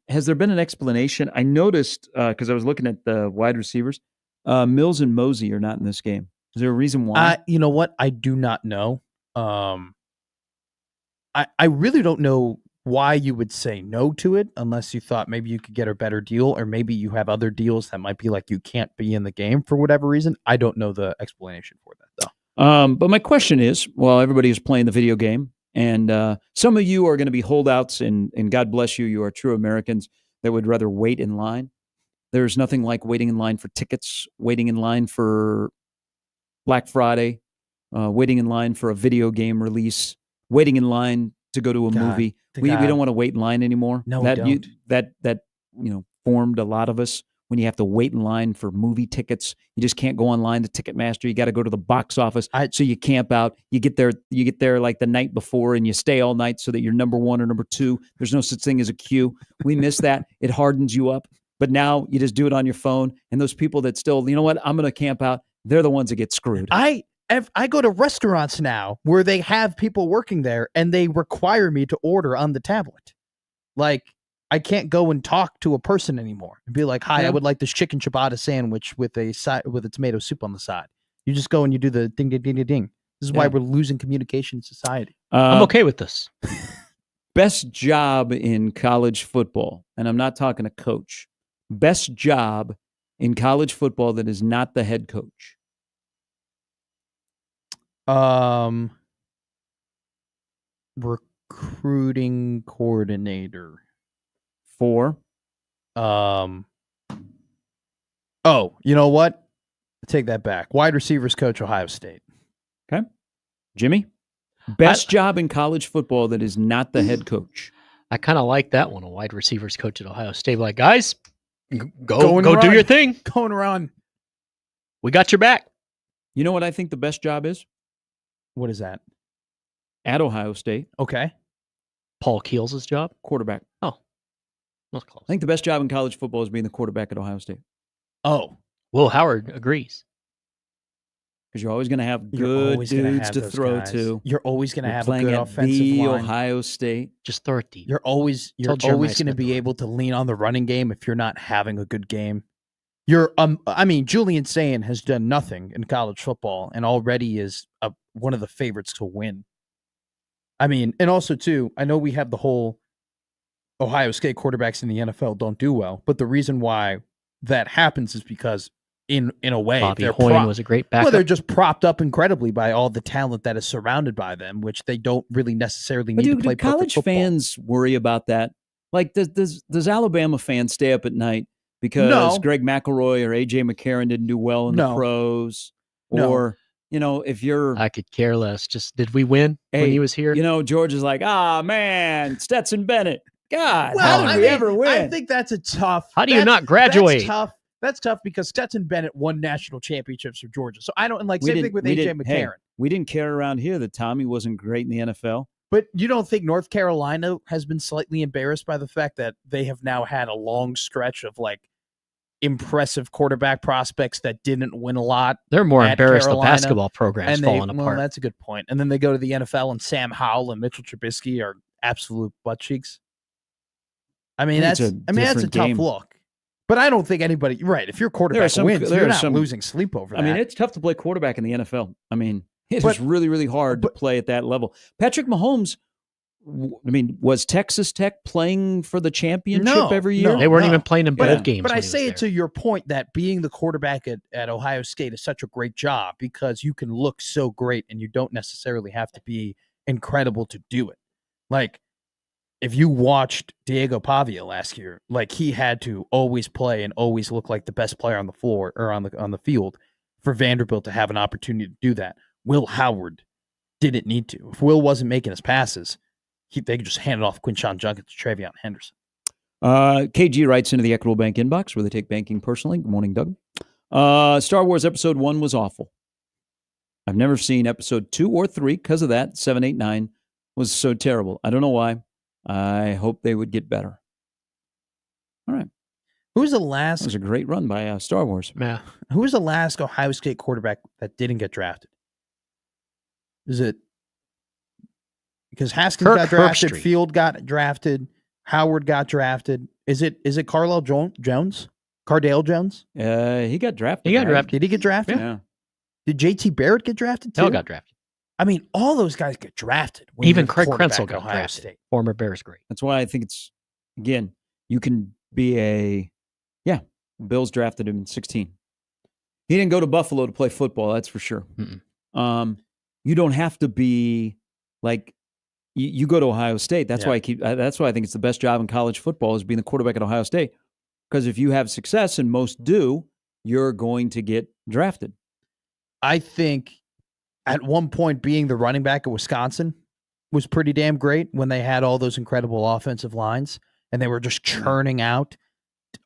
has there been an explanation? I noticed because I was looking at the wide receivers, Mills and Mosey are not in this game. Is there a reason why? You know what? I do not know. I really don't know why you would say no to it unless you thought maybe you could get a better deal, or maybe you have other deals that might be like you can't be in the game for whatever reason. I don't know the explanation for that, though. But my question is, well, everybody is playing the video game, and some of you are going to be holdouts, and God bless you, you are true Americans that would rather wait in line. There's nothing like waiting in line for tickets, waiting in line for Black Friday, waiting in line for a video game release, waiting in line to go to a movie. We don't want to wait in line anymore. No, that we don't. That formed a lot of us when you have to wait in line for movie tickets. You just can't go online to Ticketmaster. You got to go to the box office. So you camp out. You get there like the night before, and you stay all night so that you're number one or number two. There's no such thing as a queue. We miss that. It hardens you up. But now you just do it on your phone. And those people that still, you know what, I'm going to camp out, they're the ones that get screwed. I go to restaurants now where they have people working there, and they require me to order on the tablet. Like, I can't go and talk to a person anymore and be like, "Hi, I would like this chicken ciabatta sandwich with a tomato soup on the side." You just go and you do the ding, ding, ding, ding, ding. This is why we're losing communication in society. I'm okay with this. Best job in college football, and I'm not talking a coach. Best job in college football that is not the head coach. Recruiting coordinator. 4. Oh, you know what? I take that back. Wide receivers coach, Ohio State. Okay. Jimmy? Best job in college football that is not the head coach. I kind of like that one. A wide receivers coach at Ohio State. Like, guys, go do your thing. Go and run. We got your back. You know what I think the best job is? What is that? At Ohio State. Okay. Paul Keels' job? Quarterback. Oh. That's close. I think the best job in college football is being the quarterback at Ohio State. Oh. Will Howard agrees. Because you're always going to have good dudes to throw to. You're always going to have a playing good at offensive the line. Ohio State. Just throw it deep. You're always going to be able to lean on the running game if you're not having a good game. Julian Sayin has done nothing in college football and already is one of the favorites to win. I mean, and also too, I know we have the whole Ohio State quarterbacks in the NFL don't do well, but the reason why that happens is because in a way, Bobby Hoying was a great backup. Well, they're just propped up incredibly by all the talent that is surrounded by them, which they don't really necessarily need to play. Do college fans worry about that? Like, does Alabama fans stay up at night because Greg McElroy or AJ McCarron didn't do well in the pros? Or, if you're... I could care less. Just, did we win when he was here? George is like, man, Stetson Bennett. God, how did we ever win? I think that's a tough... How do you not graduate? That's tough. That's tough because Stetson Bennett won national championships for Georgia. So I don't, and like, We same didn't- thing with we AJ didn't- McCarron. hey, we didn't care around here that Tommy wasn't great in the NFL. But you don't think North Carolina has been slightly embarrassed by the fact that they have now had a long stretch of like impressive quarterback prospects that didn't win a lot? They're more at embarrassed the Carolina, basketball program's and falling well, apart. that's a good point. And then they go to the NFL and Sam Howell and Mitchell Trubisky are absolute butt cheeks. I mean, I think that's it's a a different tough game. look. But I don't think anybody, right, if your quarterback wins, there you're are not some- losing sleep over that. I mean, it's tough to play quarterback in the NFL. I mean, it's But- really, really hard to play at that level. Patrick Mahomes, was Texas Tech playing for the championship No, every year? no. They weren't even playing in bowl Yeah. games. But I when he was say there. it to your point that being the quarterback at Ohio State is such a great job because you can look so great and you don't necessarily have to be incredible to do it. Like, if you watched Diego Pavia last year, like he had to always play and always look like the best player on the floor or on the field for Vanderbilt to have an opportunity to do that. Will Howard didn't need to. If Will wasn't making his passes, they could just hand it off Quinshon Judkins to Travion Henderson. KG writes into the Equitable Bank inbox where they take banking personally. Good morning, Doug. Star Wars Episode 1 was awful. I've never seen Episode 2 or 3 because of that. 7, 8, 9 was so terrible. I don't know why. I hope they would get better. All right. Who was the That last was a great run by Star Wars. Yeah. Who was the last Ohio State quarterback that didn't get drafted? Is it because Haskins Kirk got drafted, Herbstreit. Field got drafted, Howard got drafted? Is it Cardale Jones? Cardale Jones? He got drafted. He got right? drafted. Did he get drafted? Yeah. Did JT Barrett get drafted too? Hill got drafted. I mean, all those guys get drafted. when Even you're the Craig quarterback Krenzel at got Ohio drafted. State. Former Bears great. That's why I think it's, again, you can be Bills drafted him in 16. He didn't go to Buffalo to play football, that's for sure. Mm-mm. You don't have to be like, you go to Ohio State. That's Yeah. why that's why I think it's the best job in college football is being the quarterback at Ohio State. Because if you have success, and most do, you're going to get drafted. I think at one point being the running back at Wisconsin was pretty damn great when they had all those incredible offensive lines and they were just churning out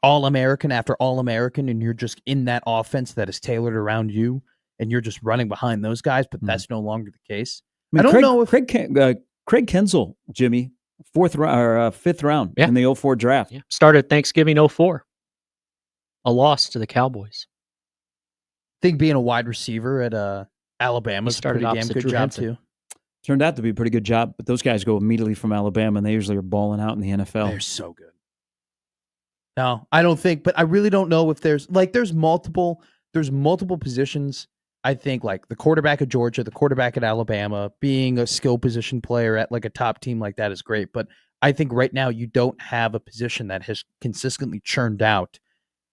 All-American after All-American, and you're just in that offense that is tailored around you, and you're just running behind those guys, but that's no longer the case. I don't know if Craig Kensel, Jimmy, fifth round Yeah. in the 04 draft. Yeah. Started Thanksgiving 04. A loss to the Cowboys. I think being a wide receiver at Alabama is a started pretty damn opposite good Drew job Henson. too. Turned out to be a pretty good job, but those guys go immediately from Alabama, and they usually are balling out in the NFL. They're so good. No, I don't think, but I really don't know if there's multiple positions. I think like the quarterback of Georgia, the quarterback at Alabama, being a skill position player at like a top team like that is great. But I think right now you don't have a position that has consistently churned out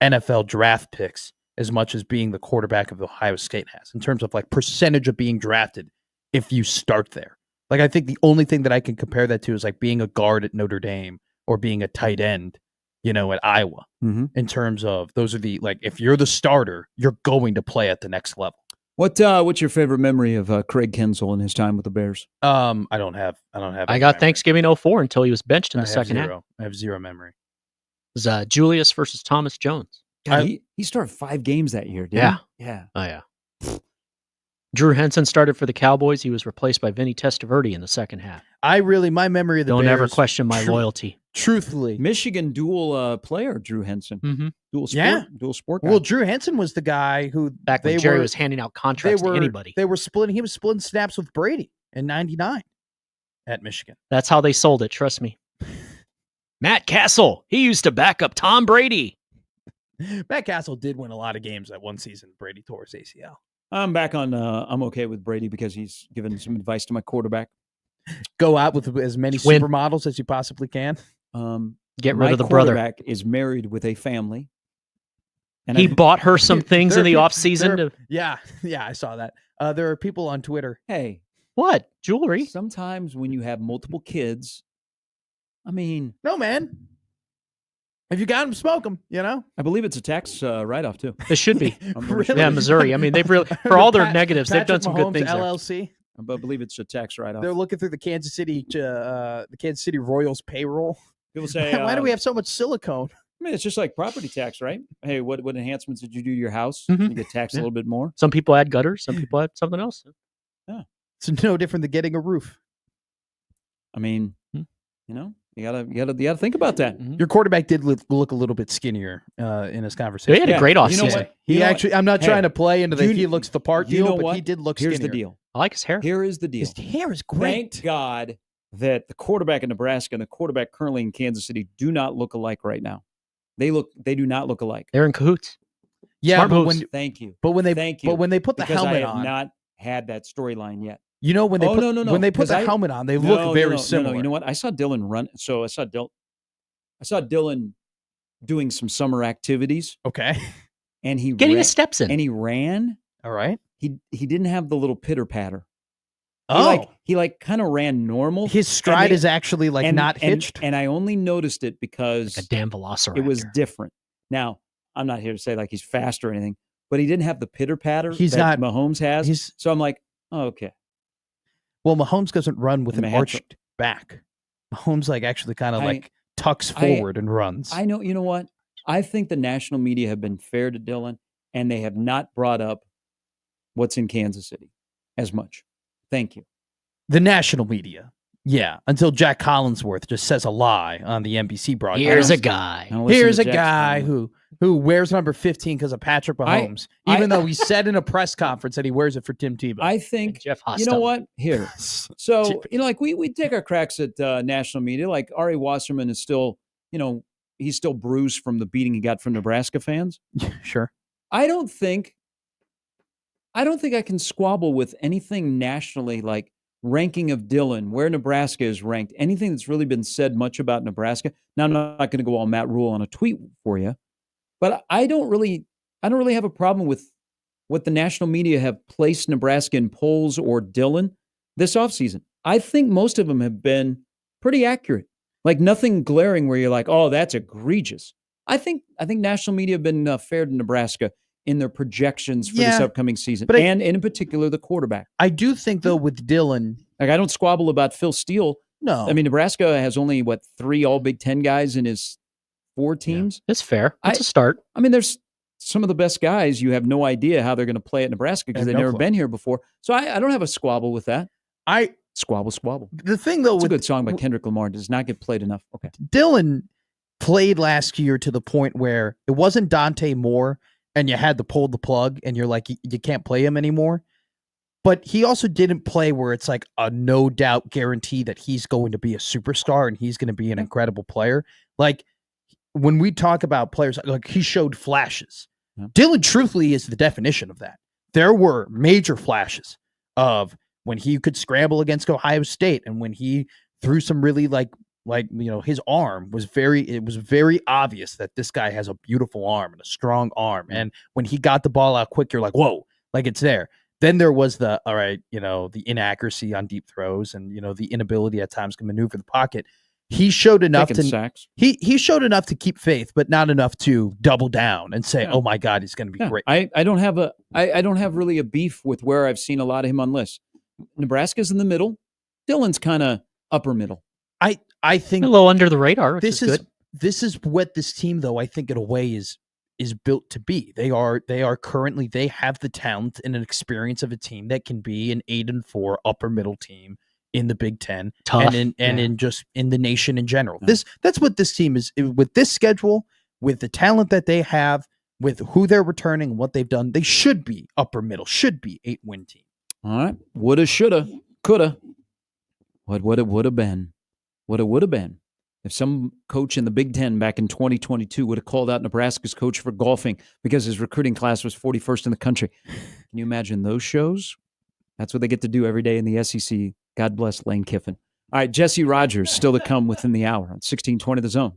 NFL draft picks as much as being the quarterback of Ohio State has in terms of like percentage of being drafted if you start there. Like I think the only thing that I can compare that to is like being a guard at Notre Dame or being a tight end, at Iowa. Mm-hmm. In terms of those are the like if you're the starter, you're going to play at the next level. What's your favorite memory of Craig Kensel and his time with the Bears? I don't have. I any got memory. Thanksgiving 04 until he was benched in I the have second half. zero. I have zero memory. It was Julius versus Thomas Jones. God, he started 5 games that year, didn't Yeah. he? Yeah. Oh, yeah. Drew Henson started for the Cowboys. He was replaced by Vinny Testaverde in the second half. My memory of the Don't Bears, ever question my tru- loyalty. Truthfully, Michigan dual player, Drew Henson. Mm-hmm. Dual sport guy. well, Drew Henson was the guy who Back when Jerry was handing out contracts to anybody. They were splitting. He was splitting snaps with Brady in '99 at Michigan. That's how they sold it. Trust me. Matt Castle. He used to back up Tom Brady. Matt Castle did win a lot of games that one season. Brady tore his ACL. I'm back on. I'm okay with Brady because he's given some advice to my quarterback. Go out with as many Win. supermodels as you possibly can. Get My rid of the brother. quarterback is married with a family. And He I- bought her some things in the There are offseason. there- To, Yeah, I saw that. There are people on Twitter. hey, what? Jewelry? sometimes when you have multiple kids, I mean, No, man. If you got them, smoke them. I believe it's a tax write-off too. This should be. I'm very sure. Yeah, Missouri. I mean, they've really, for all their negatives, they've done some good Mahomes things there. LLC. I believe it's a tax write-off. They're looking through the Kansas City Royals payroll. People say, Why do we have so much silicone? I mean, it's just like property tax, right? Hey, what enhancements did you do to your house? Mhm. You get taxed a Yeah. little bit more. Some people add gutters. Some people add something else. It's no different than getting a roof. I mean, Hmm. you gotta think about that. Mhm. Your quarterback did look a little bit skinnier in his They conversation. had a Yeah, great you know offseason. what? He You know actually, I'm not Hey, trying to play into the you- he looks the part you deal, know but what? he did look Here's skinnier. the deal. I like his hair. Here is the deal. His hair is great. Thank God that the quarterback in Nebraska and the quarterback currently in Kansas City do not look alike right now. They do not look alike. They're in cahoots. Yeah, Smart but moves. when Thank you. Thank you. But when they put the Because I helmet have on, not had that storyline yet. you know when they put no. when they put 'Cause the I- helmet on, they No, look very no. similar. You know what? I saw Dylan run. So I saw Dylan doing some summer activities, Okay. and he Getting ran, his steps in. and he ran. All right. He didn't have the little pitter patter. Oh, He kind of ran normal. his stride is actually like not hitched. And I only noticed it because Like a damn velociraptor. it was different. Now, I'm not here to say like he's fast or anything, but he didn't have the pitter patter He's that not- Mahomes has. he's So I'm like, oh, okay. well, Mahomes doesn't run with And an they had to- arched back. Mahomes like actually kind of I- like tucks I- forward and runs. I know. You know what? I think the national media have been fair to Dylan, and they have not brought up what's in Kansas City as much. Thank you. The national media, yeah, until Jack Collinsworth just says a lie on the NBC broadcast. Here's a guy. I don't listen Here's to a Jack's guy comment. who wears number 15 because of Patrick Mahomes, even though he said in a press conference that he wears it for Tim Tebow. I And think Jeff Hostel. you know what? Here, so like we take our cracks at national media. Like Ari Wasserman is still, he's still bruised from the beating he got from Nebraska fans. Sure. I don't think I can squabble with anything nationally like ranking of Dylan, where Nebraska is ranked, anything that's really been said much about Nebraska. Now, I'm not going to go all Matt Rule on a tweet for you, but I don't really have a problem with what the national media have placed Nebraska in polls or Dylan this offseason. I think most of them have been pretty accurate. Like nothing glaring where you're like, oh, that's egregious. I think national media have been fair to Nebraska in their projections for this upcoming season, but and in particular the quarterback. I do think though with Dylan, Like I don't squabble about Phil Steele. no, I mean, Nebraska has only 3 All Big Ten guys in his 4 teams. It's fair. It's a start. I mean, there's some of the best guys. You have no idea how they're going to play at Nebraska because they've never been here before. So I don't have a squabble with that. Squabble. The thing though It's a with good song by Kendrick Lamar. Does not get played enough. Okay. Dylan played last year to the point where it wasn't Dante Moore and you had to pull the plug and you're like, you can't play him anymore. But he also didn't play where it's like a no doubt guarantee that he's going to be a superstar and he's going to be an incredible player. Like when we talk about players, like he showed flashes. Yeah. Dylan truthfully is the definition of that. There were major flashes of when he could scramble against Ohio State and when he threw some really his arm was very obvious that this guy has a beautiful arm and a strong arm. Yeah. And when he got the ball out quick, you're like, whoa, like it's there. Then there was the inaccuracy on deep throws and, the inability at times to maneuver the pocket. He showed enough Taking to sacks. he showed enough to keep faith, but not enough to double down and say, Yeah. oh my God, he's going to be great. I don't have really a beef with where I've seen a lot of him on lists. Nebraska's in the middle. Dylan's kind of upper middle. I think A little under the radar, which this is is good. this is what this team, though, I think in a way is built to be. They are currently, they have the talent and an experience of a team that can be an 8-4 upper middle team in the Big Ten Tough. and in just in the nation in general. Yeah. That's what this team is with this schedule, with the talent that they have, with who they're returning, what they've done. They should be upper middle, should be 8-win team. All right. Woulda, shoulda, coulda. What would have been? What it would have been if some coach in the Big Ten back in 2022 would have called out Nebraska's coach for golfing because his recruiting class was 41st in the country. Can you imagine those shows? That's what they get to do every day in the SEC. God bless Lane Kiffin. All right, Jesse Rogers still to come within the hour on 1620 The Zone.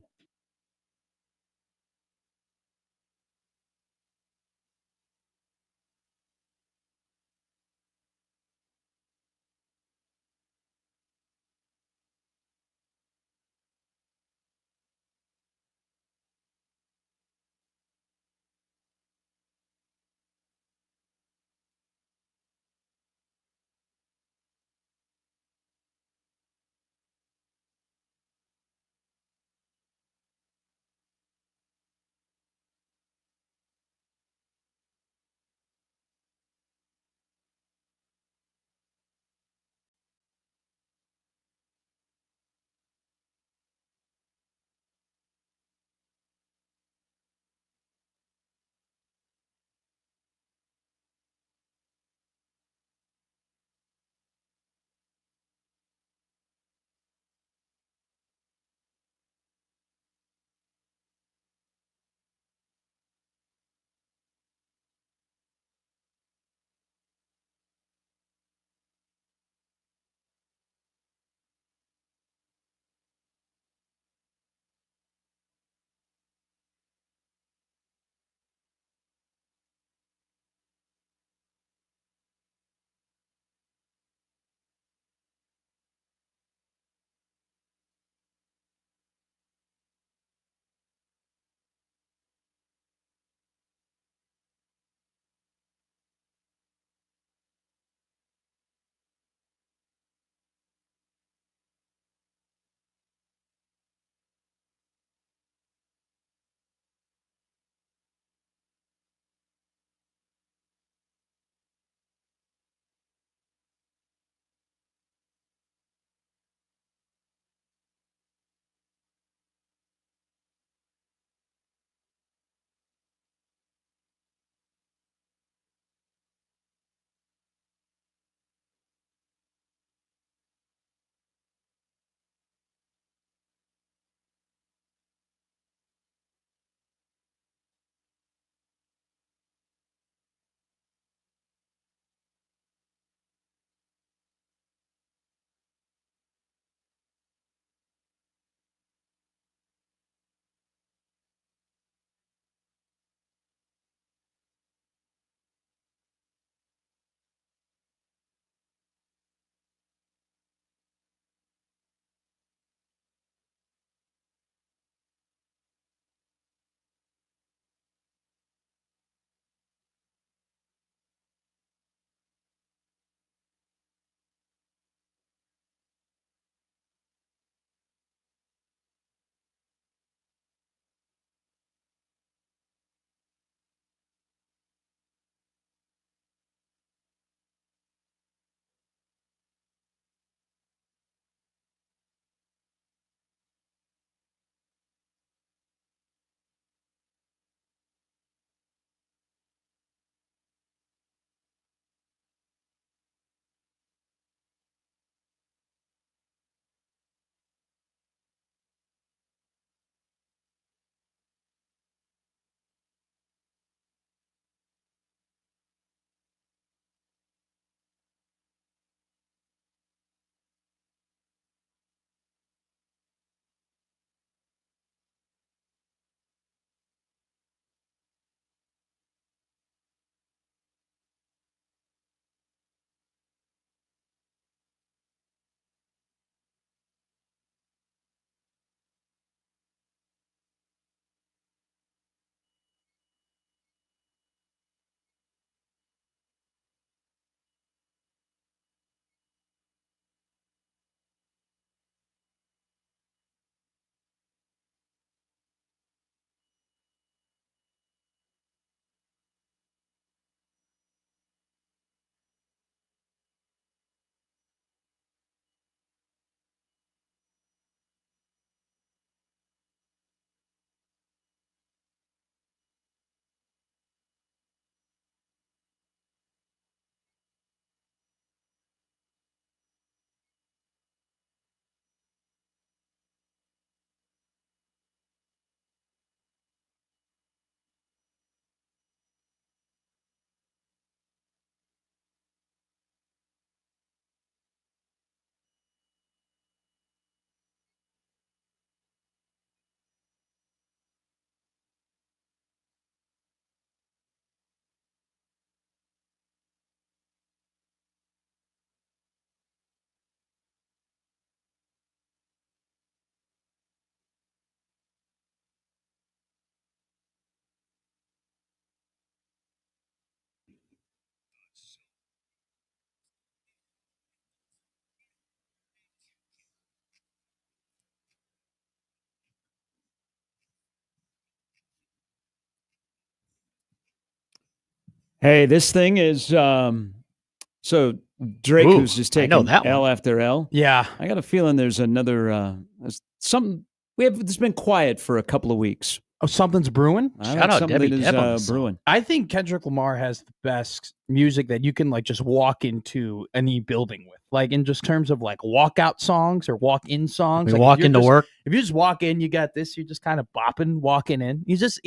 Hey, this thing is so Drake, Ooh, who's just I know taking that L one. after L. Yeah. I got a feeling there's another there's something it's been quiet for a couple of weeks. Oh, something's brewing. I Shout think out something Debbie that is Deb on this song. brewing. I think Kendrick Lamar has the best music that you can like just walk into any building with, like in just terms of like walkout songs or walk-in songs. We Like walk into work. If you just walk in, you got this. You're just kind of bopping, walking in. It's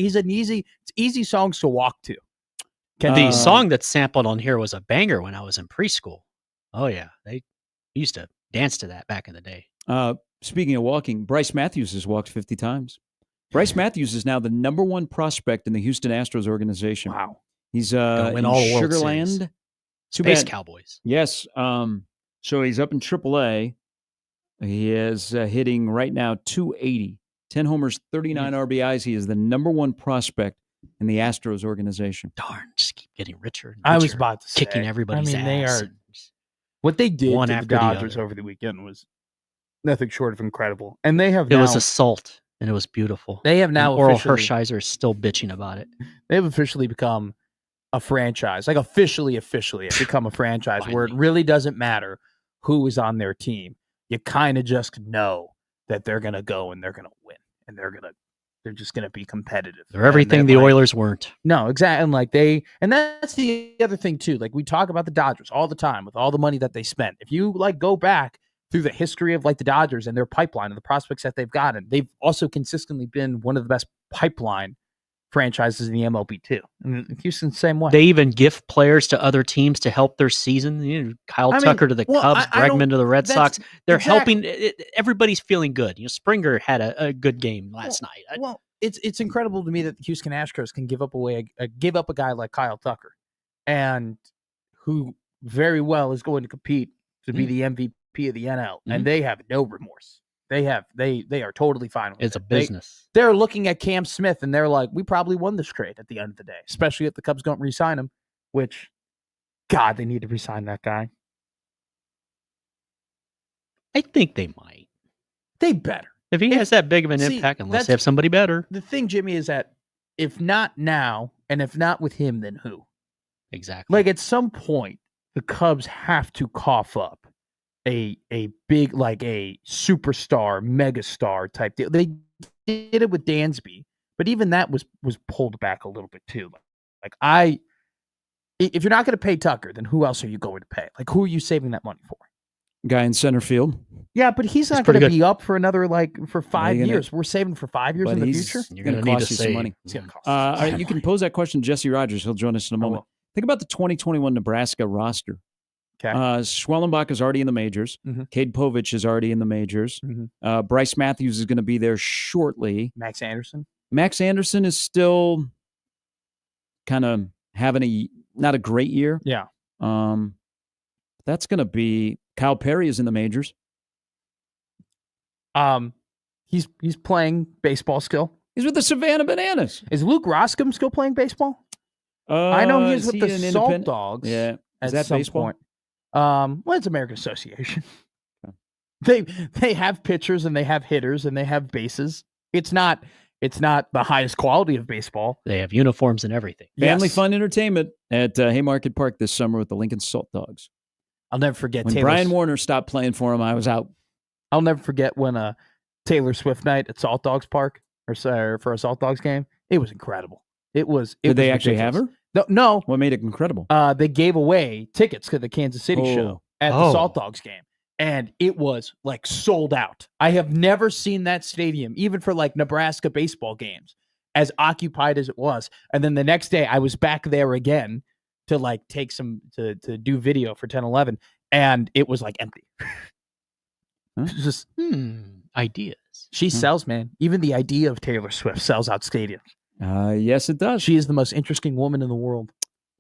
easy songs to walk to. The song that's sampled on here was a banger when I was in preschool. Oh yeah, they used to dance to that back in the day. Speaking of walking, Bryce Matthews has walked 50 times. Bryce Matthews is now the number one prospect in the Houston Astros organization. Wow. He's Gonna win in all the World Sugarland. Series. Too Space bad. Cowboys. Yes. So he's up in AAA. He is hitting right now 280, 10 homers, 39 RBIs. He is the number one prospect in the Astros organization. Darn, just keep getting richer. And I was richer, about to say, kicking everybody's I mean, they ass. are what they did One to the after the Dodgers other. over the weekend was nothing short of incredible. And they have It now, was assault, and it was beautiful. they have now And Oral officially Hershiser is still bitching about it. they have officially become a franchise, like officially have become a franchise where it Finally. really doesn't matter who is on their team. You kind of just know that they're gonna go and they're gonna win, and they're just gonna be competitive. They're everything And the like, Oilers weren't. No, exactly. And like and that's the other thing too. Like we talk about the Dodgers all the time with all the money that they spent. If you like go back through the history of like the Dodgers and their pipeline and the prospects that they've gotten, they've also consistently been one of the best pipeline franchises in the MLB too. And Houston's same way. They even gift players to other teams to help their season. You know, Kyle Tucker to the Cubs, Bregman to the Red Sox. They're helping. Everybody's feeling good. You know, Springer had a good game last night. It's incredible to me that the Houston Astros can give up a guy like Kyle Tucker, and who very well is going to compete to be the MVP of the NL, and they have no remorse. They are totally fine with it. It's a business. They're looking at Cam Smith and they're like, we probably won this trade at the end of the day, especially if the Cubs don't re-sign him, which, God, they need to re-sign that guy. I think they might. They better. If he has that big of an impact, unless they have somebody better. The thing, Jimmy, is that if not now, and if not with him, then who? Exactly. Like at some point, the Cubs have to cough up a big, like a superstar, megastar type deal. They did it with Dansby, but even that was pulled back a little bit too. Like if you're not going to pay Tucker, then who else are you going to pay? Like who are you saving that money for? Guy in center field. Yeah, but he's not going to be up for another for 5 years. We're saving for 5 years in the future. You're going to cost you some money. It's going to cost. You can pose that question to Jesse Rogers. He'll join us in a moment. Think about the 2021 Nebraska roster. Okay. Schwellenbach is already in the majors. Cade Povich is already in the majors. Bryce Matthews is going to be there shortly. Max Anderson is still kind of having not a great year. Yeah. That's going to be Kyle Perry is in the majors. He's playing baseball still. He's with the Savannah Bananas. Is Luke Roscombe still playing baseball? I know he's with the Salt Dogs. Yeah. Is that some baseball? Point. Well, it's American Association. They have pitchers and they have hitters and they have bases. It's not the highest quality of baseball. They have uniforms and everything. Family fun entertainment at Haymarket Park this summer with the Lincoln Salt Dogs. I'll never forget when Brian Warner stopped playing for him. I was out. I'll never forget when Taylor Swift night at Salt Dogs Park or for a Salt Dogs game. It was incredible. Did they actually have her? No. What made it incredible? They gave away tickets to the Kansas City show at the Salt Dogs game. And it was like sold out. I have never seen that stadium, even for like Nebraska baseball games, as occupied as it was. And then the next day I was back there again to like take to do video for 10-11, and it was like empty. Just ideas. She sells, man. Even the idea of Taylor Swift sells out stadiums. Yes, it does. She is the most interesting woman in the world.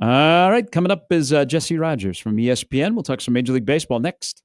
All right, coming up is Jesse Rogers from ESPN. We'll talk some Major League Baseball next.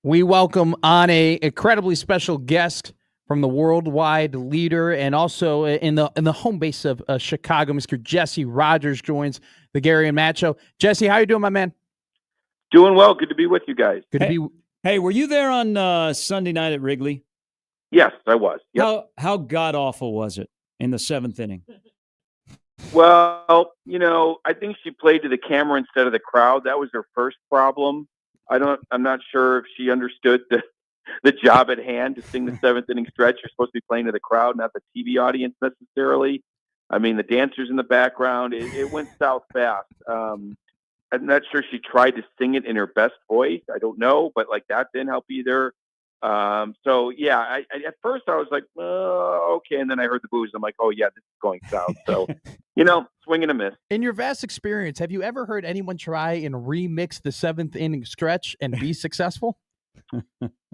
We welcome on a incredibly special guest from the worldwide leader and also in the home base of Chicago. Mr. Jesse Rogers joins the Gary and Matt Show. Jesse, how you doing, my man? Doing well. Good to be with you guys. Good to be. Hey, were you there on Sunday night at Wrigley? Yes, I was. Yep. How god awful was it in the 7th inning? Well, I think she played to the camera instead of the crowd. That was her first problem. I'm not sure if she understood the job at hand to sing the 7th inning stretch. You're supposed to be playing to the crowd, not the TV audience necessarily. I mean, the dancers in the background, it went south fast. I'm not sure she tried to sing it in her best voice. I don't know, but that didn't help either. So yeah, I at first I was like, okay. And then I heard the boos. I'm like, oh yeah, this is going south. So, swing and a miss. In your vast experience, have you ever heard anyone try and remix the 7th inning stretch and be successful?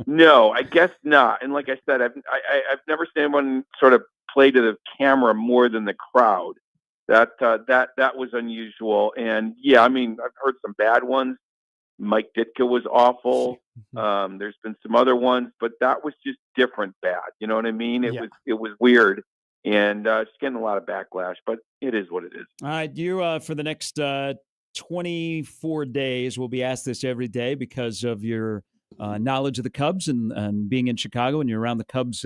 No, I guess not. And like I said, I've never seen anyone sort of play to the camera more than the crowd. That was unusual. And yeah, I mean, I've heard some bad ones. Mike Ditka was awful. There's been some other ones, but that was just different bad. You know what I mean? It was weird, and it's getting a lot of backlash, but it is what it is. All right, you for the next 24 days, we'll be asked this every day because of your knowledge of the Cubs and being in Chicago, and you're around the Cubs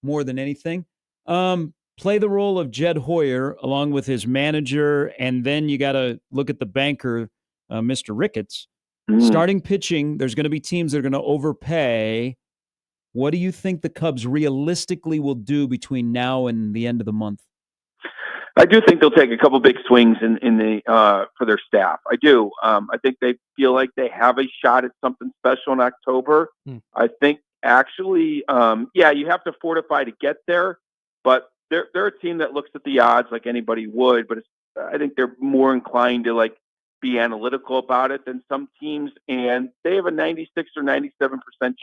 more than anything. Play the role of Jed Hoyer along with his manager, and then you got to look at the banker, Mr. Ricketts. Starting pitching, there's going to be teams that are going to overpay. What do you think the Cubs realistically will do between now and the end of the month? I do think they'll take a couple big swings in the for their staff. I do. I think they feel like they have a shot at something special in October. I think actually, you have to fortify to get there, but they're a team that looks at the odds like anybody would. But I think they're more inclined to be analytical about it than some teams, and they have a 96 or 97%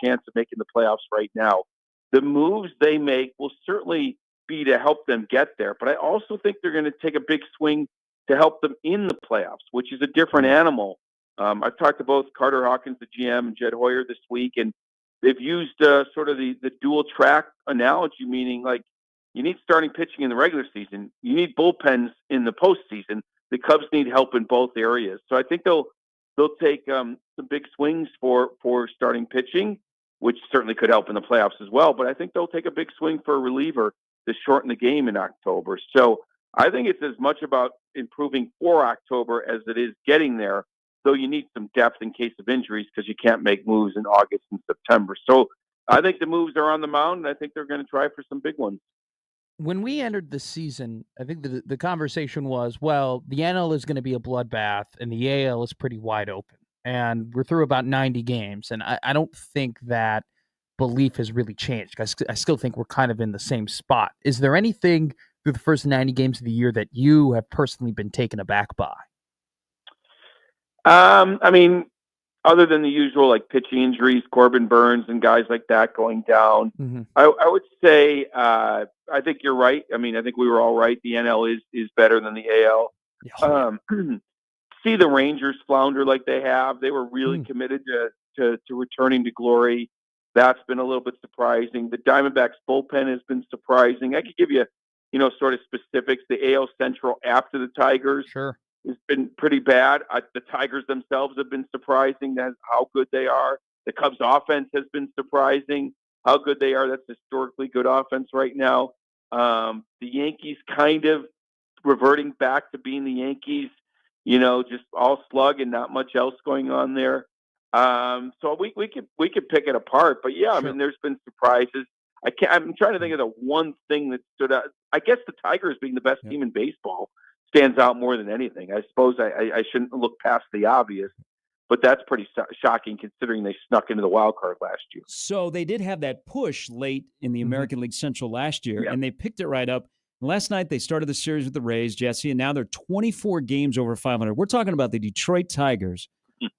chance of making the playoffs right now. The moves they make will certainly be to help them get there, but I also think they're going to take a big swing to help them in the playoffs, which is a different animal. I've talked to both Carter Hawkins, the GM, and Jed Hoyer this week, and they've used sort of the dual track analogy, meaning you need starting pitching in the regular season, you need bullpens in the postseason. The Cubs need help in both areas. So I think they'll take some big swings for starting pitching, which certainly could help in the playoffs as well. But I think they'll take a big swing for a reliever to shorten the game in October. So I think it's as much about improving for October as it is getting there, though you need some depth in case of injuries because you can't make moves in August and September. So I think the moves are on the mound, and I think they're going to try for some big ones. When we entered the season, I think the conversation was, well, the NL is going to be a bloodbath and the AL is pretty wide open. And we're through about 90 games. And I don't think that belief has really changed. I still think we're kind of in the same spot. Is there anything through the first 90 games of the year that you have personally been taken aback by? I mean, other than the usual pitching injuries, Corbin Burns and guys like that going down, I would say I think you're right. I mean, I think we were all right. The NL is better than the AL. See the Rangers flounder like they have. They were really committed to returning to glory. That's been a little bit surprising. The Diamondbacks bullpen has been surprising. I could give you, sort of specifics. The AL Central after the Tigers. Sure. Has been pretty bad. The Tigers themselves have been surprising that how good they are. The Cubs offense has been surprising how good they are. That's historically good offense right now. The Yankees kind of reverting back to being the Yankees, just all slug and not much else going on there. So we could pick it apart, but yeah, sure. I mean, there's been surprises. I'm trying to think of the one thing that stood out. I guess the Tigers being the best team in baseball stands out more than anything. I suppose I shouldn't look past the obvious, but that's pretty shocking considering they snuck into the wild card last year. So they did have that push late in the American League Central last year, and they picked it right up. Last night they started the series with the Rays, Jesse, and now they're 24 games over 500. We're talking about the Detroit Tigers.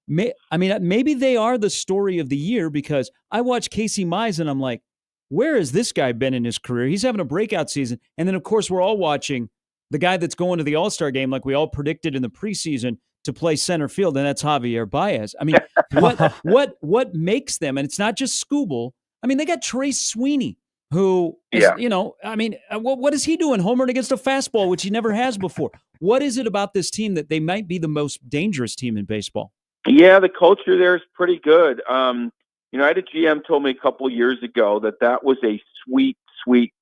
Maybe they are the story of the year because I watched Casey Mize and I'm like, where has this guy been in his career? He's having a breakout season. And then, of course, we're all watching the guy that's going to the All-Star game like we all predicted in the preseason to play center field, and that's Javier Baez. I mean, what makes them? And it's not just Skubal. I mean, they got Trace Sweeney, who is, what is he doing? Homering against a fastball, which he never has before. What is it about this team that they might be the most dangerous team in baseball? Yeah, the culture there is pretty good. I had a GM told me a couple of years ago that was a sweet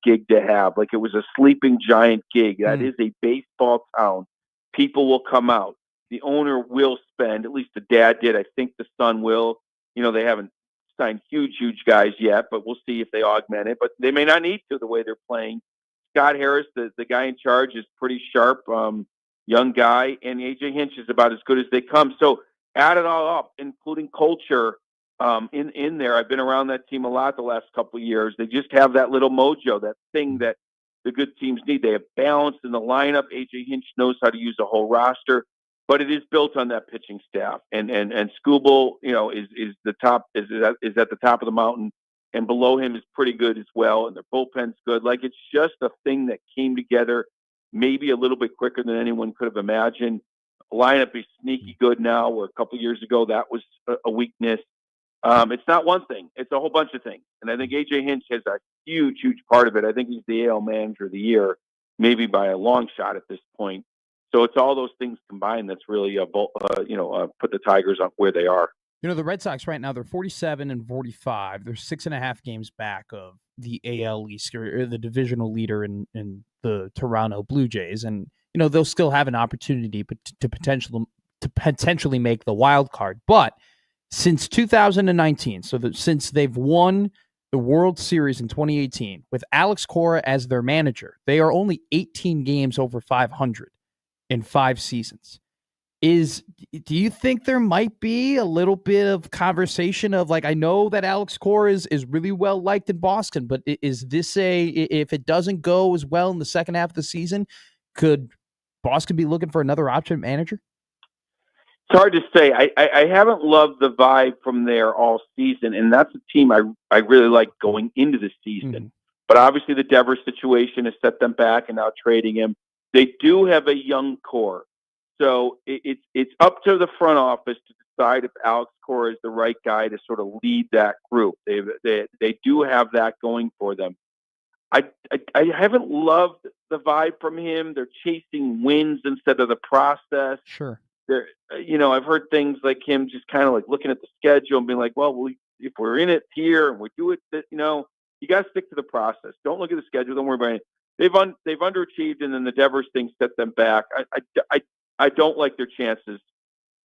gig to have. Like, it was a sleeping giant gig. That is a baseball town. People will come out. The owner will spend, at least the dad did. I think the son will. They haven't signed huge guys yet, but we'll see if they augment it. But they may not need to, the way they're playing. Scott Harris, the guy in charge, is pretty sharp, young guy, and AJ Hinch is about as good as they come. So add it all up, including culture in there. I've been around that team a lot the last couple of years. They just have that little mojo, that thing that the good teams need. They have balance in the lineup. AJ Hinch knows how to use a whole roster, but it is built on that pitching staff. And Skubal, is the top is at the top of the mountain, and below him is pretty good as well. And their bullpen's good. Like, it's just a thing that came together maybe a little bit quicker than anyone could have imagined. The lineup is sneaky good now, where a couple of years ago that was a weakness. It's not one thing; it's a whole bunch of things. And I think AJ Hinch has a huge part of it. I think he's the AL Manager of the Year, maybe by a long shot at this point. So it's all those things combined that's really put the Tigers up where they are. The Red Sox right now, they're 47 and 45. They're 6.5 games back of the AL East, or the divisional leader in the Toronto Blue Jays. And, they'll still have an opportunity to potentially make the wild card. But since 2019, since they've won the World Series in 2018, with Alex Cora as their manager, they are only 18 games over 500 in 5 seasons. Do you think there might be a little bit of conversation of, like, I know that Alex Cora is really well liked in Boston, but is this if it doesn't go as well in the second half of the season, could Boston be looking for another option manager? It's hard to say. I haven't loved the vibe from there all season, and that's a team I really like going into the season. Mm-hmm. But obviously the Devers situation has set them back, and now trading him. They do have a young core. So it's up to the front office to decide if Alex Cora is the right guy to sort of lead that group. They do have that going for them. I haven't loved the vibe from him. They're chasing wins instead of the process. Sure. I've heard things like him just kind of like looking at the schedule and being like, well, if we're in it here and we do it, you got to stick to the process. Don't look at the schedule. Don't worry about it. They've underachieved, and then the Devers thing set them back. I don't like their chances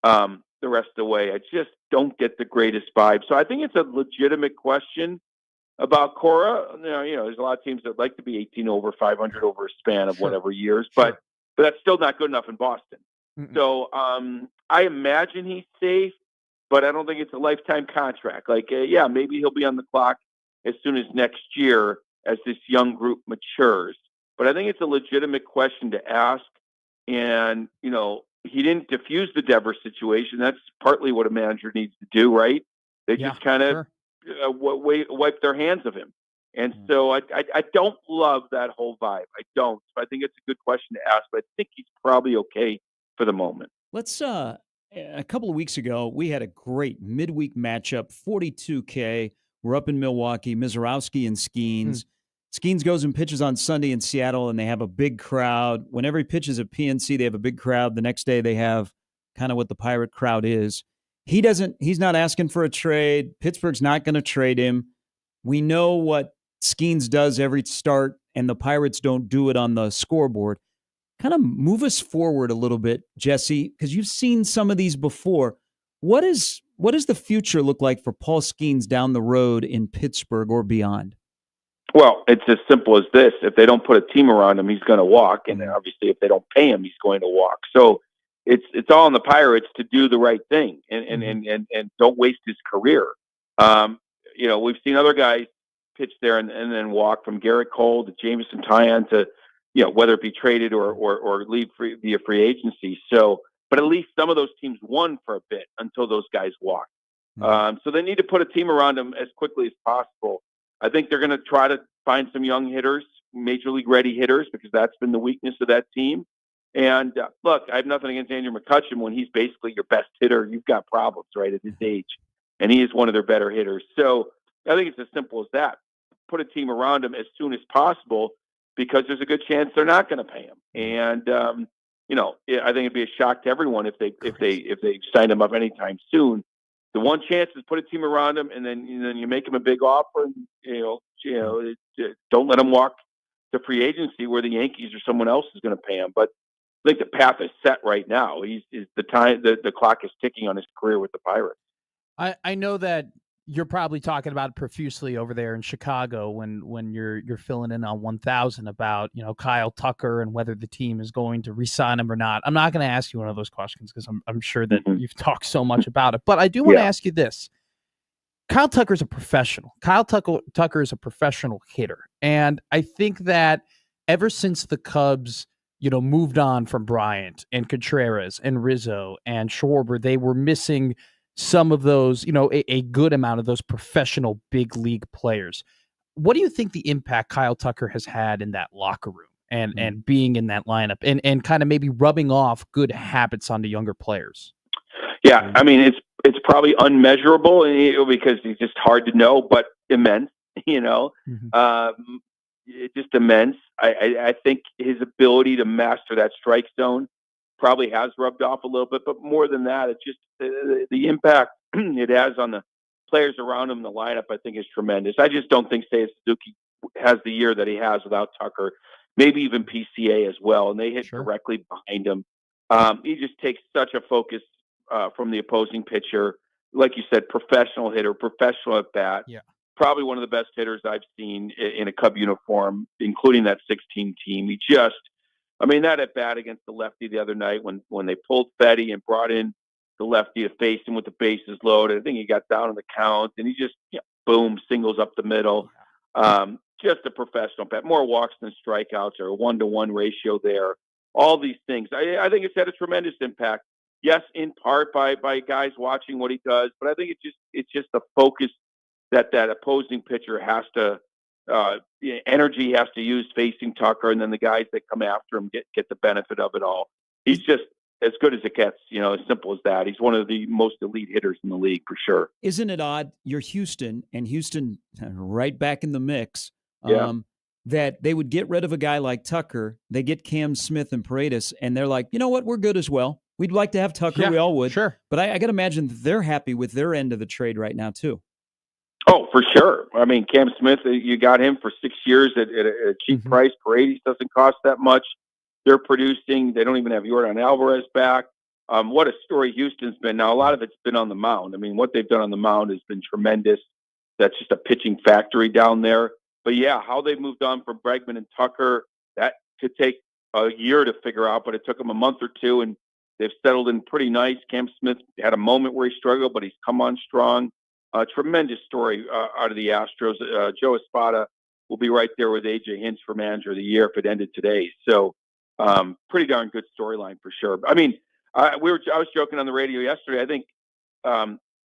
the rest of the way. I just don't get the greatest vibe. So I think it's a legitimate question about Cora. There's a lot of teams that like to be 18 over 500 over a span of whatever years, but that's still not good enough in Boston. Mm-mm. So I imagine he's safe, but I don't think it's a lifetime contract. Like, maybe he'll be on the clock as soon as next year as this young group matures. But I think it's a legitimate question to ask. And, he didn't diffuse the Devers situation. That's partly what a manager needs to do, right? They just kind of wipe their hands of him. And so I don't love that whole vibe. I don't. So I think it's a good question to ask, but I think he's probably okay for the moment. Let's, a couple of weeks ago, we had a great midweek matchup, 42K. We're up in Milwaukee, Mizorowski and Skeens. Skeens goes and pitches on Sunday in Seattle, and they have a big crowd. Whenever he pitches at PNC, they have a big crowd. The next day, they have kind of what the Pirate crowd is. He's not asking for a trade. Pittsburgh's not going to trade him. We know what Skeens does every start, and the Pirates don't do it on the scoreboard. Kind of move us forward a little bit, Jesse, because you've seen some of these before. What does the future look like for Paul Skeens down the road in Pittsburgh or beyond? Well, it's as simple as this. If they don't put a team around him, he's going to walk. And obviously, if they don't pay him, he's going to walk. So it's all on the Pirates to do the right thing and don't waste his career. We've seen other guys pitch there and then walk, from Garrett Cole to Jameson Taillon to, whether it be traded or leave via free agency. So, but at least some of those teams won for a bit until those guys walked. So they need to put a team around him as quickly as possible. I think they're going to try to find some young hitters, major league ready hitters, because that's been the weakness of that team. And look, I have nothing against Andrew McCutchen. When he's basically your best hitter, you've got problems, right, at his age. And he is one of their better hitters. So I think it's as simple as that. Put a team around him as soon as possible, because there's a good chance they're not going to pay him. And I think it'd be a shock to everyone if they signed him up anytime soon. The one chance is put a team around him, and then you make him a big offer, and don't let him walk to free agency where the Yankees or someone else is going to pay him. But I think the path is set right now. The clock is ticking on his career with the Pirates. I know that you're probably talking about it profusely over there in Chicago when you're filling in on 1,000 about Kyle Tucker and whether the team is going to re-sign him or not. I'm not going to ask you one of those questions because I'm sure that you've talked so much about it. But I do want to ask you this: Kyle Tucker is a professional. Kyle Tucker is a professional hitter, and I think that ever since the Cubs moved on from Bryant and Contreras and Rizzo and Schwarber, they were missing some of those, a good amount of those professional big league players. What do you think the impact Kyle Tucker has had in that locker room and being in that lineup and kind of maybe rubbing off good habits onto younger players? Yeah, I mean, it's probably unmeasurable because it's just hard to know, but immense, it's just immense. I think his ability to master that strike zone probably has rubbed off a little bit, but more than that, it's just the impact it has on the players around him in the lineup, I think, is tremendous. I just don't think Seiya Suzuki has the year that he has without Tucker, maybe even PCA as well, and they hit directly behind him. He just takes such a focus from the opposing pitcher. Like you said, professional hitter, professional at bat. Yeah. Probably one of the best hitters I've seen in a Cub uniform, including that 16 team. That at bat against the lefty the other night when they pulled Fetty and brought in the lefty to face him with the bases loaded. I think he got down on the count and he just, boom, singles up the middle. Just a professional bat. More walks than strikeouts, or a 1-to-1 ratio there. All these things. I think it's had a tremendous impact. Yes, in part by guys watching what he does, but I think it's just the focus that opposing pitcher has to energy he has to use facing Tucker, and then the guys that come after him get the benefit of it all. He's just as good as it gets, as simple as that. He's one of the most elite hitters in the league for sure. Isn't it odd? You're Houston, and Houston right back in the mix. That they would get rid of a guy like Tucker. They get Cam Smith and Paredes, and they're like, you know what? We're good as well. We'd like to have Tucker. Yeah, we all would. Sure. But I got to imagine that they're happy with their end of the trade right now, too. Oh, for sure. I mean, Cam Smith, you got him for 6 years at a cheap price. Paredes doesn't cost that much. They're producing. They don't even have Yordan Alvarez back. What a story Houston's been. Now, a lot of it's been on the mound. I mean, what they've done on the mound has been tremendous. That's just a pitching factory down there. But, yeah, how they moved on from Bregman and Tucker, that could take a year to figure out, but it took them a month or two, and they've settled in pretty nice. Cam Smith had a moment where he struggled, but he's come on strong. Tremendous story out of the Astros. Joe Espada will be right there with A.J. Hinch for Manager of the Year if it ended today. So pretty darn good storyline for sure. I mean, I was joking on the radio yesterday. I think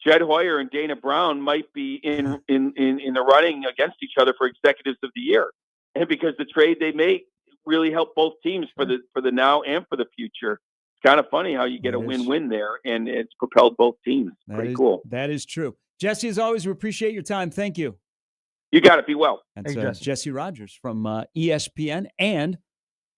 Jed Hoyer and Dana Brown might be in the running against each other for Executives of the Year, and because the trade they make really helped both teams for the now and for the future. It's kind of funny how you get a win-win there, and it's propelled both teams. Pretty cool. That is true. Jesse, as always, we appreciate your time. Thank you. You got it. Be well. That's Jesse Rogers from ESPN and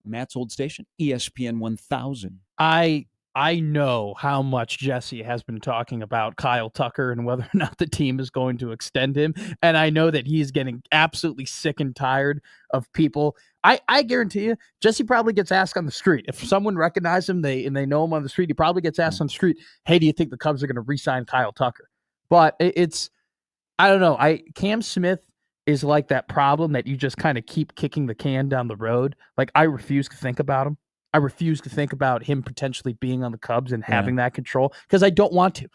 Matt's old station, ESPN 1000. I know how much Jesse has been talking about Kyle Tucker and whether or not the team is going to extend him. And I know that he's getting absolutely sick and tired of people. I guarantee you, Jesse probably gets asked on the street. If someone recognizes him and they know him on the street, he probably gets asked on the street, hey, do you think the Cubs are going to re-sign Kyle Tucker? But I don't know. Cam Smith is like that problem that you just kind of keep kicking the can down the road. Like, I refuse to think about him. I refuse to think about him potentially being on the Cubs and having that control because I don't want to.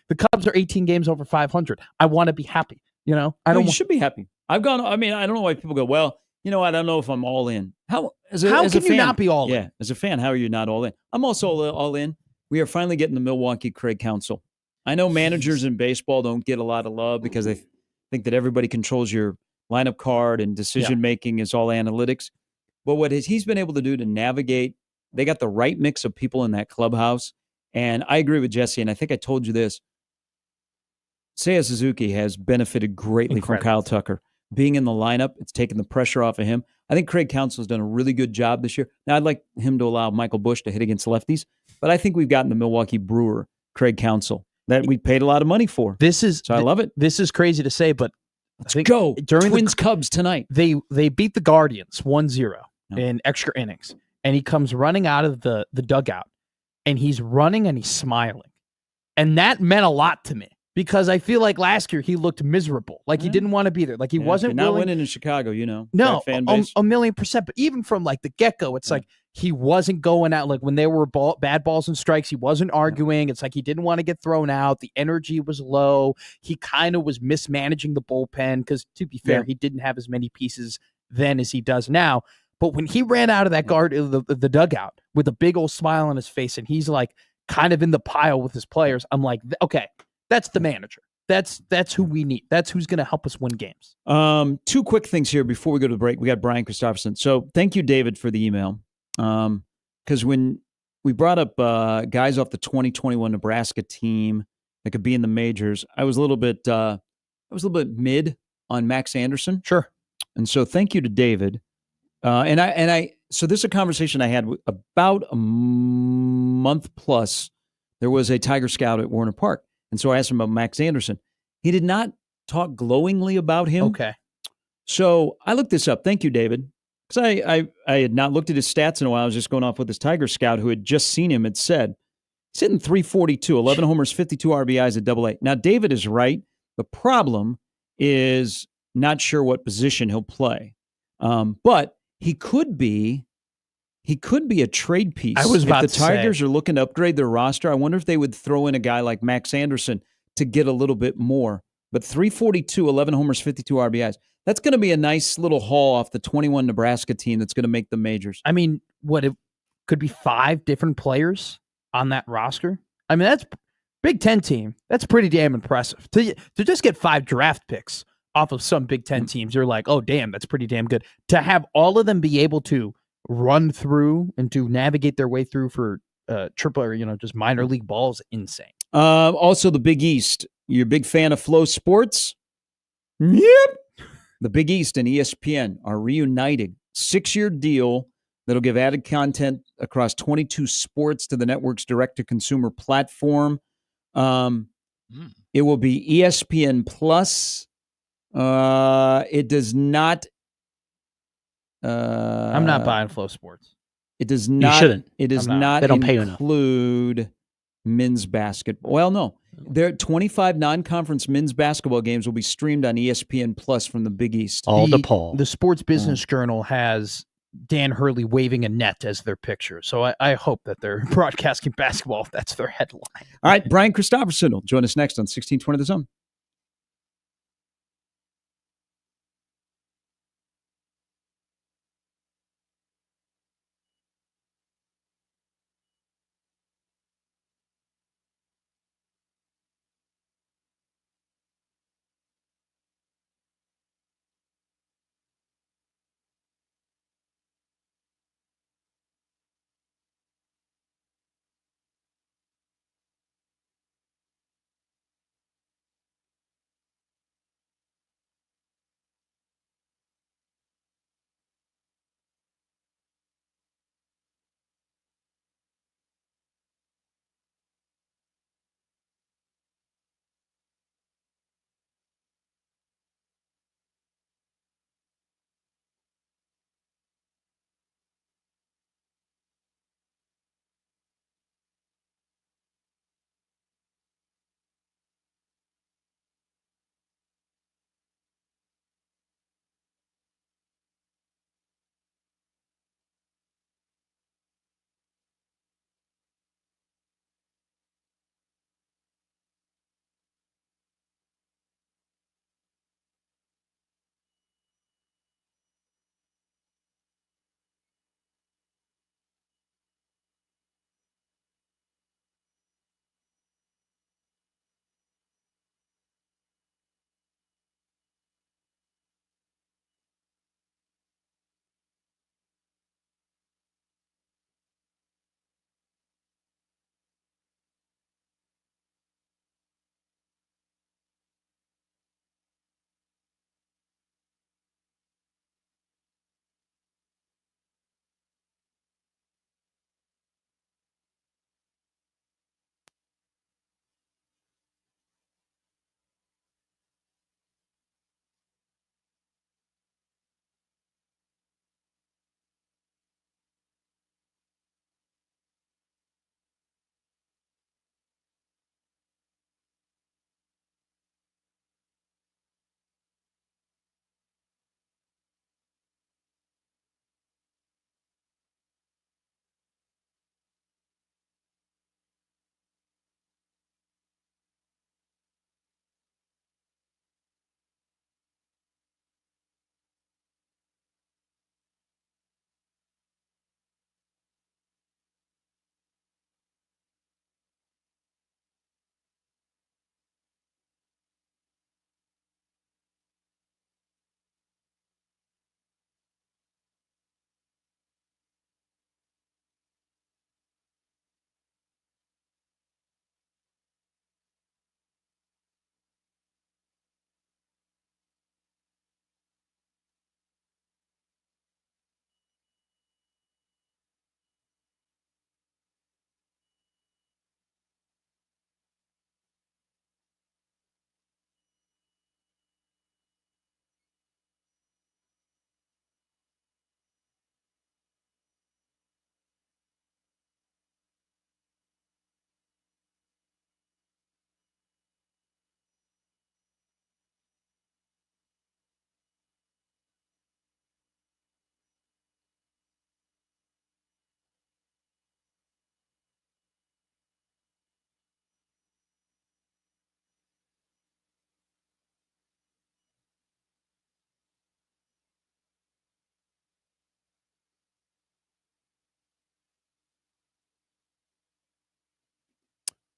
The Cubs are 18 games over 500. I want to be happy. You should be happy. I don't know why people go, well, I don't know if I'm all in. How can you not be all in? Yeah, as a fan, how are you not all in? I'm also all in. We are finally getting the Milwaukee Craig Council. I know managers in baseball don't get a lot of love because they think that everybody controls your lineup card and decision-making is all analytics. But what he's been able to do to navigate They got the right mix of people in that clubhouse. And I agree with Jesse, and I think I told you this. Seiya Suzuki has benefited greatly from Kyle Tucker. Being in the lineup, it's taken the pressure off of him. I think Craig Counsell's done a really good job this year. Now, I'd like him to allow Michael Busch to hit against lefties, but I think we've gotten the Milwaukee Brewer, Craig Counsell, that we paid a lot of money for. So I love it. This is crazy to say, but let's go. Twins Cubs tonight. They beat the Guardians 1-0 in extra innings, and he comes running out of the dugout, and he's running and he's smiling. And that meant a lot to me. Because I feel like last year he looked miserable, like he didn't want to be there, like he wasn't not winning in Chicago. No, fan base. 1,000,000%. But even from like the get go, it's like he wasn't going out. Like when there were bad balls and strikes, he wasn't arguing. It's like he didn't want to get thrown out. The energy was low. He kind of was mismanaging the bullpen because, to be fair, he didn't have as many pieces then as he does now. But when he ran out of that the dugout with a big old smile on his face, and he's like kind of in the pile with his players, I'm like, okay. That's the manager. That's who we need. That's who's going to help us win games. 2 quick things here before we go to the break. We got Brian Christopherson. So thank you, David, for the email. Because when we brought up guys off the 2021 Nebraska team that could be in the majors, I was a little bit mid on Max Anderson. Sure. And so thank you to David. So this is a conversation I had about a month plus. There was a Tiger Scout at Warner Park. And so I asked him about Max Anderson. He did not talk glowingly about him. Okay. So I looked this up. Thank you, David. Because I had not looked at his stats in a while. I was just going off with this Tiger Scout who had just seen him. Had said he's hitting 342, 11 homers, 52 RBIs at AA. Now, David is right. The problem is not sure what position he'll play. But he could be a trade piece. I was about if the to say. Tigers are looking to upgrade their roster, I wonder if they would throw in a guy like Max Anderson to get a little bit more. But 342, 11 homers, 52 RBIs. That's going to be a nice little haul off the 21 Nebraska team that's going to make the majors. I mean, it could be 5 different players on that roster. I mean, that's Big Ten team. That's pretty damn impressive. To just get 5 draft picks off of some Big Ten teams, you're like, oh, damn, that's pretty damn good. To have all of them be able to run through and to navigate their way through for triple or just minor league ball is insane. Also, the Big East. You're a big fan of Flow Sports? Yep. The Big East and ESPN are reuniting. 6-year deal that'll give added content across 22 sports to the network's direct-to-consumer platform. It will be ESPN Plus. It does not. I'm not buying Flow Sports. It does not. You shouldn't. It does not They don't pay enough. include men's basketball. Well, no. There 25 non-conference men's basketball games will be streamed on ESPN Plus from the Big East. All DePaul. The Sports Business Journal has Dan Hurley waving a net as their picture. So I hope that they're broadcasting basketball if that's their headline. All right, Brian Christopherson will join us next on 1620 The Zone.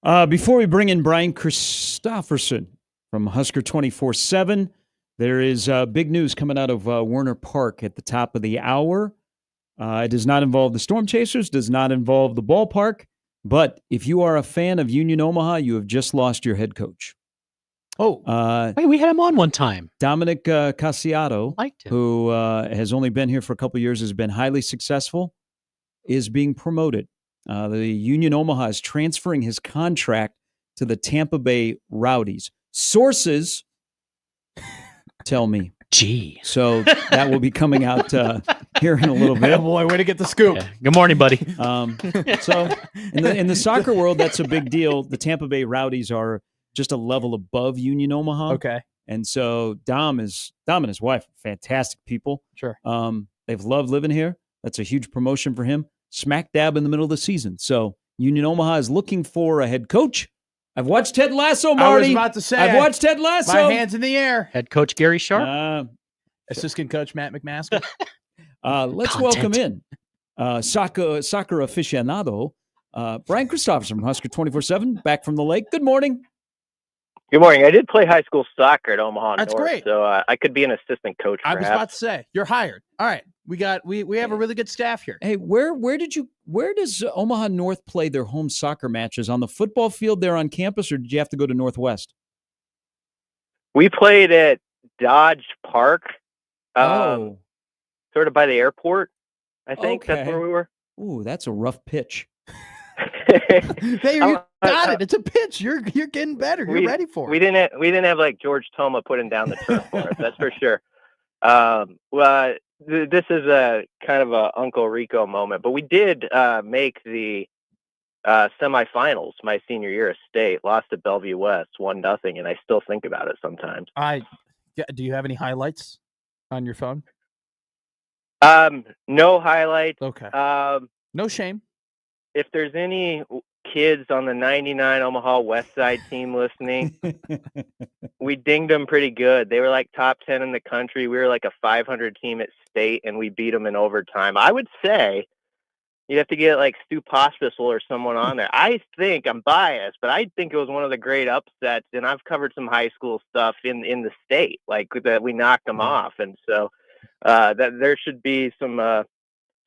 Before we bring in Brian Christopherson from Husker 24/7, there is big news coming out of Werner Park at the top of the hour. It does not involve the Storm Chasers, does not involve the ballpark, but if you are a fan of Union Omaha, you have just lost your head coach. Oh, wait, we had him on one time. Dominic Casiato, Liked him. who has only been here for a couple of years, has been highly successful, is being promoted. The Union Omaha is transferring his contract to the Tampa Bay Rowdies. Sources tell me. Gee. So that will be coming out here in a little bit. Boy, way to get the scoop. Yeah. Good morning, buddy. So in the soccer world, that's a big deal. The Tampa Bay Rowdies are just a level above Union Omaha. Okay. And so Dom and his wife, fantastic people. Sure. They've loved living here. That's a huge promotion for him. Smack dab in the middle of the season. So Union Omaha is looking for a head coach. I've watched Ted Lasso, Marty. I was about to say. I've watched Ted Lasso. My hands in the air. Head coach Gary Sharp. Assistant coach Matt McMaster. Let's welcome in soccer aficionado Brian Christopherson from Husker 24/7, back from the lake. Good morning. Good morning. I did play high school soccer at Omaha That's North, great. so I could be an assistant coach. I was perhaps. about to say, you're hired. All right. We have a really good staff here. Hey, where does Omaha North play their home soccer matches? On the football field there on campus, or did you have to go to Northwest? We played at Dodge Park, Oh, sort of by the airport. I think Okay. that's where we were. ooh, that's a rough pitch. There you got it. It's a pitch. You're getting better. You're ready for it. We didn't have like George Toma putting down the turf for us. That's for sure. Well, this is a kind of a Uncle Rico moment, but we did make the semifinals my senior year of state. Lost to Bellevue West 1-0, and I still think about it sometimes. Do you have any highlights on your phone? No highlights. Okay. No shame. If there's any kids on the 99 Omaha West Side team listening, we dinged them pretty good. They were like top 10 in the country. We were like a 500 team at state, and we beat them in overtime. I would say you'd have to get like Stu Pospisil or someone on there. I think I'm biased, but I think it was one of the great upsets, and I've covered some high school stuff in the state, like that we knocked them off. And so that there should be some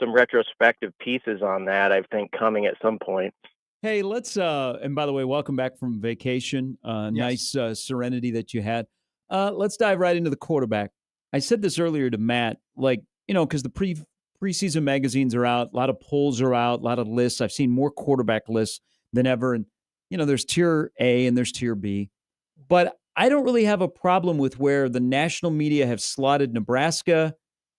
retrospective pieces on that, I think, coming at some point. Hey, let's and by the way, welcome back from vacation. Nice serenity that you had. Let's dive right into the quarterback. I said this earlier to Matt, because the preseason magazines are out, a lot of polls are out, a lot of lists. I've seen more quarterback lists than ever, and there's tier A and there's tier B. But I don't really have a problem with where the national media have slotted Nebraska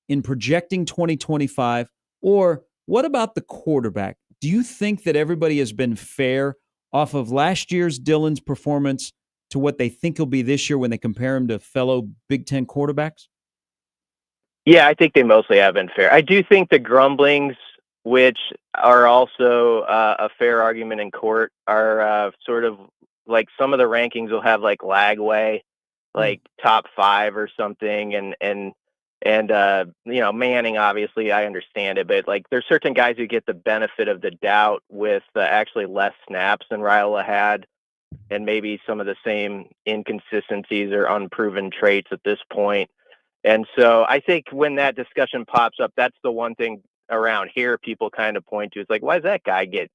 in projecting 2025. Or what about the quarterback? Do you think that everybody has been fair off of last year's Dylan's performance to what they think he'll be this year when they compare him to fellow Big Ten quarterbacks? Yeah, I think they mostly have been fair. I do think the grumblings, which are also a fair argument in court, are sort of like some of the rankings will have like Lagway, like top 5 or something, and Manning, obviously, I understand it, but like there's certain guys who get the benefit of the doubt with actually less snaps than Raiola had, and maybe some of the same inconsistencies or unproven traits at this point. And so I think when that discussion pops up, that's the one thing around here people kind of point to. It's like, why does that guy get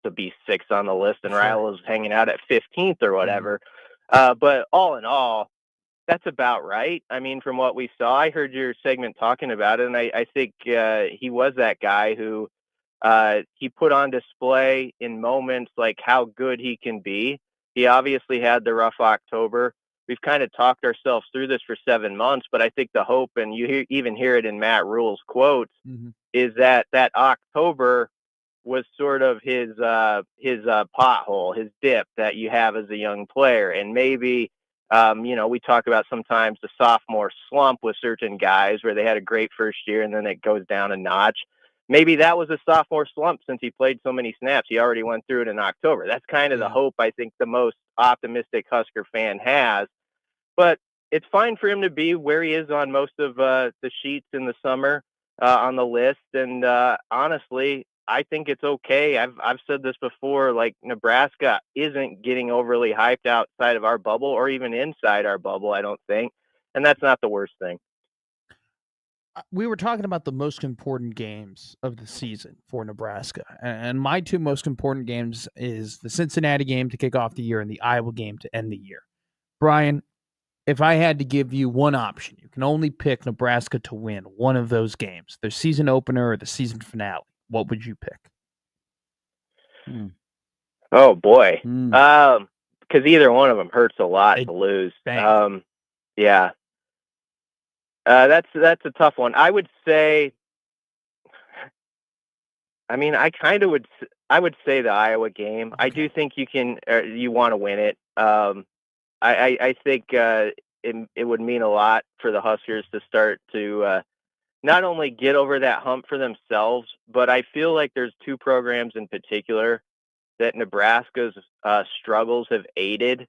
to be 6th on the list and Raiola's hanging out at 15th or whatever? But all in all, that's about right. I mean, from what we saw, I heard your segment talking about it, and I think he was that guy who he put on display in moments like how good he can be. He obviously had the rough October. We've kind of talked ourselves through this for 7 months, but I think the hope, and you even hear it in Matt Rule's quotes, is that October was sort of his pothole, his dip that you have as a young player. And maybe, we talk about sometimes the sophomore slump with certain guys where they had a great first year and then it goes down a notch. Maybe that was a sophomore slump since he played so many snaps. He already went through it in October. That's kind of the hope I think the most optimistic Husker fan has. But it's fine for him to be where he is on most of the sheets in the summer on the list. And honestly, I think it's okay. I've said this before, like Nebraska isn't getting overly hyped outside of our bubble or even inside our bubble, I don't think. And that's not the worst thing. We were talking about the most important games of the season for Nebraska. And my two most important games is the Cincinnati game to kick off the year and the Iowa game to end the year. Brian, if I had to give you one option, you can only pick Nebraska to win one of those games, their season opener or the season finale. What would you pick? Oh boy. Because either one of them hurts a lot to lose. Yeah. That's a tough one. I would say, I would say the Iowa game. Okay. I do think you want to win it. I think it would mean a lot for the Huskers to start to not only get over that hump for themselves, but I feel like there's two programs in particular that Nebraska's struggles have aided,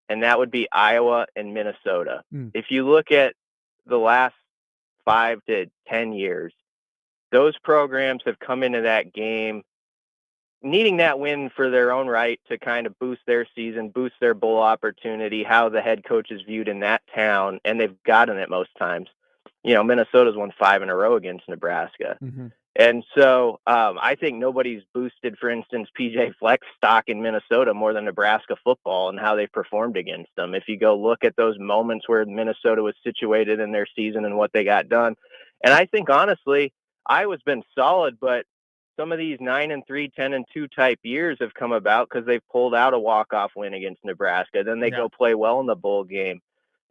and that would be Iowa and Minnesota. If you look at the last 5 to 10 years, those programs have come into that game needing that win for their own right to kind of boost their season, boost their bowl opportunity, how the head coach is viewed in that town, and they've gotten it most times. Minnesota's won 5 in a row against Nebraska. Mm-hmm. And so I think nobody's boosted, for instance, PJ Fleck's stock in Minnesota more than Nebraska football and how they've performed against them. If you go look at those moments where Minnesota was situated in their season and what they got done. And I think, honestly, Iowa's been solid, but some of these 9-3, 10-2 type years have come about because they've pulled out a walk-off win against Nebraska. Then they go play well in the bowl game.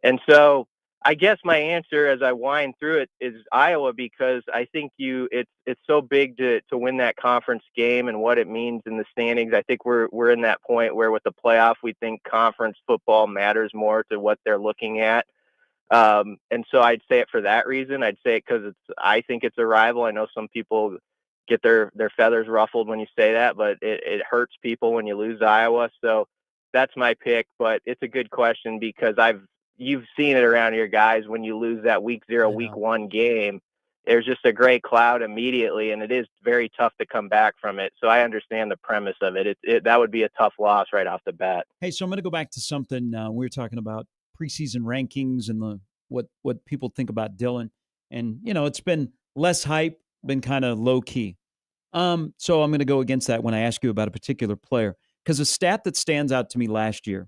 And so I guess my answer as I wind through it is Iowa, because I think it's so big to win that conference game and what it means in the standings. I think we're in that point where with the playoff, we think conference football matters more to what they're looking at. And so I'd say it for that reason. I'd say it because I think it's a rival. I know some people get their feathers ruffled when you say that, but it hurts people when you lose Iowa. So that's my pick, but it's a good question because you've seen it around here, guys. When you lose that week 0, week 1 game, there's just a gray cloud immediately, and it is very tough to come back from it. So I understand the premise of it. That would be a tough loss right off the bat. Hey, so I'm going to go back to something we were talking about preseason rankings and what people think about Dylan. And, it's been less hype, been kind of low key. So I'm going to go against that when I ask you about a particular player, because a stat that stands out to me last year,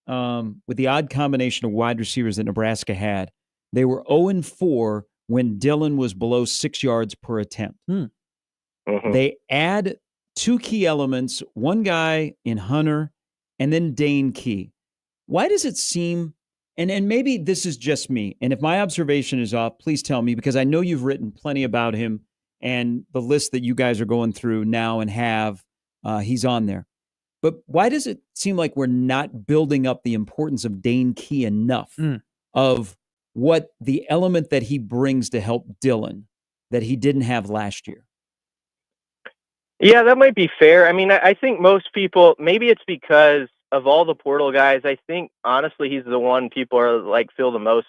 with the odd combination of wide receivers that Nebraska had, they were 0-4 when Dylan was below 6 yards per attempt. Mm-hmm. They add 2 key elements, one guy in Hunter and then Dane Key. Why does it seem, and maybe this is just me, and if my observation is off, please tell me, because I know you've written plenty about him and the list that you guys are going through now and he's on there. But why does it seem like we're not building up the importance of Dane Key enough of what the element that he brings to help Dylan that he didn't have last year? Yeah, that might be fair. I mean, I think most people, maybe it's because of all the portal guys, I think, honestly, he's the one people are feel the most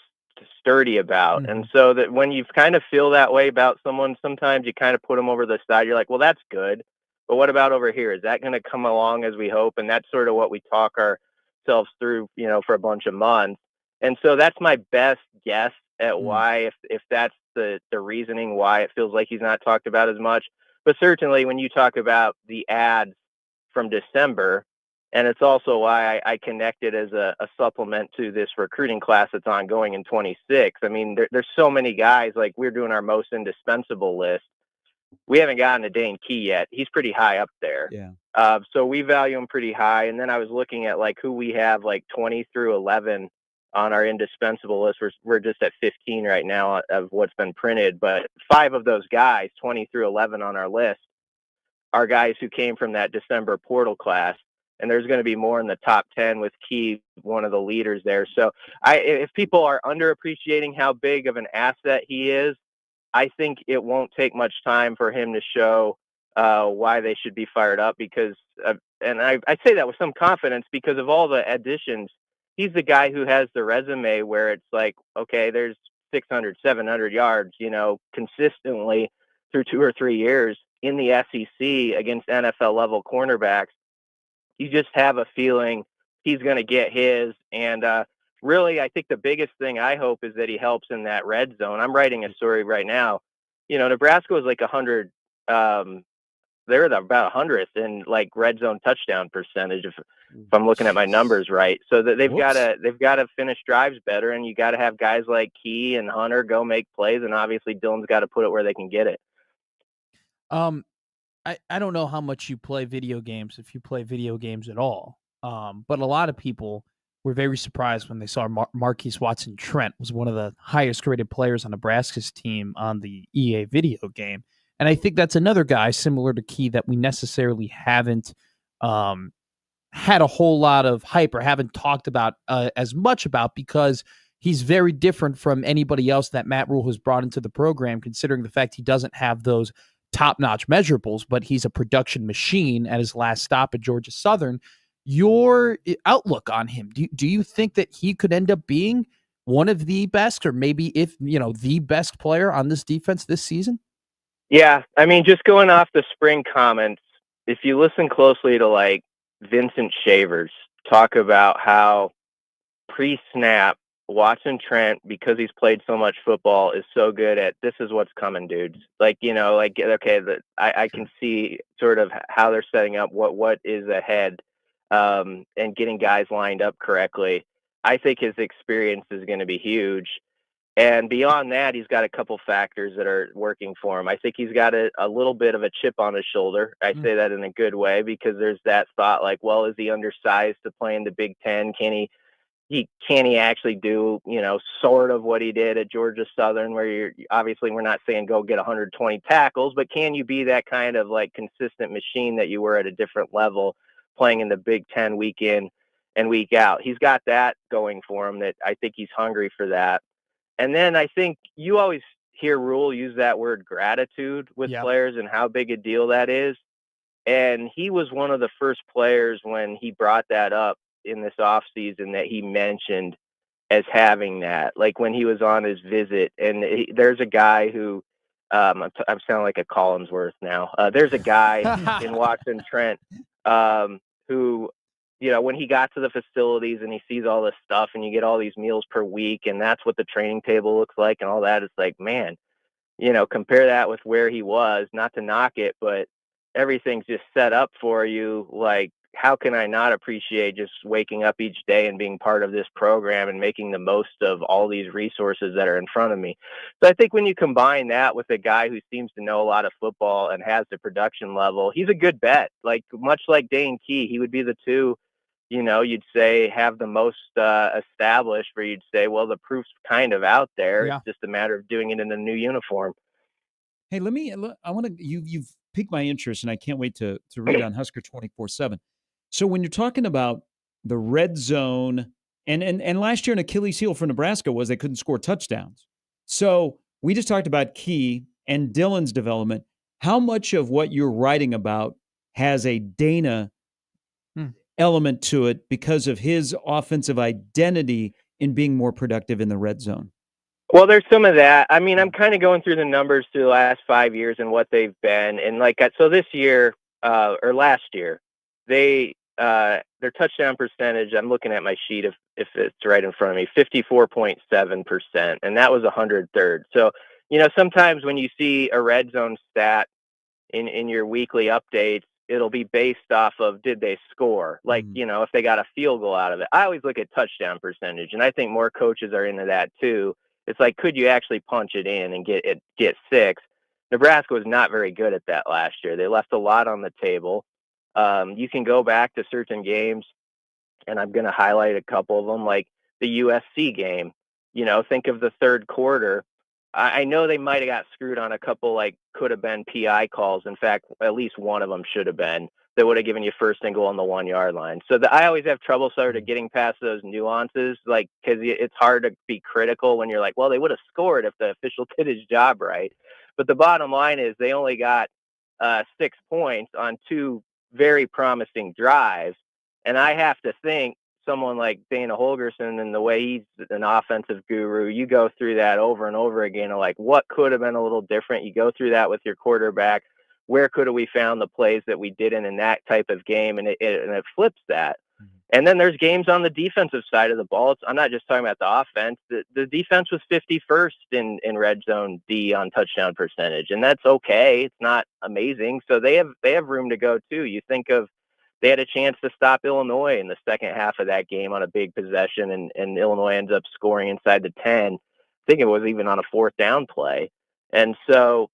sturdy about. Mm-hmm. And so that when you kind of feel that way about someone, sometimes you kind of put them over the side. You're like, well, that's good. But what about over here? Is that going to come along as we hope? And that's sort of what we talk ourselves through, for a bunch of months. And so that's my best guess at why, if that's the reasoning why it feels like he's not talked about as much. But certainly when you talk about the ads from December, and it's also why I connected as a supplement to this recruiting class that's ongoing in 26. I mean, there's so many guys, we're doing our most indispensable list. We haven't gotten to Dane Key yet. He's pretty high up there. Yeah. So we value him pretty high. And then I was looking at who we have 20 through 11 on our indispensable list. We're just at 15 right now of what's been printed. But 5 of those guys, 20 through 11 on our list, are guys who came from that December portal class. And there's going to be more in the top 10 with Key, one of the leaders there. So if people are underappreciating how big of an asset he is, I think it won't take much time for him to show why they should be fired up because, and I say that with some confidence because of all the additions. He's the guy who has the resume where it's okay, there's 600, 700 yards, consistently through 2 or 3 years in the SEC against NFL level cornerbacks, you just have a feeling he's going to get his. And really, I think the biggest thing I hope is that he helps in that red zone. I'm writing a story right now. Nebraska was like 100. They're about 100th in like red zone touchdown percentage, if I'm looking at my numbers right. So that they've got to finish drives better, and you got to have guys like Key and Hunter go make plays, and obviously Dylan's got to put it where they can get it. I don't know how much you play video games, if you play video games at all. But a lot of people were very surprised when they saw Marquise Watson-Trent was one of the highest rated players on Nebraska's team on the EA video game. And I think that's another guy similar to Key that we necessarily haven't had a whole lot of hype or haven't talked about as much about, because he's very different from anybody else that Matt Rule has brought into the program, considering the fact he doesn't have those top-notch measurables, but he's a production machine at his last stop at Georgia Southern. Your outlook on him, do you think that he could end up being one of the best, or maybe the best player on this defense this season? Yeah, I mean, just going off the spring comments, if you listen closely to like Vincent Shavers talk about how pre-snap Watson-Trent, because he's played so much football, is so good at this is what's coming, dudes. I can see sort of how they're setting up what is ahead, and getting guys lined up correctly. I think his experience is going to be huge. And beyond that, he's got a couple factors that are working for him. I think he's got a little bit of a chip on his shoulder. I say that in a good way, because there's that thought like, well, is he undersized to play in the Big Ten? Can he actually do, sort of what he did at Georgia Southern, where we're not saying go get 120 tackles, but can you be that kind of like consistent machine that you were at a different level playing in the Big Ten week in and week out? He's got that going for him, that I think he's hungry for that. And then I think you always hear Rule use that word gratitude with players and how big a deal that is. And he was one of the first players when he brought that up in this offseason that he mentioned as having that, like when he was on his visit. And there's a guy who, I'm sounding like a Collinsworth now. There's a guy in Watson-Trent who, when he got to the facilities and he sees all this stuff and you get all these meals per week and that's what the training table looks like and all that, it's like, man, compare that with where he was, not to knock it, but everything's just set up for you. Like, how can I not appreciate just waking up each day and being part of this program and making the most of all these resources that are in front of me? So I think when you combine that with a guy who seems to know a lot of football and has the production level, he's a good bet. Like, much like Dane Key, he would be the two, you'd say have the most established, where you'd say, well, the proof's kind of out there. Yeah. It's just a matter of doing it in a new uniform. Hey, you've piqued my interest, and I can't wait to read on Husker 24/7. So when you're talking about the red zone, and last year an Achilles heel for Nebraska was they couldn't score touchdowns. So we just talked about Key and Dylan's development. How much of what you're writing about has a Dana element to it because of his offensive identity in being more productive in the red zone? Well, there's some of that. I mean, I'm kind of going through the numbers through the last 5 years and what they've been. And so this year, or last year, their touchdown percentage, I'm looking at my sheet if it's right in front of me, 54.7%. And that was 103rd. So, sometimes when you see a red zone stat in your weekly updates, it'll be based off of, did they score? Like, if they got a field goal out of it. I always look at touchdown percentage, and I think more coaches are into that too. It's like, could you actually punch it in and get 6? Nebraska was not very good at that last year. They left a lot on the table. You can go back to certain games, and I'm going to highlight a couple of them, like the USC game. Think of the third quarter. I know they might have got screwed on a couple, could have been PI calls. In fact, at least one of them should have been. That would have given you first and goal on the 1 yard line. So I always have trouble sort of getting past those nuances, because it's hard to be critical when you're like, well, they would have scored if the official did his job right. But the bottom line is they only got 6 points on 2 very promising drives. And I have to think someone like Dana Holgerson, and the way he's an offensive guru, you go through that over and over again, like what could have been a little different. You go through that with your quarterback. where could have we found the plays that we didn't in that type of game, and it flips that. And then there's games on the defensive side of the ball. I'm not just talking about the offense. The defense was 51st in red zone D on touchdown percentage, and that's okay. It's not amazing. So they have room to go too. You think of, they had a chance to stop Illinois in the second half of that game on a big possession, and Illinois ends up scoring inside the 10. I think it was even on a fourth down play. And so,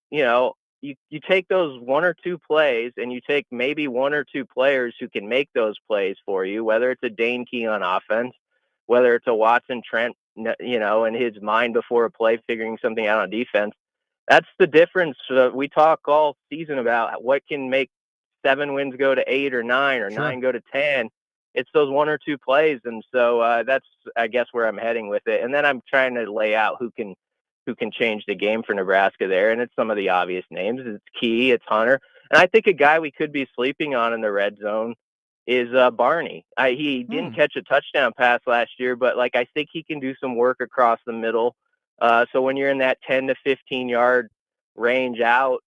you take those one or two plays, and you take maybe one or two players who can make those plays for you, whether it's a Dane Key on offense, whether it's a Watson Trent, in his mind before a play, figuring something out on defense. That's the difference. We talk all season about what can make 7 wins go to 8 or 9 or 9 go to 10. It's those one or two plays. And so that's, I guess, where I'm heading with it. And then I'm trying to lay out who can change the game for Nebraska there. And it's some of the obvious names. It's Key, it's Hunter. And I think a guy we could be sleeping on in the red zone is Barney. He didn't catch a touchdown pass last year, but I think he can do some work across the middle. So when you're in that 10 to 15 yard range out,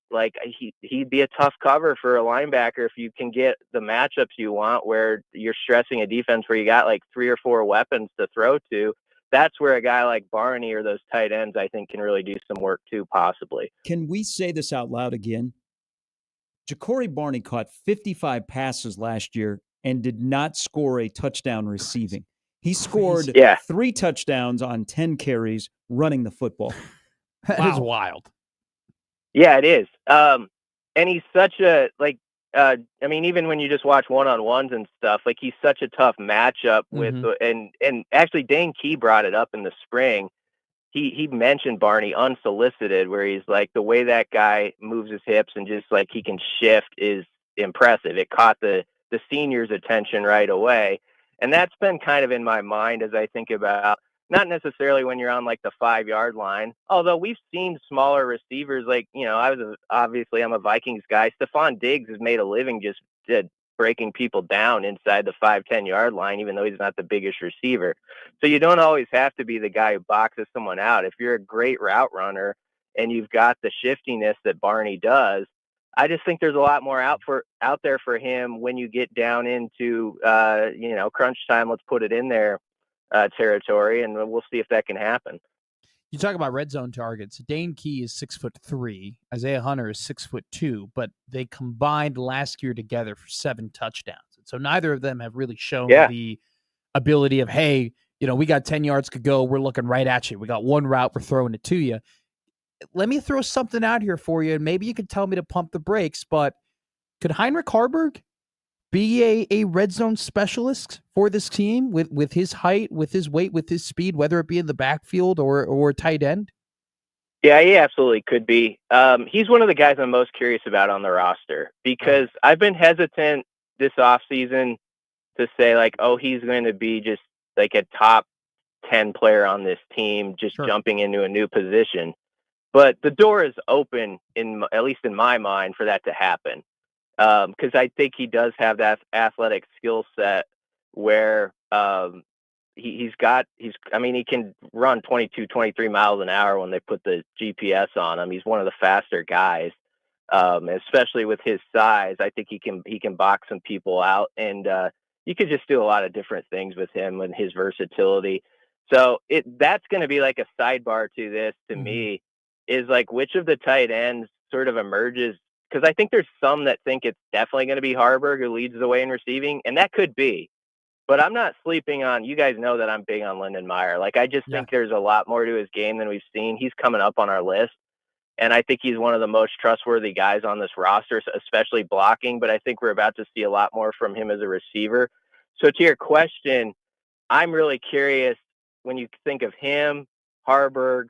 he'd be a tough cover for a linebacker if you can get the matchups you want, where you're stressing a defense where you got 3 or 4 weapons to throw to. That's where a guy like Barney or those tight ends, I think, can really do some work too, possibly. Can we say this out loud again? Ja'Cory Barney caught 55 passes last year and did not score a touchdown receiving. He scored 3 touchdowns on 10 carries running the football. That is wild. Yeah, it is. And he's such a, even when you just watch one-on-ones and stuff, he's such a tough matchup with, and actually Dane Key brought it up in the spring. He mentioned Barney unsolicited, where he's the way that guy moves his hips and just he can shift is impressive. It caught the seniors' attention right away. And that's been kind of in my mind as I think about, not necessarily when you're on the 5 yard line, although we've seen smaller receivers. I'm a Vikings guy. Stephon Diggs has made a living just breaking people down inside the 5-10 yard line, even though he's not the biggest receiver. So you don't always have to be the guy who boxes someone out. If you're a great route runner and you've got the shiftiness that Barney does, I just think there's a lot more out there for him when you get down into crunch time. Let's put it in there territory, and we'll see if that can happen. You talk about red zone targets. Dane Key is 6'3". Isaiah Hunter is 6'2", but they combined last year together for 7 touchdowns. So neither of them have really shown the ability of, hey, we got 10 yards to go. We're looking right at you. We got one route. We're throwing it to you. Let me throw something out here for you, and maybe you could tell me to pump the brakes, but could Heinrich Haarberg be a red zone specialist for this team with his height, with his weight, with his speed, whether it be in the backfield or tight end? Yeah, he absolutely could be. He's one of the guys I'm most curious about on the roster, because I've been hesitant this offseason to say he's going to be just a top 10 player on this team, just jumping into a new position. But the door is open, at least in my mind, for that to happen. Because I think he does have that athletic skill set where he can run 22, 23 miles an hour when they put the GPS on him. He's one of the faster guys, especially with his size. I think he can box some people out, and you could just do a lot of different things with him and his versatility. So that's going to be a sidebar to this to me, is which of the tight ends sort of emerges. Because I think there's some that think it's definitely going to be Haarberg who leads the way in receiving, and that could be. But I'm not sleeping on, you guys know that I'm big on Lyndon Meyer. I just think there's a lot more to his game than we've seen. He's coming up on our list, and I think he's one of the most trustworthy guys on this roster, especially blocking. But I think we're about to see a lot more from him as a receiver. So to your question, I'm really curious when you think of him, Haarberg,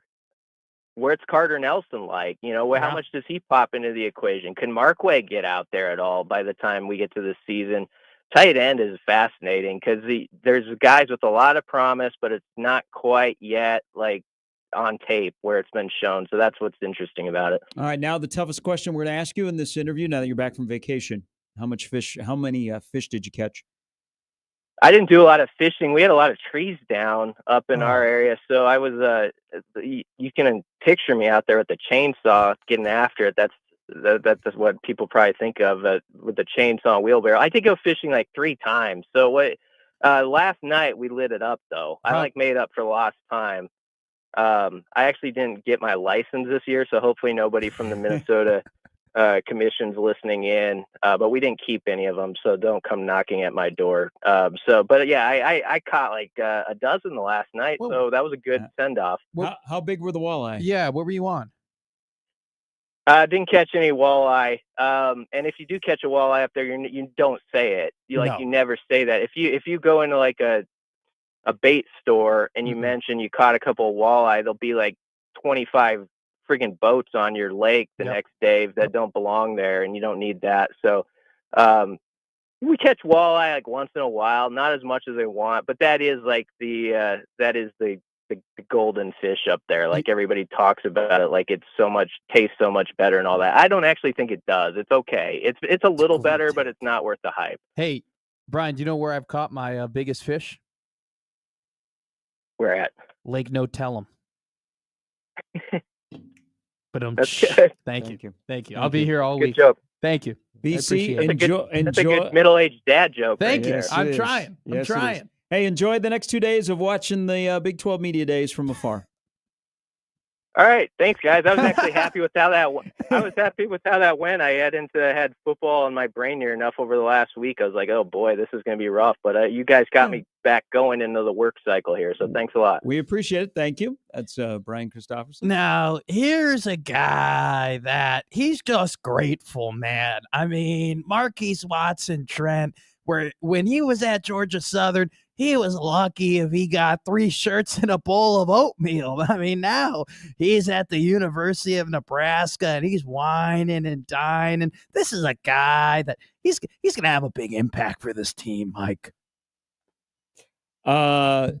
where's Carter Nelson like? How much does he pop into the equation? Can Markway get out there at all by the time we get to this season? Tight end is fascinating because there's guys with a lot of promise, but it's not quite yet on tape where it's been shown. So that's what's interesting about it. All right, now the toughest question we're going to ask you in this interview, now that you're back from vacation. How many fish did you catch? I didn't do a lot of fishing. We had a lot of trees down up in our area. So I was, you can picture me out there with the chainsaw getting after it. That's That's what people probably think of with the chainsaw and wheelbarrow. I did go fishing like 3 times. So last night we lit it up though. I made up for lost time. I actually didn't get my license this year, so hopefully nobody from the Minnesota commission's listening in. But we didn't keep any of them, so don't come knocking at my door. But yeah, I caught like a dozen the last night, so that was a good send off. How big were the walleye? Yeah, what were you on? Didn't catch any walleye. And if you do catch a walleye up there, you don't say it. You never say that. If you go into like a bait store and you mention you caught a couple of walleye, there'll be like 25 friggin' boats on your lake the next day that don't belong there, and you don't need that. So we catch walleye like once in a while, not as much as they want, but that is like the golden fish up there. Like everybody talks about it like tastes so much better and all that. I don't actually think it does. It's okay. It's a little better, but it's not worth the hype. Hey, Brian, do you know where I've caught my biggest fish? Where at? Lake No Tell 'em. But that's good. Thank you. I'll be here all week. Good joke. Thank you. BC, that's a good middle-aged dad joke. Thank you. Yes, I'm trying. Hey, enjoy the next 2 days of watching the Big 12 Media Days from afar. All right, thanks, guys. I was actually happy with how that went. I had football in my brain near enough over the last week. I was like, oh boy, this is going to be rough. But you guys got me back going into the work cycle here, so thanks a lot. We appreciate it. Thank you. That's Brian Christopherson. Now, here's a guy that he's just grateful, man. I mean, Marquise Watson Trent, when he was at Georgia Southern, he was lucky if he got 3 shirts and a bowl of oatmeal. I mean, now he's at the University of Nebraska and he's whining and dining. This is a guy that he's going to have a big impact for this team, Mike. Let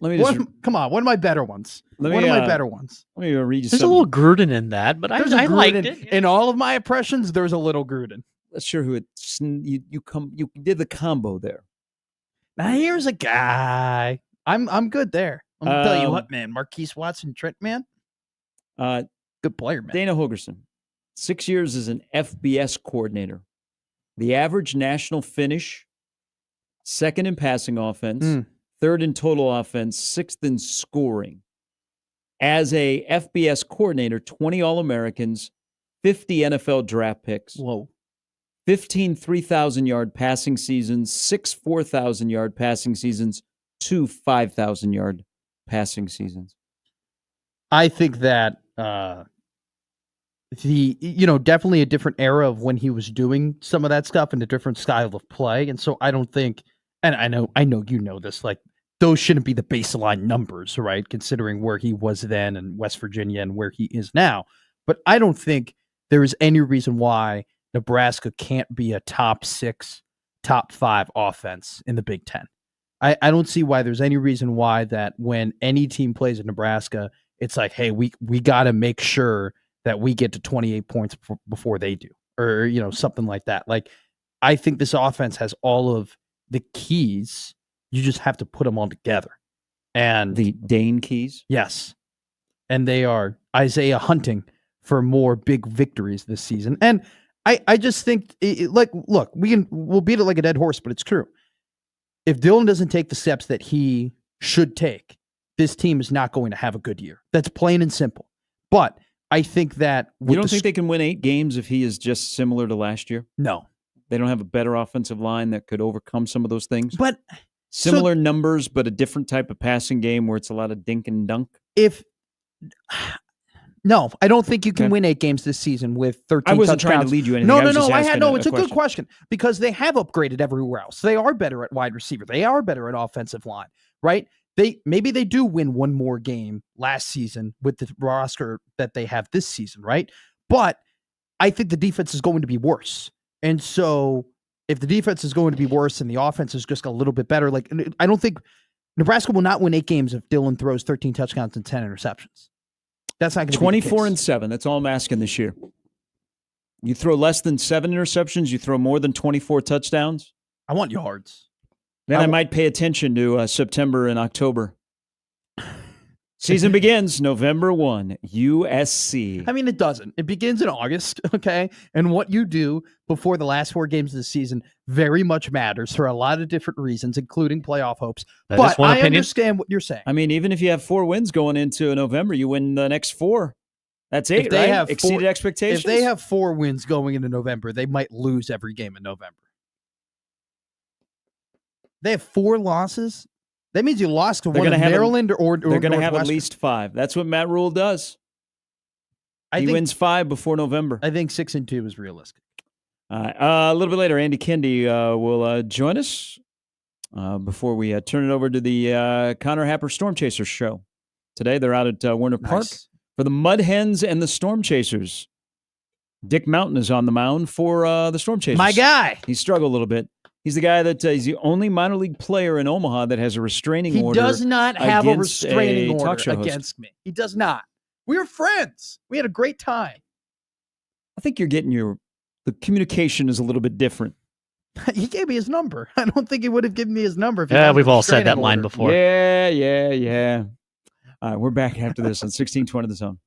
me just come on. One of my better ones. One of my better ones. Let me read you There's something. a little Gruden in that, but I liked it. In all of my impressions, there's a little Gruden. Not sure who you did the combo there. Now here's a guy. I'm good there. I'm gonna tell you what, man. Marquise Watson Trent, man. Good player, man. Dana Holgerson, 6 years as an FBS coordinator. The average national finish, 2nd in passing offense, 3rd in total offense, 6th in scoring. As a FBS coordinator, 20 All-Americans, 50 NFL draft picks. Whoa. 15 3,000-yard passing seasons, 6 4,000-yard passing seasons, 2 5,000-yard passing seasons. I think that definitely a different era of when he was doing some of that stuff and a different style of play. And so I don't think, and I know you know this, like those shouldn't be the baseline numbers, right? Considering where he was then in West Virginia and where he is now. But I don't think there is any reason why Nebraska can't be a top 6, top 5 offense in the Big Ten. I don't see why there's any reason why that when any team plays in Nebraska, it's like, hey, we got to make sure that we get to 28 points before they do, or something like that. Like, I think this offense has all of the keys. You just have to put them all together. And the Dane keys, yes, and they are Isaiah hunting for more big victories this season. And I just think, look, we'll beat it like a dead horse, but it's true. If Dylan doesn't take the steps that he should take, this team is not going to have a good year. That's plain and simple. But I think that you don't think they can win 8 games if he is just similar to last year? No. They don't have a better offensive line that could overcome some of those things? But similar numbers, but a different type of passing game where it's a lot of dink and dunk? No, I don't think you can win 8 games this season with 13 touchdowns. I wasn't trying to lead you anything. No. It's a good question because they have upgraded everywhere else. They are better at wide receiver. They are better at offensive line, right? Maybe they do win one more game last season with the roster that they have this season, right? But I think the defense is going to be worse. And so if the defense is going to be worse and the offense is just a little bit better, like I don't think Nebraska will not win 8 games if Dylan throws 13 touchdowns and 10 interceptions. That's not going to be 24 and 7. That's all I'm asking this year. You throw less than 7 interceptions, you throw more than 24 touchdowns. I want yards. Then I might pay attention to September and October. Season begins November 1, USC. I mean, it doesn't. It begins in August, okay? And what you do before the last 4 games of the season very much matters for a lot of different reasons, including playoff hopes. But I understand what you're saying. I mean, even if you have 4 wins going into November, you win the next 4. That's 8, if they right? Have exceeded expectations? If they have 4 wins going into November, they might lose every game in November. They have 4 losses. That means you lost to one of Maryland or they're going to have at least 5. That's what Matt Rule does. He wins 5 before November. I think 6-2 is realistic. A little bit later, Andy Kendi will join us before we turn it over to the Connor Happer Storm Chasers show. Today, they're out at Werner Park for the Mud Hens and the Storm Chasers. Dick Mountain is on the mound for the Storm Chasers. My guy. He struggled a little bit. He's the guy that he's the only minor league player in Omaha that has a restraining order. He does not have a restraining order against against me. He does not. We were friends. We had a great time. I think you're getting the communication is a little bit different. He gave me his number. I don't think he would have given me his number. If yeah, we've all said that line before. Yeah. All right, we're back after this on 1620 The Zone.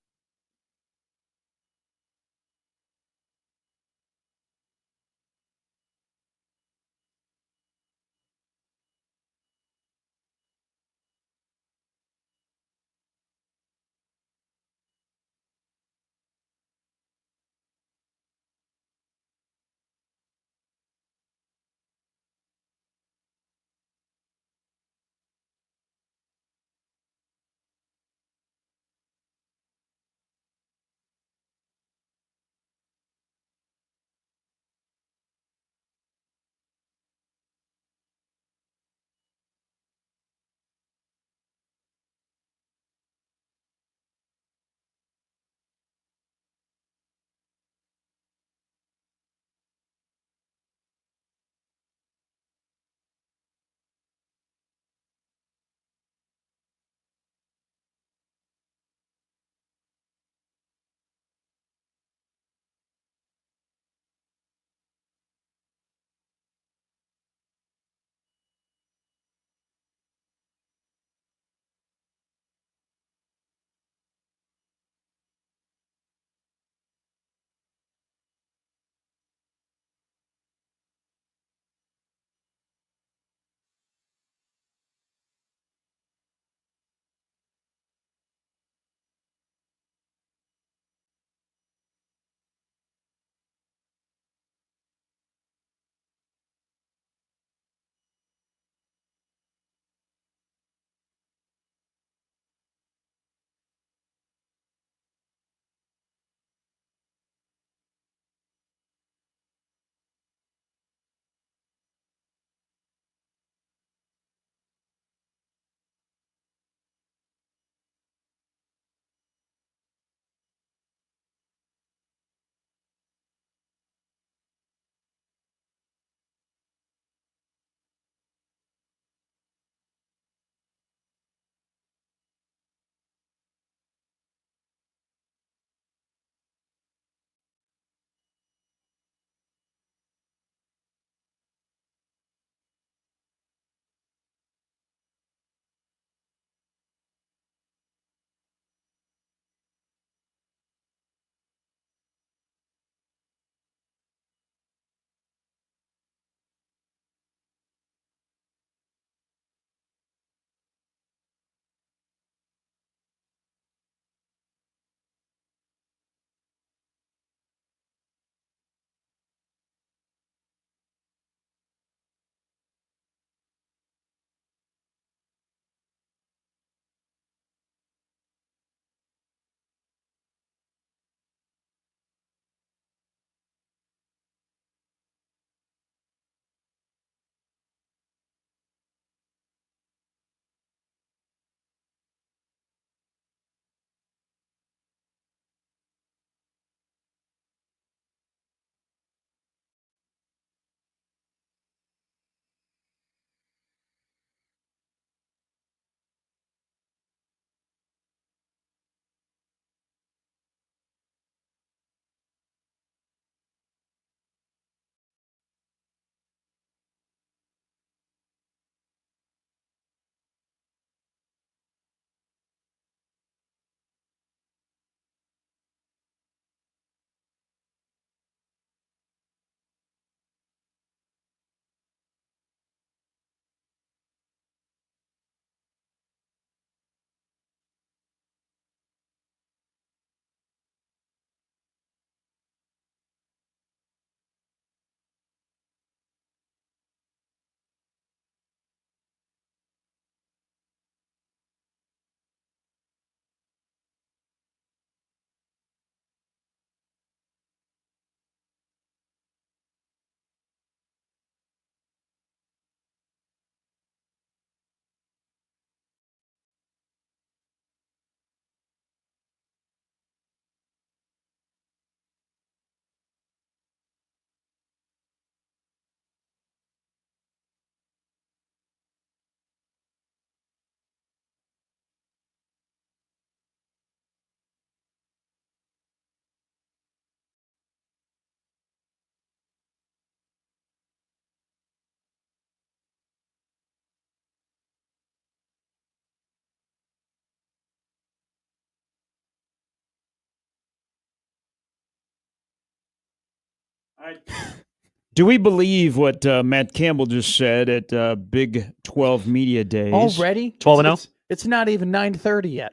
Do we believe what Matt Campbell just said at Big 12 Media Days? Already 12-0? It's not even 9:30 yet.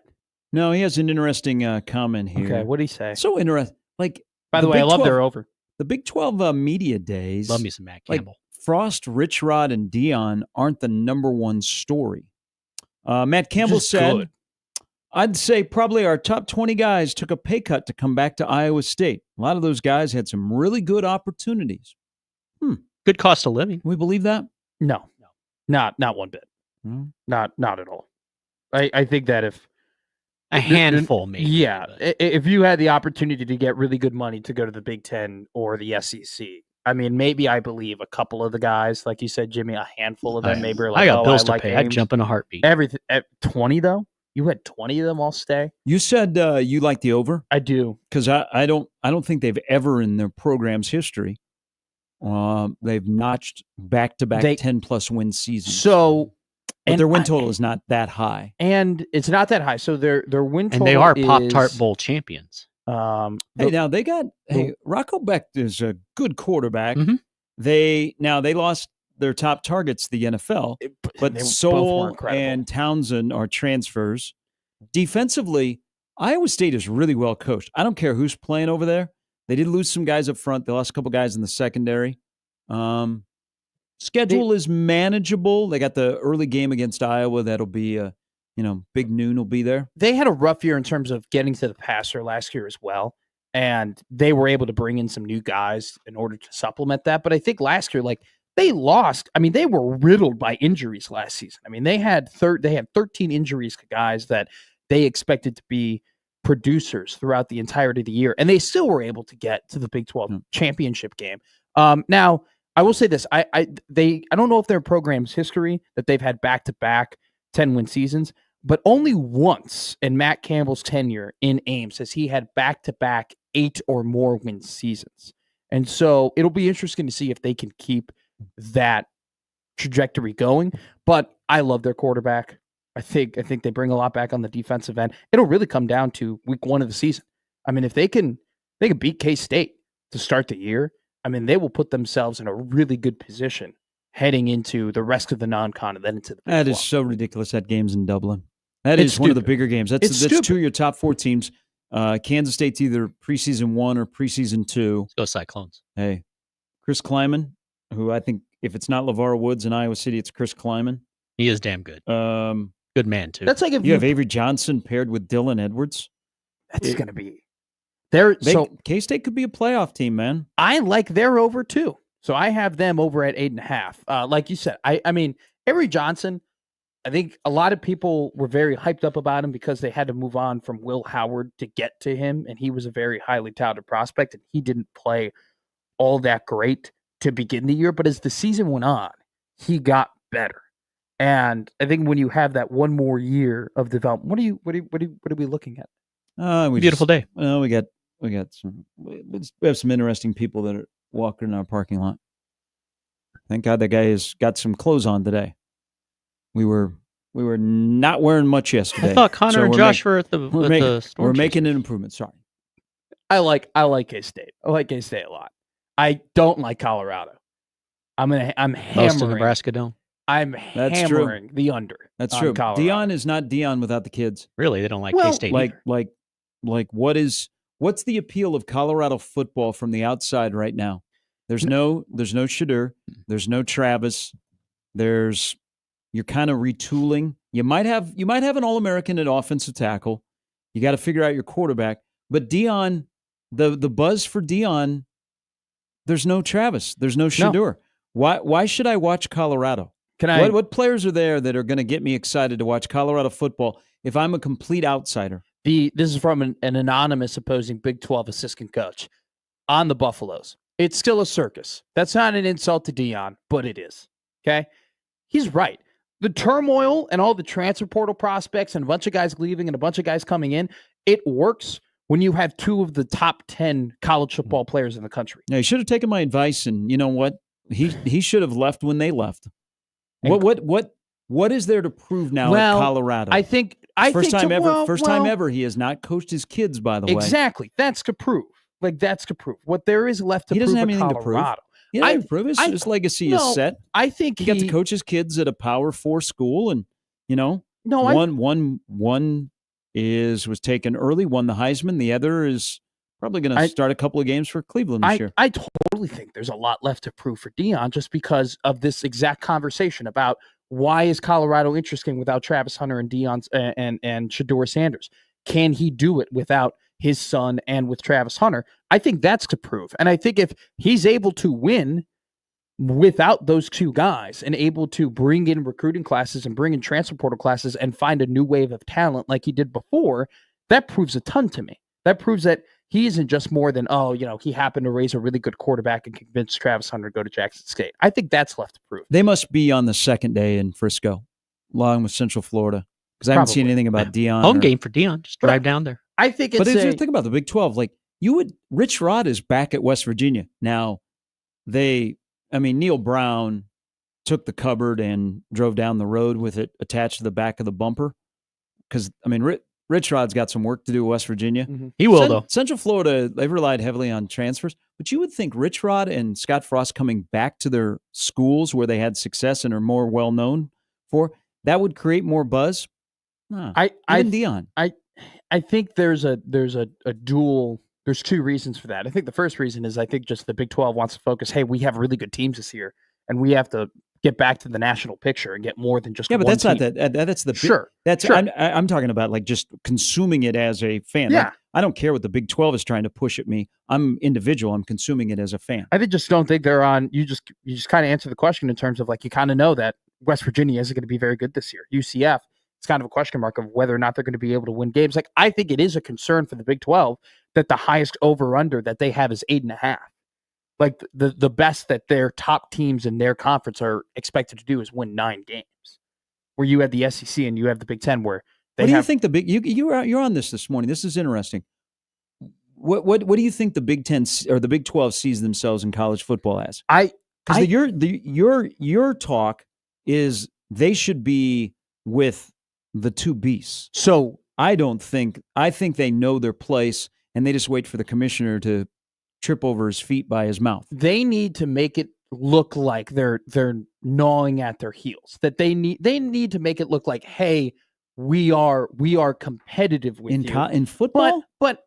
No, he has an interesting comment here. Okay, what did he say? So interesting. Like, By the way, Big I love 12 their over. The Big 12 Media Days. Love me some Matt Like, Campbell. Frost, Rich Rod, and Dion aren't the number one story. Matt Campbell Just said, good. I'd say probably our top 20 guys took a pay cut to come back to Iowa State. A lot of those guys had some really good opportunities. Good cost of living. Can we believe that? No, not one bit. No. Not at all. I think that if A handful, maybe. yeah, but- if you had the opportunity to get really good money to go to the Big Ten or the SEC, I mean, maybe I believe a couple of the guys, like you said, Jimmy, a handful of them, maybe are like, I got oh, bills I to like pay. I'd games. jump in a heartbeat. Everything. 20 though. You had 20 of them all stay. You said you like the over? I do. Because I don't think they've ever in their program's history they've notched back-to-back 10-plus win seasons. So, but their win total is not that high. And it's not that high. So their win total And they are is, Pop-Tart Bowl champions. Hey, now they got Rocco Beck is a good quarterback. Mm-hmm. They lost their top targets to the NFL, but they both were Sowell incredible. and Townsend are transfers. Defensively, Iowa State is really well coached. I don't care who's playing over there. They did lose some guys up front. They lost a couple guys in the secondary. Schedule is manageable. They got the early game against Iowa. That'll be big noon will be there. They had a rough year in terms of getting to the passer last year as well. And they were able to bring in some new guys in order to supplement that. But I think last year, like, they lost. I mean, they were riddled by injuries last season. I mean, they had 13 injuries to guys that they expected to be producers throughout the entirety of the year, and they still were able to get to the Big 12 championship game. Now, I will say this: I don't know if their program's history that they've had back-to-back 10-win seasons, but only once in Matt Campbell's tenure in Ames has he had back-to-back 8 or more win seasons. And so it'll be interesting to see if they can keep that trajectory going. But I love their quarterback. I think they bring a lot back on the defensive end. It'll really come down to week 1 of the season. I mean, if they can beat K-State to start the year, I mean, they will put themselves in a really good position heading into the rest of the non-con and then into the Big That 12. is so ridiculous. That game's in Dublin. That It's is one of the stupid. bigger games. That's stupid. 2 of your top 4 teams. Kansas State's either preseason 1 or preseason 2. Let's go Cyclones. Hey, Chris Kleiman, who I think if it's not LeVar Woods in Iowa City, it's Chris Kleiman. He is damn good. Good man, too. That's like if You have Avery Johnson paired with Dylan Edwards. That's going to be there. So K-State could be a playoff team, man. I like their over too. So I have them over at 8.5. Like you said, I mean, Avery Johnson, I think a lot of people were very hyped up about him because they had to move on from Will Howard to get to him. And he was a very highly touted prospect, and he didn't play all that great to begin the year. But as the season went on, he got better. And I think when you have that one more year of development, what are we looking at? Beautiful day. Well, we have some interesting people that are walking in our parking lot. Thank God that guy has got some clothes on today. We were not wearing much yesterday. I thought Connor and Josh were at the storm. We're making an improvement. Sorry. I like K-State. I like K-State a lot. I don't like Colorado. I'm hammering. Most of Nebraska don't. I'm That's hammering true. the under. That's on true. Colorado. Dion is not Dion without the kids. Really, they don't like Well, K-State. Like what's the appeal of Colorado football from the outside right now? There's no Shadur, there's no Travis. You're kind of retooling. You might have an All-American at offensive tackle. You got to figure out your quarterback. But Dion, the buzz for Dion, there's no Travis, there's no Shadur. Why should I watch Colorado? What players are there that are going to get me excited to watch Colorado football if I'm a complete outsider? This is from an anonymous opposing Big 12 assistant coach on the Buffaloes. It's still a circus. That's not an insult to Dion, but it is. Okay? He's right. The turmoil and all the transfer portal prospects and a bunch of guys leaving and a bunch of guys coming in, it works when you have 2 of the top 10 college football players in the country. Yeah, he should have taken my advice, and you know what? He should have left when they left. What is there to prove now at Colorado? I think first time ever he has not coached his kids, by the way. Exactly. That's to prove. Like that's to prove. What there is left to He doesn't prove have at anything to prove. Colorado. He doesn't have to prove. His legacy is set. I think he got to coach his kids at a Power 4 school, and one was taken early, won the Heisman. The other is probably going to start a couple of games for Cleveland this year. I totally think there's a lot left to prove for Deion just because of this exact conversation about why is Colorado interesting without Travis Hunter and and Shedeur Sanders? Can he do it without his son and with Travis Hunter? I think that's to prove. And I think if he's able to win without those two guys and able to bring in recruiting classes and bring in transfer portal classes and find a new wave of talent like he did before, that proves a ton to me. That proves that he isn't just more than, he happened to raise a really good quarterback and convince Travis Hunter to go to Jackson State. I think that's left to prove. They must be on the second day in Frisco, along with Central Florida, because I haven't seen anything about Deion. Home game for Deion. Just drive down there. I think it's think about the Big 12. Like Rich Rod is back at West Virginia. Now, Neil Brown took the cupboard and drove down the road with it attached to the back of the bumper. Because, Rich Rod's got some work to do with West Virginia. Mm-hmm. He will, though. Central Florida, they've relied heavily on transfers. But you would think Rich Rod and Scott Frost coming back to their schools where they had success and are more well-known for, that would create more buzz. Deion. I think there's two reasons for that. I think the first reason is I think just the Big 12 wants to focus, hey, we have really good teams this year, and we have to get back to the national picture and get more than just but one that's team. not that. That's the sure. That's sure. I'm talking about like just consuming it as a fan. Yeah. Like, I don't care what the Big 12 is trying to push at me. I'm individual. I'm consuming it as a fan. I just don't think they're on. You just kind of answer the question in terms of like you kind of know that West Virginia isn't going to be very good this year. UCF, it's kind of a question mark of whether or not they're going to be able to win games. Like I think it is a concern for the Big 12 that the highest over/under that they have is 8.5. Like the best that their top teams in their conference are expected to do is win 9 games. Where you have the SEC and you have the Big 10, where what do you think the big you're on this morning? This is interesting. What do you think the Big 10 or the Big 12 sees themselves in college football as? Because your talk is they should be with the two beasts. So I think they know their place and they just wait for the commissioner to trip over his feet by his mouth. They need to make it look like they're gnawing at their heels. That they need to make it look like, hey, we are competitive with you in football. But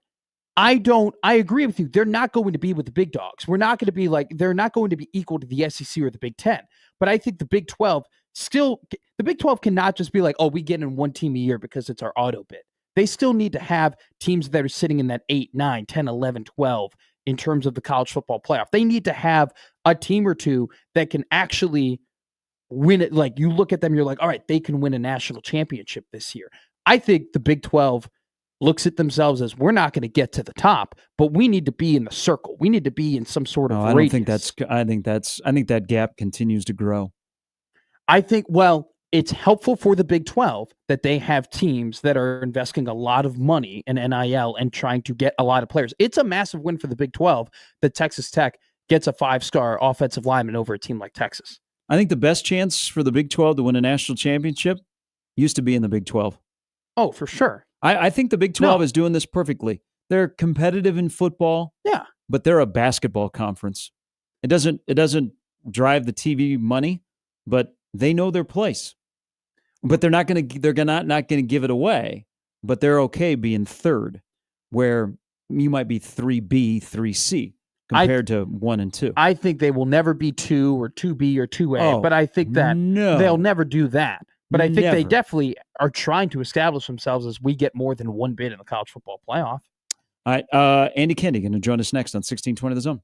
I agree with you. They're not going to be with the big dogs. We're not going to be like they're not going to be equal to the SEC or the Big 10. But I think the Big 12 the Big 12 cannot just be like, oh, we get in one team a year because it's our auto bid. They still need to have teams that are sitting in that 8, 9, 10, 11, 12 in terms of the college football playoff. They need to have a team or two that can actually win it. Like you look at them, you're like, all right, they can win a national championship this year. I think the Big 12 looks at themselves as we're not going to get to the top, but we need to be in the circle. We need to be in some sort of radius. I think that gap continues to grow. I think, it's helpful for the Big 12 that they have teams that are investing a lot of money in NIL and trying to get a lot of players. It's a massive win for the Big 12 that Texas Tech gets a 5-star offensive lineman over a team like Texas. I think the best chance for the Big 12 to win a national championship used to be in the Big 12. Oh, for sure. I think the Big 12 is doing this perfectly. They're competitive in football, but they're a basketball conference. It doesn't drive the TV money, but they know their place. But they're not going to give it away. But they're okay being third, where you might be 3B, 3C compared to 1 and 2. I think they will never be 2 or 2B or 2A. But I think that they'll never do that. But I think they definitely are trying to establish themselves as we get more than one bid in the college football playoff. All right, Andy Kendi going to join us next on 1620 The Zone.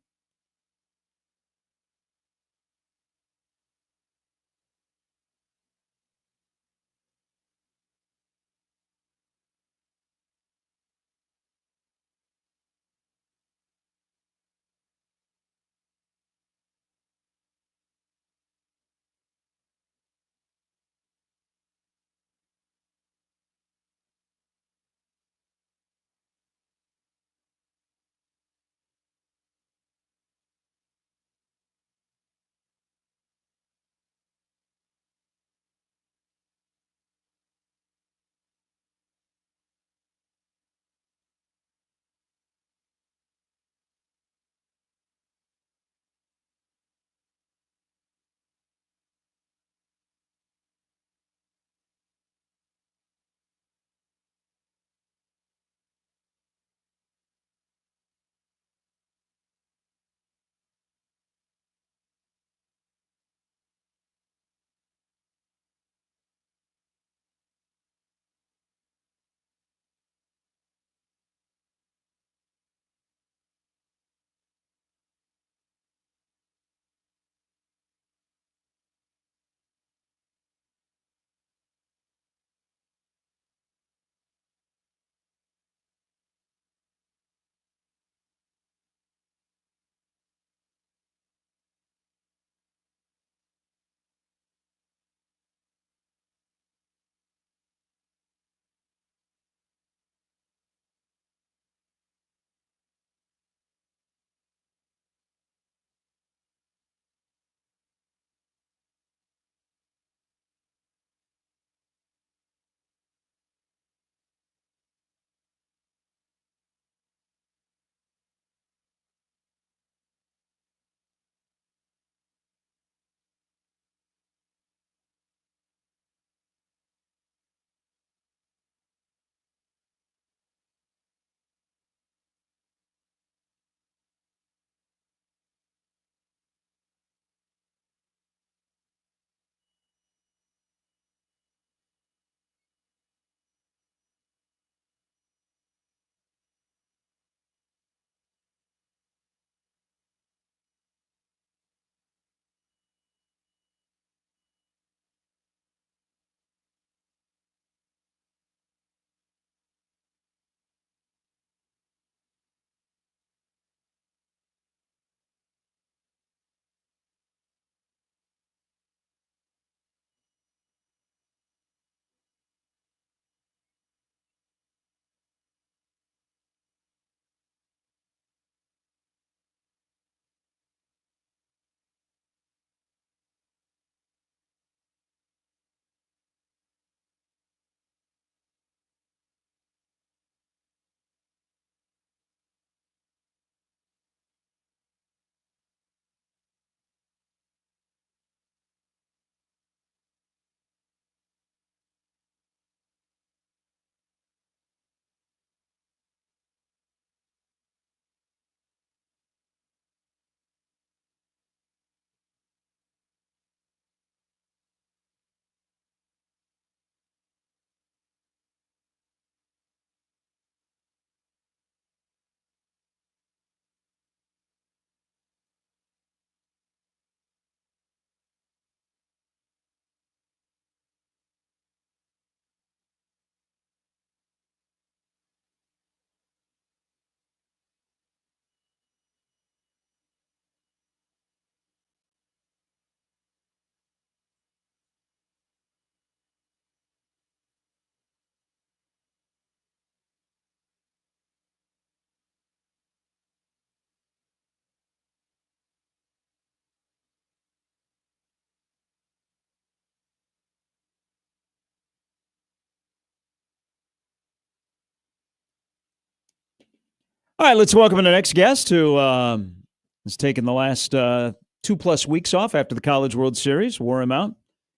All right, let's welcome our next guest who has taken the last 2+ weeks off after the College World Series, wore him out.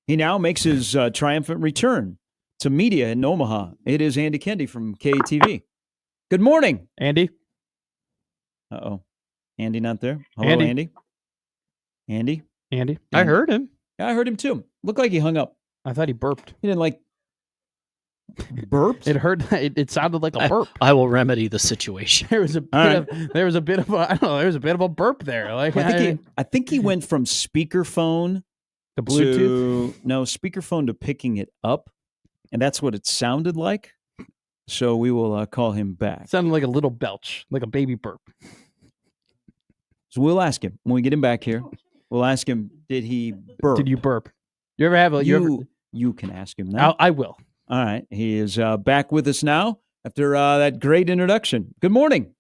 He now makes his triumphant return to media in Omaha. It is Andy Kendi from KTV. Good morning, Andy. Uh-oh. Andy not there? Hello, Andy. Andy? I heard him. Yeah, I heard him too. Looked like he hung up. I thought he burped. He didn't like burped? It sounded like a burp. I will remedy the situation. There was a bit of a burp there. Like I think he went from speakerphone the Bluetooth. speakerphone to picking it up, and that's what it sounded like. So we will call him back. Sounded like a little belch, like a baby burp. So we'll ask him when we get him back here. We'll ask him, did he burp? Did you burp? You ever have a you can ask him now. I will. All right. He is back with us now after that great introduction. Good morning.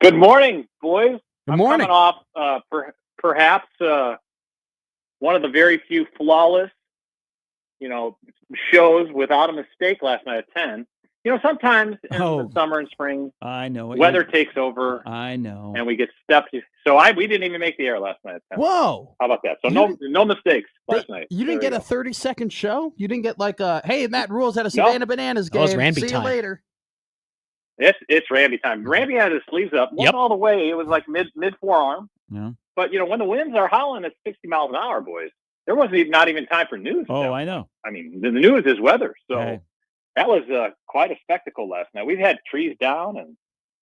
Good morning, boys. Good morning. I'm coming off perhaps one of the very few flawless, shows without a mistake last night at 10. Sometimes in the summer and spring, I know weather takes over. I know. And we get stepped. So we didn't even make the air last night at 10. Whoa. How about that? So no mistakes last night. You didn't get a 30-second show? You didn't get like hey, Matt Rule's at a Savannah Bananas game. That was Ramby See time. you later. It's Ramby time. Ramby had his sleeves up. Wasn't all the way. It was like mid forearm. Yeah. But when the winds are howling at 60 miles an hour, boys, there wasn't not even time for news. Oh, I know. I mean, the news is weather. So hey. That was quite a spectacle last night. We've had trees down and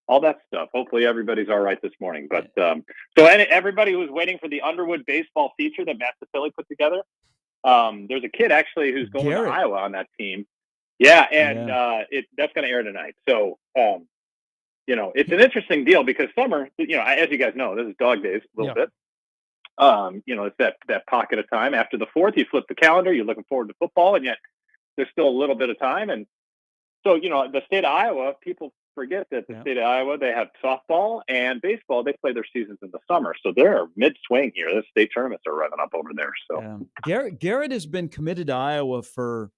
all that stuff. Hopefully everybody's all right this morning. But so everybody who was waiting for the Underwood baseball feature that Matt Sapilli put together, there's a kid actually who's going to Iowa on that team. Yeah, and that's going to air tonight. So, it's an interesting deal because summer, as you guys know, this is dog days a little bit. It's that pocket of time. After the 4th, you flip the calendar, you're looking forward to football, and yet there's still a little bit of time. And so, the state of Iowa, people forget that the state of Iowa, they have softball and baseball. They play their seasons in the summer. So they're mid-swing here. The state tournaments are running up over there. So Garrett has been committed to Iowa for,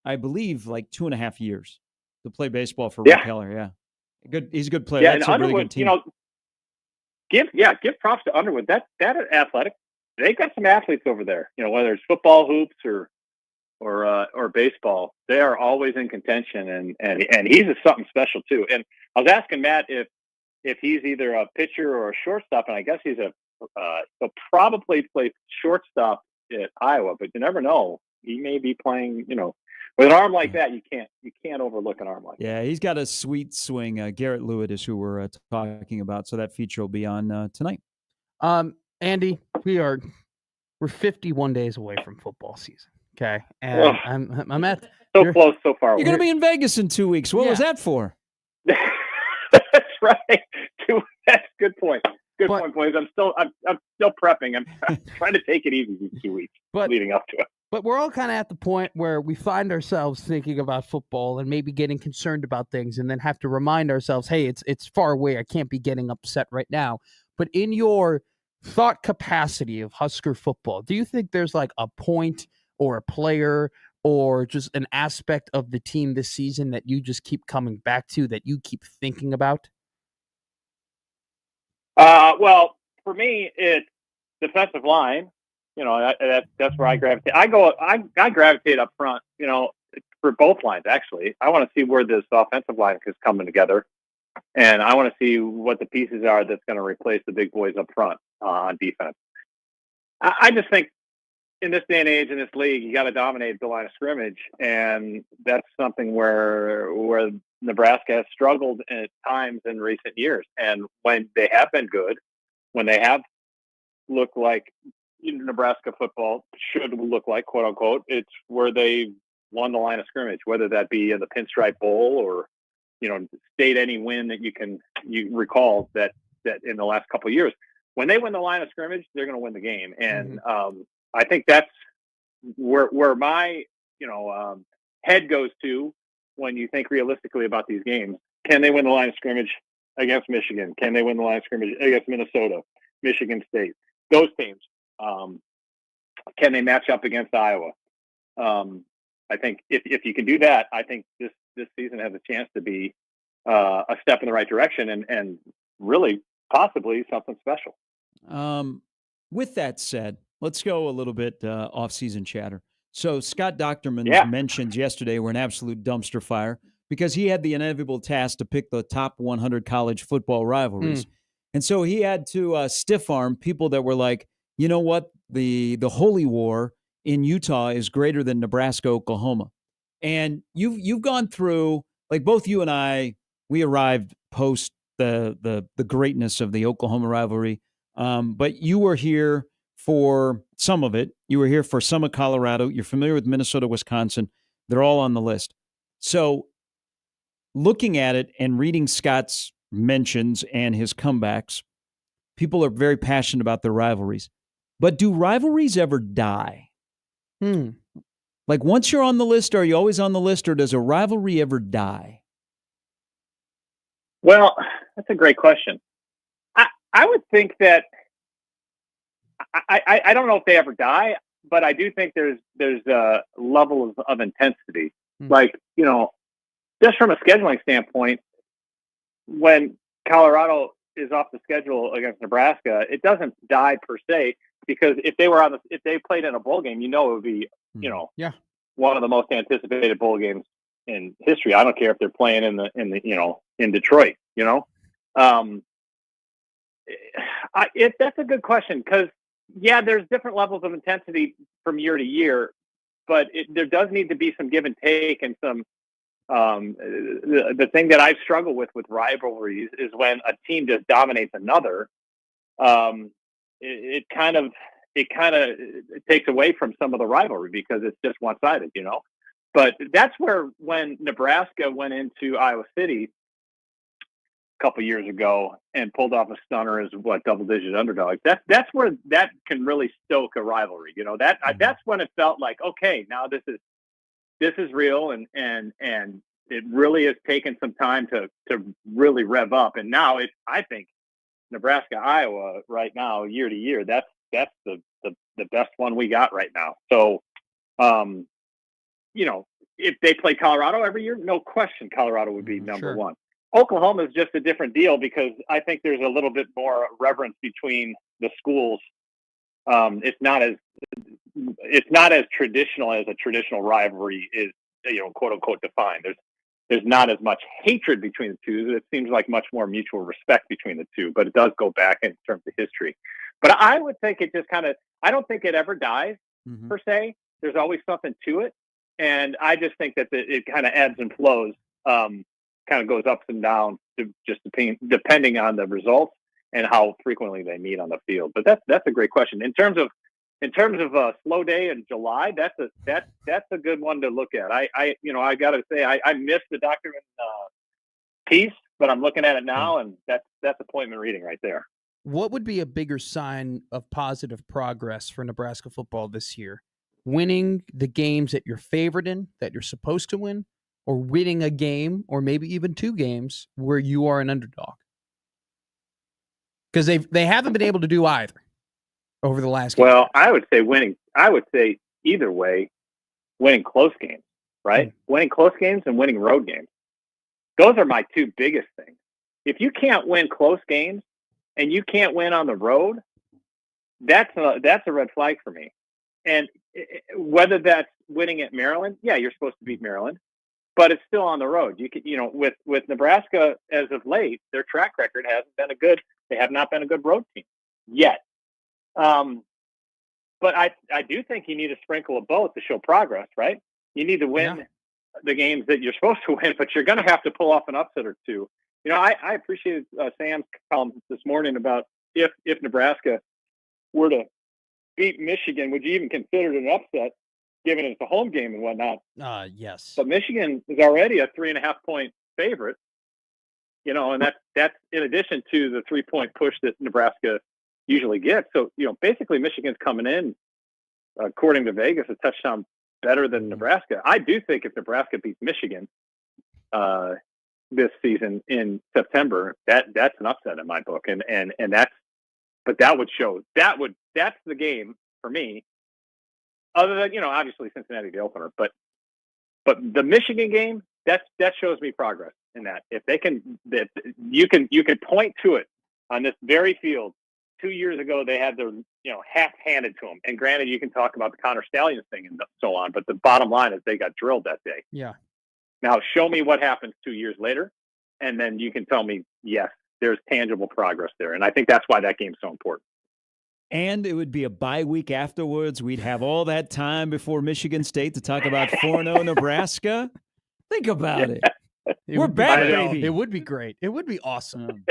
I believe, like 2.5 years to play baseball for Rick Heller. Yeah. Good. He's a good player. Yeah, That's and a really Underwood, good team. give props to Underwood. That athletic, they got some athletes over there, whether it's football hoops or baseball, they are always in contention, and he's something special too. And I was asking Matt if he's either a pitcher or a shortstop, and I guess he'll probably play shortstop at Iowa, but you never know. He may be playing, with an arm like that, you can't overlook an arm like that. Yeah, he's got a sweet swing. Garrett Lewitt is who we're talking about, so that feature will be on tonight. Andy, we're 51 days away from football season. Okay, and I'm at so close, so far away. You're going to be in Vegas in 2 weeks. What was that for? That's right. That's a good point. Good point, boys. I'm still prepping. I'm trying to take it easy these 2 weeks leading up to it. But we're all kind of at the point where we find ourselves thinking about football and maybe getting concerned about things, and then have to remind ourselves, hey, it's far away. I can't be getting upset right now. But in your thought capacity of Husker football, do you think there's like a point or a player or just an aspect of the team this season that you just keep coming back to, that you keep thinking about? Well, for me, it's defensive line. That's where I gravitate. I gravitate up front, for both lines, actually. I want to see where this offensive line is coming together, and I want to see what the pieces are that's going to replace the big boys up front on defense. I just think in this day and age, in this league, you got to dominate the line of scrimmage, and that's something where Nebraska has struggled at times in recent years. And when they have been good, when they have looked like Nebraska football should look like, quote unquote, it's where they won the line of scrimmage, whether that be in the Pinstripe Bowl or state any win that you recall that in the last couple of years. When they win the line of scrimmage, they're going to win the game, and I think that's where my head goes to when you think realistically about these games. Can they win the line of scrimmage against Michigan? Can they win the line of scrimmage against Minnesota, Michigan State? Those teams. Can they match up against Iowa? I think if you can do that, I think this season has a chance to be a step in the right direction and really possibly something special. With that said, let's go a little bit off-season chatter. So Scott Docterman's mentions yesterday were an absolute dumpster fire because he had the inevitable task to pick the top 100 college football rivalries. And so he had to stiff-arm people that were like, you know what, the holy war in Utah is greater than Nebraska-Oklahoma. And you've gone through, like both you and I, we arrived post the greatness of the Oklahoma rivalry. But you were here for some of it. You were here for some of Colorado. You're familiar with Minnesota, Wisconsin. They're all on the list. So looking at it and reading Scott's mentions and his comebacks, people are very passionate about their rivalries. But do rivalries ever die? Like once you're on the list, are you always on the list, or does a rivalry ever die? Well, that's a great question. I would think that I don't know if they ever die, but I do think there's a level of intensity. Like, just from a scheduling standpoint, when Colorado is off the schedule against Nebraska, it doesn't die per se, because if they played in a bowl game, it would be, one of the most anticipated bowl games in history. I don't care if they're playing in Detroit, that's a good question, because there's different levels of intensity from year to year, but there does need to be some give and take, and some the thing that I've struggled with rivalries is when a team just dominates another. It kind of takes away from some of the rivalry because it's just one-sided, But that's where, when Nebraska went into Iowa City a couple years ago and pulled off a stunner as double-digit underdog, that's where that can really stoke a rivalry. That's when it felt like, okay, now this is real, and it really has taken some time to really rev up. And now I think Nebraska, Iowa right now, year to year, that's the best one we got right now. So, if they play Colorado every year, no question, Colorado would be number one. Oklahoma is just a different deal, because I think there's a little bit more reverence between the schools. It's not as traditional as a traditional rivalry is, quote unquote, defined. There's not as much hatred between the two. It seems like much more mutual respect between the two, but it does go back in terms of history. But I would think it just I don't think it ever dies per se. There's always something to it. And I just think that it kind of ebbs and flows, kind of goes ups and downs, just depending on the results and how frequently they meet on the field. But that's a great question. In terms of a slow day in July, that's a good one to look at. I got to say, I missed the Docterman piece, but I'm looking at it now, and that's appointment reading right there. What would be a bigger sign of positive progress for Nebraska football this year? Winning the games that you're favored in, that you're supposed to win, or winning a game, or maybe even two games where you are an underdog? Because they haven't been able to do either over the last game. Well, I would say winning. I would say either way, winning close games, right? Winning close games and winning road games. Those are my two biggest things. If you can't win close games and you can't win on the road, that's a red flag for me. And whether that's winning at Maryland, you're supposed to beat Maryland, but it's still on the road. You can, with Nebraska as of late, their track record hasn't been they have not been a good road team yet. But I do think you need a sprinkle of both to show progress, right? You need to win the games that you're supposed to win, but you're going to have to pull off an upset or two. I appreciated Sam's column this morning about if Nebraska were to beat Michigan, would you even consider it an upset, given it's a home game and whatnot? Yes. But Michigan is already a 3.5-point favorite, and that's in addition to the 3-point push that Nebraska usually gets. So, basically Michigan's coming in, according to Vegas, a touchdown better than Nebraska. I do think if Nebraska beats Michigan this season in September, that's an upset in my book. And that's the game for me, other than, obviously Cincinnati, the opener, but the Michigan game, that shows me progress. in that. If they can, you can point to it on this very field. 2 years ago, they had their half handed to them. And granted, you can talk about the Connor Stallions thing and so on, but the bottom line is they got drilled that day. Yeah. Now show me what happens 2 years later, and then you can tell me, yes, there's tangible progress there. And I think that's why that game's so important. And it would be a bye week afterwards. We'd have all that time before Michigan State to talk about 4-0 Nebraska. Think about it. We're back, baby. It would be great. It would be awesome.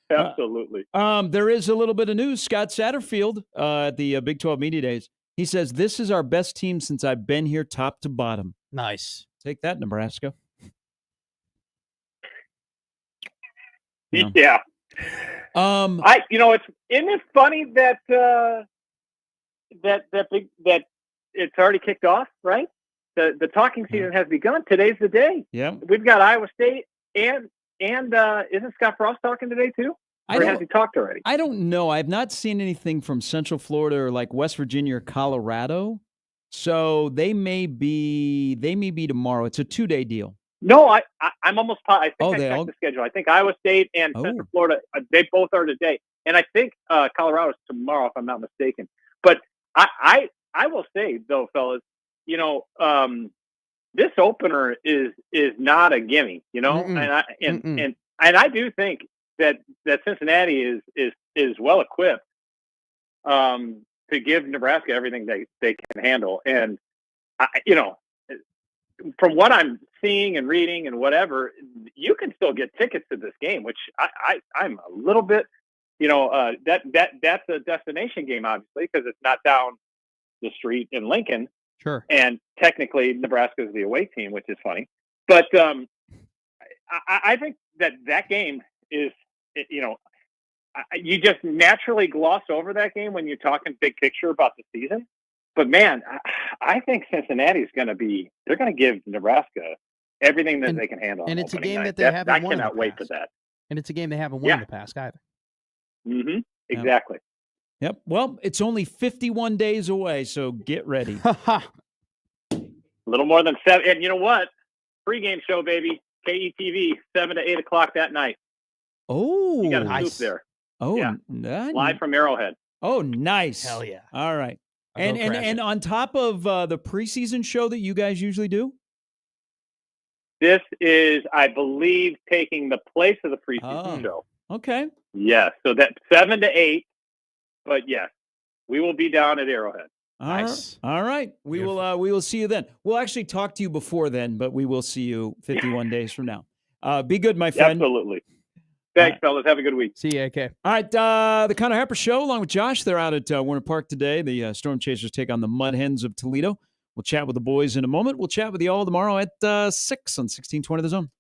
Absolutely. There is a little bit of news. Scott Satterfield at the Big 12 Media Days. He says, this is our best team since I've been here top to bottom. Nice. Take that, Nebraska. Yeah. Isn't it funny that that it's already kicked off, right? The talking season has begun. Today's the day. Yeah. We've got Iowa State and isn't Scott Frost talking today too? Or has he talked already? I don't know. I've not seen anything from Central Florida or like West Virginia or Colorado. So they may be tomorrow. It's a 2-day deal. No, I'm almost positive. I think I they checked all... the schedule. I think Iowa State and Central Florida, they both are today. And I think Colorado's tomorrow, if I'm not mistaken. But I will say, though, fellas, this opener is not a gimme, and I do think that Cincinnati is well equipped to give Nebraska everything they can handle. And from what I'm seeing and reading and whatever, you can still get tickets to this game, which I'm a little bit, that's a destination game, obviously, because it's not down the street in Lincoln. Sure. And technically Nebraska is the away team, which is funny. But I think that game is, you just naturally gloss over that game when you're talking big picture about the season. But man, I think Cincinnati is going to they're going to give Nebraska everything that they can handle. And it's a game night. that they haven't won. I cannot wait for that. And it's a game they haven't won in the past either. Mm-hmm. Exactly. Yep. Well, it's only 51 days away, so get ready. A little more than 7. And you know what? Pre-game show, baby. KETV, 7 to 8 o'clock that night. Oh, you got a nice. scoop there. Oh, yeah. Live from Arrowhead. Oh, nice. Hell yeah. All right. And on top of the preseason show that you guys usually do? This is, I believe, taking the place of the preseason show. Okay. Yes. So that's 7 to 8. But yes, we will be down at Arrowhead. Nice. All right. We will see you then. We'll actually talk to you before then, but we will see you 51 days from now. Be good, my friend. Absolutely. Thanks, fellas. Have a good week. See you, AK. All right. The Connor Harper Show, along with Josh, they're out at Warner Park today. The Storm Chasers take on the Mud Hens of Toledo. We'll chat with the boys in a moment. We'll chat with you all tomorrow at 6 on 1620 The Zone.